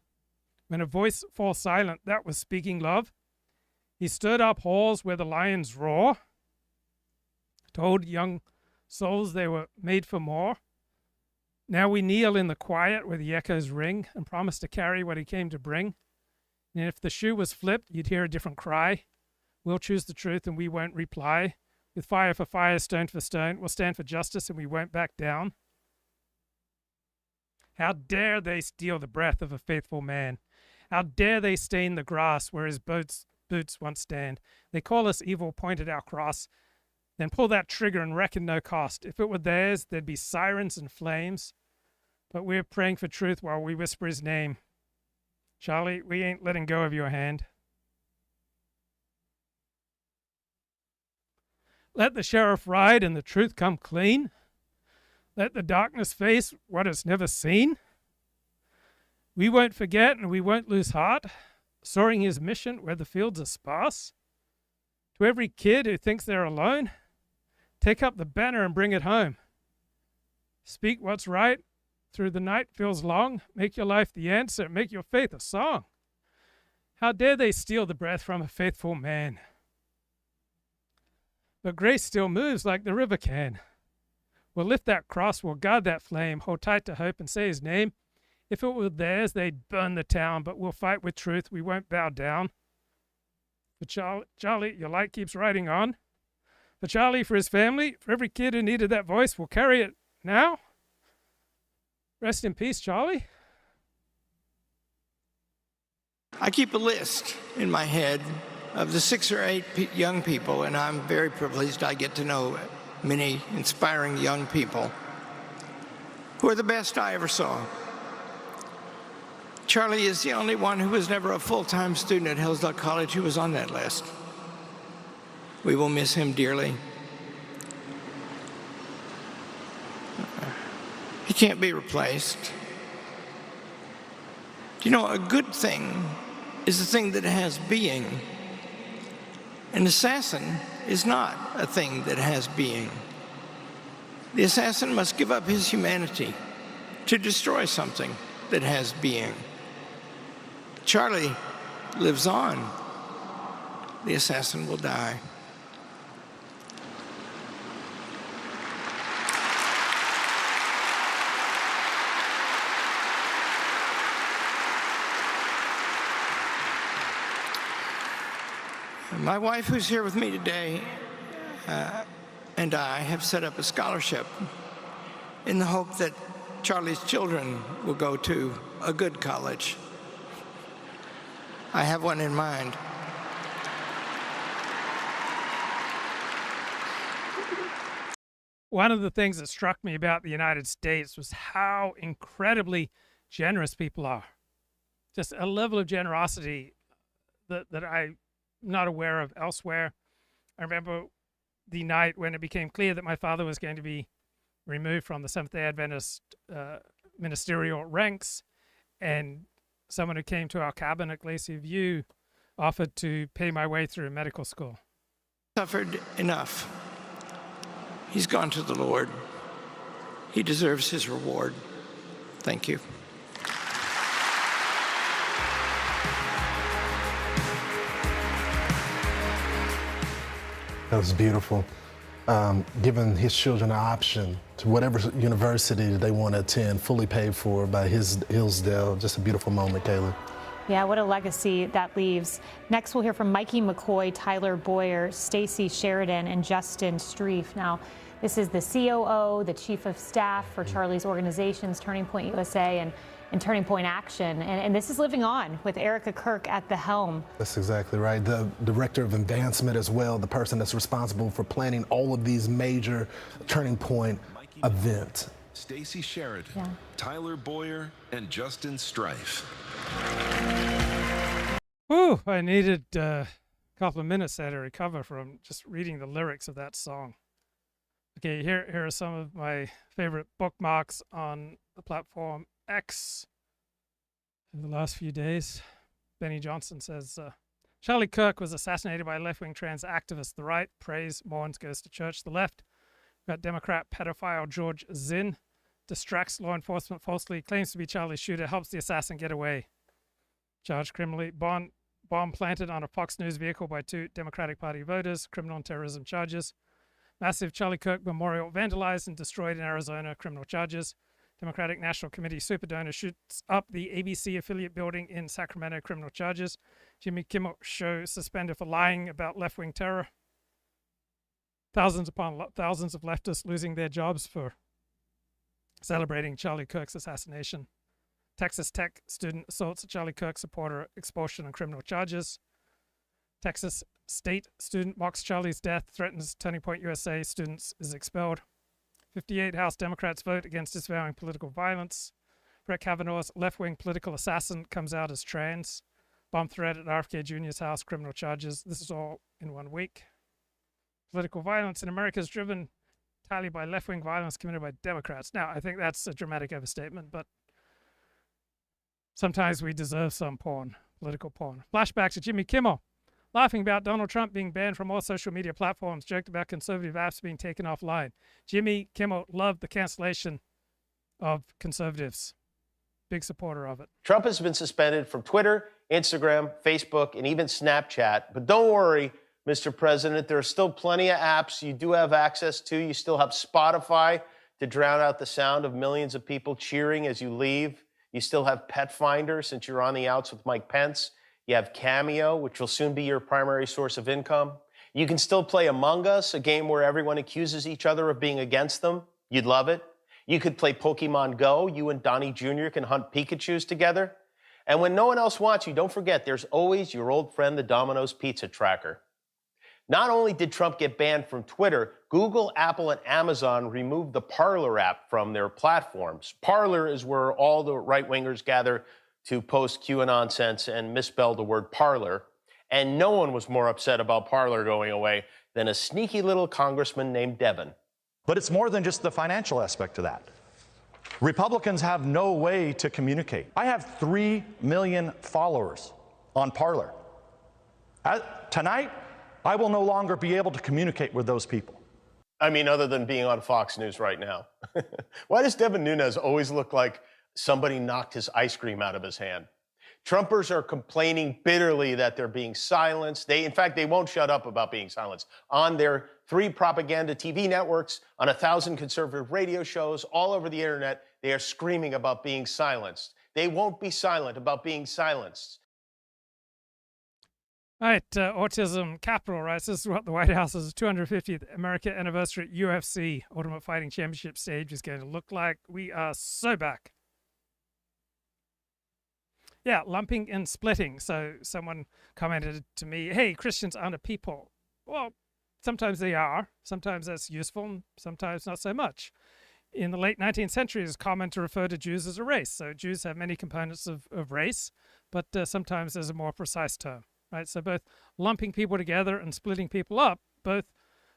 When a voice falls silent, that was speaking love. He stirred up halls where the lions roar. Told young souls they were made for more. Now we kneel in the quiet where the echoes ring and promise to carry what he came to bring. And if the shoe was flipped, you'd hear a different cry. We'll choose the truth and we won't reply. With fire for fire, stone for stone, we'll stand for justice and we won't back down. How dare they steal the breath of a faithful man? How dare they stain the grass where his boots once stand? They call us evil, pointed our cross, then pull that trigger and reckon no cost. If it were theirs, there'd be sirens and flames. But we're praying for truth while we whisper his name. Charlie, we ain't letting go of your hand. Let the sheriff ride and the truth come clean. Let the darkness face what it's never seen. We won't forget and we won't lose heart, soaring his mission where the fields are sparse. To every kid who thinks they're alone, take up the banner and bring it home. Speak what's right through the night feels long. Make your life the answer. Make your faith a song. How dare they steal the breath from a faithful man? But grace still moves like the river can. We'll lift that cross, we'll guard that flame, hold tight to hope and say his name. If it were theirs, they'd burn the town, but we'll fight with truth, we won't bow down. For Charlie, your light keeps riding on. For Charlie, for his family, for every kid who needed that voice, we'll carry it now. Rest in peace, Charlie. I keep a list in my head of the 6 or 8 young people, and I'm very privileged I get to know many inspiring young people who are the best I ever saw. Charlie is the only one who was never a full-time student at Hillsdale College who was on that list. We will miss him dearly. He can't be replaced. You know, a good thing is a thing that has being. An assassin is not a thing that has being. The assassin must give up his humanity to destroy something that has being. Charlie lives on. The assassin will die. My wife, who's here with me today, and I have set up a scholarship in the hope that Charlie's children will go to a good college. I have one in mind. One of the things that struck me about the United States was how incredibly generous people are. Just a level of generosity that I'm not aware of elsewhere. I remember the night when it became clear that my father was going to be removed from the Seventh-day Adventist ministerial ranks, and someone who came to our cabin at Glacier View offered to pay my way through medical school. Suffered enough. He's gone to the Lord. He deserves his reward. Thank you. That was beautiful. Giving his children an option to whatever university they want to attend, fully paid for by Hillsdale. Just a beautiful moment, Kayla. Yeah, what a legacy that leaves. Next, we'll hear from Mikey McCoy, Tyler Boyer, Stacey Sheridan, and Justin Streif. Now, this is the COO, the Chief of Staff for Charlie's organizations, Turning Point USA and Turning Point Action. And this is living on with Erica Kirk at the helm. That's exactly right. The Director of Advancement as well, the person that's responsible for planning all of these major Turning Point events. Stacey Sheridan, Tyler Boyer, and Justin Streif. Ooh, I needed a couple of minutes there to recover from just reading the lyrics of that song. Okay, here are some of my favorite bookmarks on the platform X in the last few days. Benny Johnson says, Charlie Kirk was assassinated by left-wing trans activists. The right praise, mourns, goes to church. The left got Democrat pedophile George Zinn, distracts law enforcement falsely, claims to be Charlie's shooter, helps the assassin get away. Charged criminally. Bomb planted on a Fox News vehicle by 2 Democratic Party voters. Criminal and terrorism charges. Massive Charlie Kirk memorial vandalized and destroyed in Arizona. Criminal charges. Democratic National Committee superdonor shoots up the ABC affiliate building in Sacramento. Criminal charges. Jimmy Kimmel show suspended for lying about left-wing terror. Thousands upon thousands of leftists losing their jobs for celebrating Charlie Kirk's assassination. Texas Tech student assaults a Charlie Kirk supporter, expulsion and criminal charges. Texas State student mocks Charlie's death, threatens Turning Point USA students, is expelled. 58 House Democrats vote against disavowing political violence. Brett Kavanaugh's left-wing political assassin comes out as trans. Bomb threat at RFK Jr.'s house, criminal charges. This is all in 1 week. Political violence in America is driven entirely by left-wing violence committed by Democrats. Now, I think that's a dramatic overstatement, but Sometimes we deserve some porn, political porn. Flashback to Jimmy Kimmel, laughing about Donald Trump being banned from all social media platforms, joked about conservative apps being taken offline. Jimmy Kimmel loved the cancellation of conservatives. Big supporter of it. Trump has been suspended from Twitter, Instagram, Facebook, and even Snapchat. But don't worry, Mr. President, there are still plenty of apps you do have access to. You still have Spotify to drown out the sound of millions of people cheering as you leave. You still have Pet Finder since you're on the outs with Mike Pence. You have Cameo, which will soon be your primary source of income. You can still play Among Us, a game where everyone accuses each other of being against them. You'd love it. You could play Pokemon Go. You and Donnie Jr. can hunt Pikachus together. And when no one else wants you, don't forget, there's always your old friend, the Domino's Pizza Tracker. Not only did Trump get banned from Twitter, Google, Apple, and Amazon removed the Parler app from their platforms. Parler is where all the right-wingers gather to post QAnon nonsense and misspell the word parlor. And no one was more upset about Parler going away than a sneaky little congressman named Devin. But it's more than just the financial aspect of that. Republicans have no way to communicate. I have 3 million followers on Parler. Tonight, I will no longer be able to communicate with those people. I mean, other than being on Fox News right now. Why does Devin Nunes always look like somebody knocked his ice cream out of his hand? Trumpers are complaining bitterly that they're being silenced. In fact, they won't shut up about being silenced. On their 3 propaganda TV networks, on 1,000 conservative radio shows, all over the internet, they are screaming about being silenced. They won't be silent about being silenced. All right, Autism Capital writes, this is what the White House's 250th American anniversary UFC Ultimate Fighting Championship stage is going to look like. We are so back. Yeah, lumping and splitting. So someone commented to me, hey, Christians aren't a people. Well, sometimes they are. Sometimes that's useful, sometimes not so much. In the late 19th century, it was common to refer to Jews as a race. So Jews have many components of race, but sometimes there's a more precise term. Right? So both lumping people together and splitting people up, both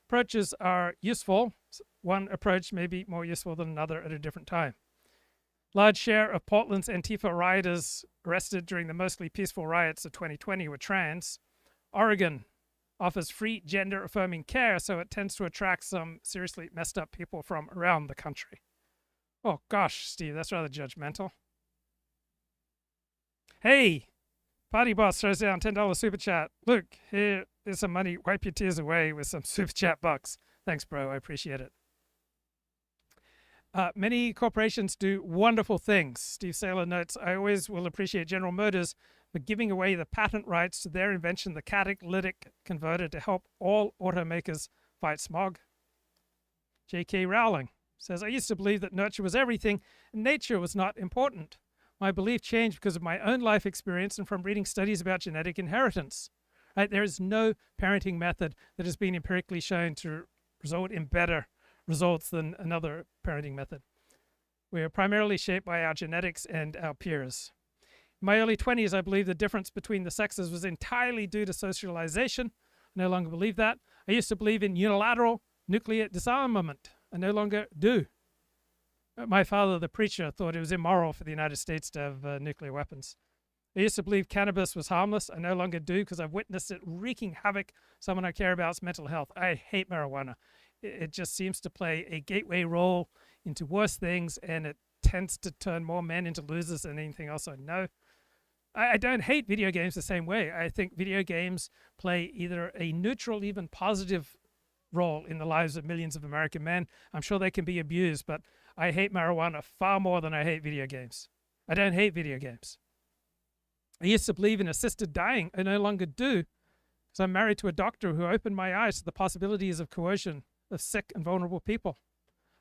approaches are useful. One approach may be more useful than another at a different time. Large share of Portland's Antifa rioters arrested during the mostly peaceful riots of 2020 were trans. Oregon offers free gender-affirming care, so it tends to attract some seriously messed up people from around the country. Oh gosh, Steve, that's rather judgmental. Hey! Party Boss throws down $10 super chat. Look, here is some money. Wipe your tears away with some super chat bucks. Thanks, bro. I appreciate it. Many corporations do wonderful things. Steve Saylor notes, I always will appreciate General Motors for giving away the patent rights to their invention, the catalytic converter, to help all automakers fight smog. J.K. Rowling says, I used to believe that nurture was everything and nature was not important. My belief changed because of my own life experience and from reading studies about genetic inheritance. Right? There is no parenting method that has been empirically shown to result in better results than another parenting method. We are primarily shaped by our genetics and our peers. In my early 20s, I believed the difference between the sexes was entirely due to socialization. I no longer believe that. I used to believe in unilateral nuclear disarmament. I no longer do. My father, the preacher, thought it was immoral for the United States to have nuclear weapons. I used to believe cannabis was harmless. I no longer do because I've witnessed it wreaking havoc someone I care about's mental health. I hate marijuana. It just seems to play a gateway role into worse things, and it tends to turn more men into losers than anything else I know. I don't hate video games the same way. I think video games play either a neutral, even positive role in the lives of millions of American men. I'm sure they can be abused, but I hate marijuana far more than I hate video games. I don't hate video games. I used to believe in assisted dying. I no longer do, because I'm married to a doctor who opened my eyes to the possibilities of coercion of sick and vulnerable people.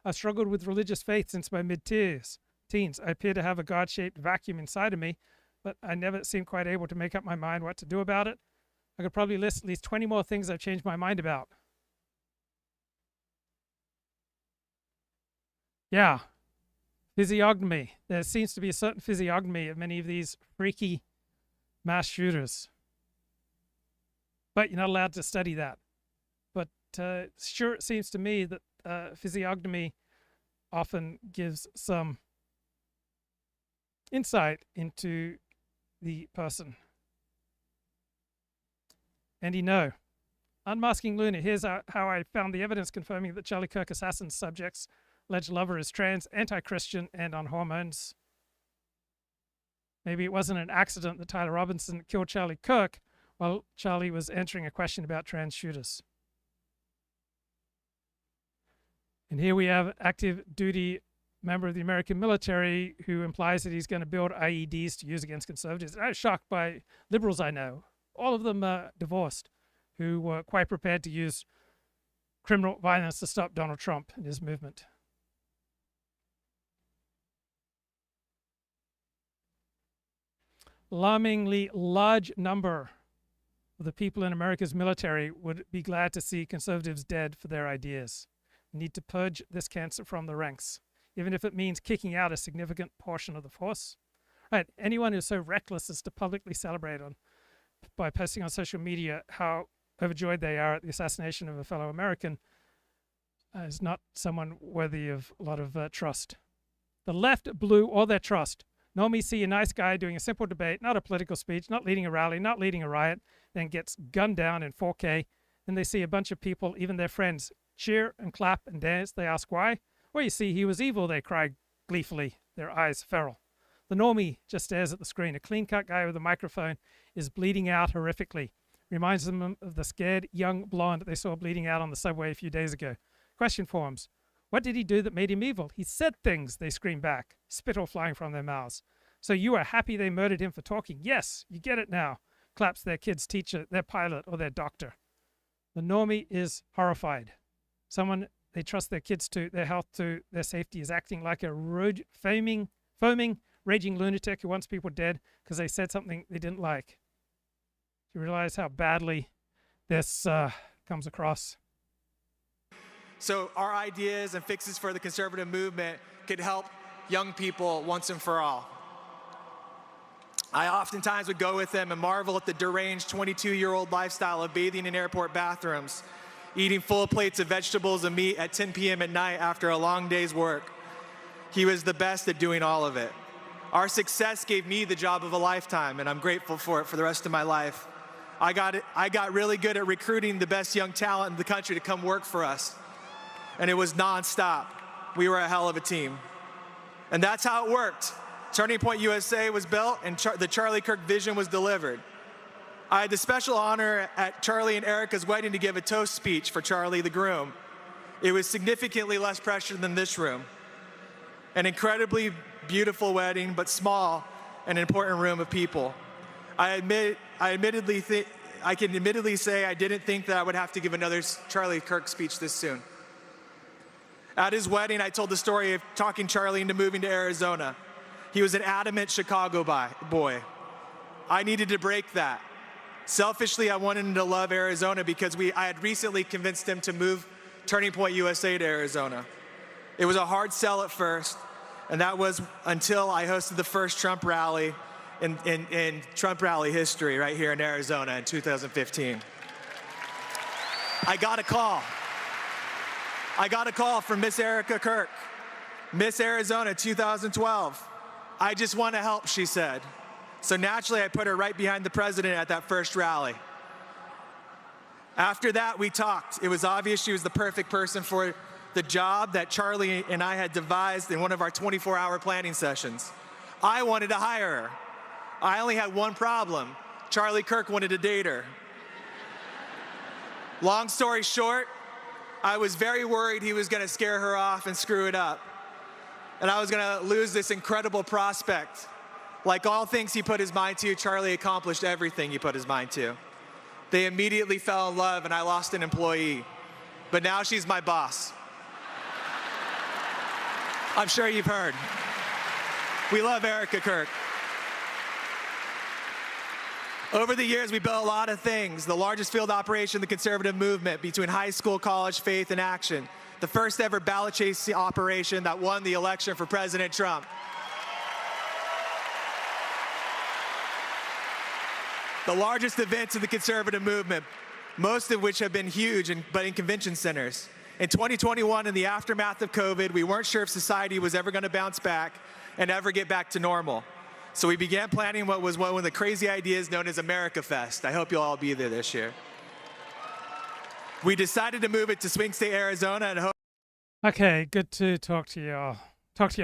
I've struggled with religious faith since my mid-teens. I appear to have a God-shaped vacuum inside of me, but I never seem quite able to make up my mind what to do about it. I could probably list at least 20 more things I've changed my mind about. Yeah, physiognomy. There seems to be a certain physiognomy of many of these freaky mass shooters. But you're not allowed to study that. But sure, it seems to me that physiognomy often gives some insight into the person. Andy, no. Unmasking Luna. Here's how I found the evidence confirming that Charlie Kirk assassin subject's alleged lover is trans, anti-Christian, and on hormones. Maybe it wasn't an accident that Tyler Robinson killed Charlie Kirk while Charlie was answering a question about trans shooters. And here we have active duty member of the American military who implies that he's going to build IEDs to use against conservatives. I was shocked by liberals I know, all of them divorced, who were quite prepared to use criminal violence to stop Donald Trump and his movement. Alarmingly large number of the people in America's military would be glad to see conservatives dead for their ideas. We need to purge this cancer from the ranks, even if it means kicking out a significant portion of the force. Right, anyone who's so reckless as to publicly celebrate by posting on social media how overjoyed they are at the assassination of a fellow American is not someone worthy of a lot of trust. The left blew all their trust. Normally see a nice guy doing a simple debate, not a political speech, not leading a rally, not leading a riot, then gets gunned down in 4K. Then they see a bunch of people, even their friends, cheer and clap and dance. They ask why. Well, you see, he was evil, they cry gleefully, their eyes feral. The normie just stares at the screen. A clean-cut guy with a microphone is bleeding out horrifically. Reminds them of the scared young blonde they saw bleeding out on the subway a few days ago. Question forms. What did he do that made him evil? He said things, they scream back, spittle flying from their mouths. So you are happy they murdered him for talking? Yes, you get it now. Claps their kid's teacher, their pilot, or their doctor. The normie is horrified. Someone they trust their kids to, their health to, their safety is acting like a foaming, raging lunatic who wants people dead because they said something they didn't like. Do you realize how badly this comes across? So our ideas and fixes for the conservative movement could help young people once and for all. I oftentimes would go with them and marvel at the deranged 22-year-old lifestyle of bathing in airport bathrooms, eating full plates of vegetables and meat at 10 p.m. at night after a long day's work. He was the best at doing all of it. Our success gave me the job of a lifetime, and I'm grateful for it for the rest of my life. I got really good at recruiting the best young talent in the country to come work for us. And it was nonstop. We were a hell of a team. And that's how it worked. Turning Point USA was built and the Charlie Kirk vision was delivered. I had the special honor at Charlie and Erica's wedding to give a toast speech for Charlie the groom. It was significantly less pressure than this room. An incredibly beautiful wedding, but small and important room of people. I can admittedly say I didn't think that I would have to give another Charlie Kirk speech this soon. At his wedding, I told the story of talking Charlie into moving to Arizona. He was an adamant Chicago boy. I needed to break that. Selfishly, I wanted him to love Arizona because I had recently convinced him to move Turning Point USA to Arizona. It was a hard sell at first, and that was until I hosted the first Trump rally in Trump rally history right here in Arizona in 2015. I got a call from Miss Erica Kirk, Miss Arizona 2012. I just want to help, she said. So naturally, I put her right behind the president at that first rally. After that, we talked. It was obvious she was the perfect person for the job that Charlie and I had devised in one of our 24-hour planning sessions. I wanted to hire her. I only had one problem. Charlie Kirk wanted to date her. Long story short, I was very worried he was going to scare her off and screw it up. And I was going to lose this incredible prospect. Like all things he put his mind to, Charlie accomplished everything he put his mind to. They immediately fell in love, and I lost an employee. But now she's my boss. I'm sure you've heard. We love Erica Kirk. Over the years, we built a lot of things. The largest field operation in the conservative movement between high school, college, faith, and action. The first ever ballot chase operation that won the election for President Trump. The largest events in the conservative movement, most of which have been huge, but in convention centers. In 2021, in the aftermath of COVID, we weren't sure if society was ever going to bounce back and ever get back to normal. So we began planning what was one of the crazy ideas known as America Fest. I hope you'll all be there this year. We decided to move it to swing state Arizona and hope. Okay, good to talk to you all. Talk to you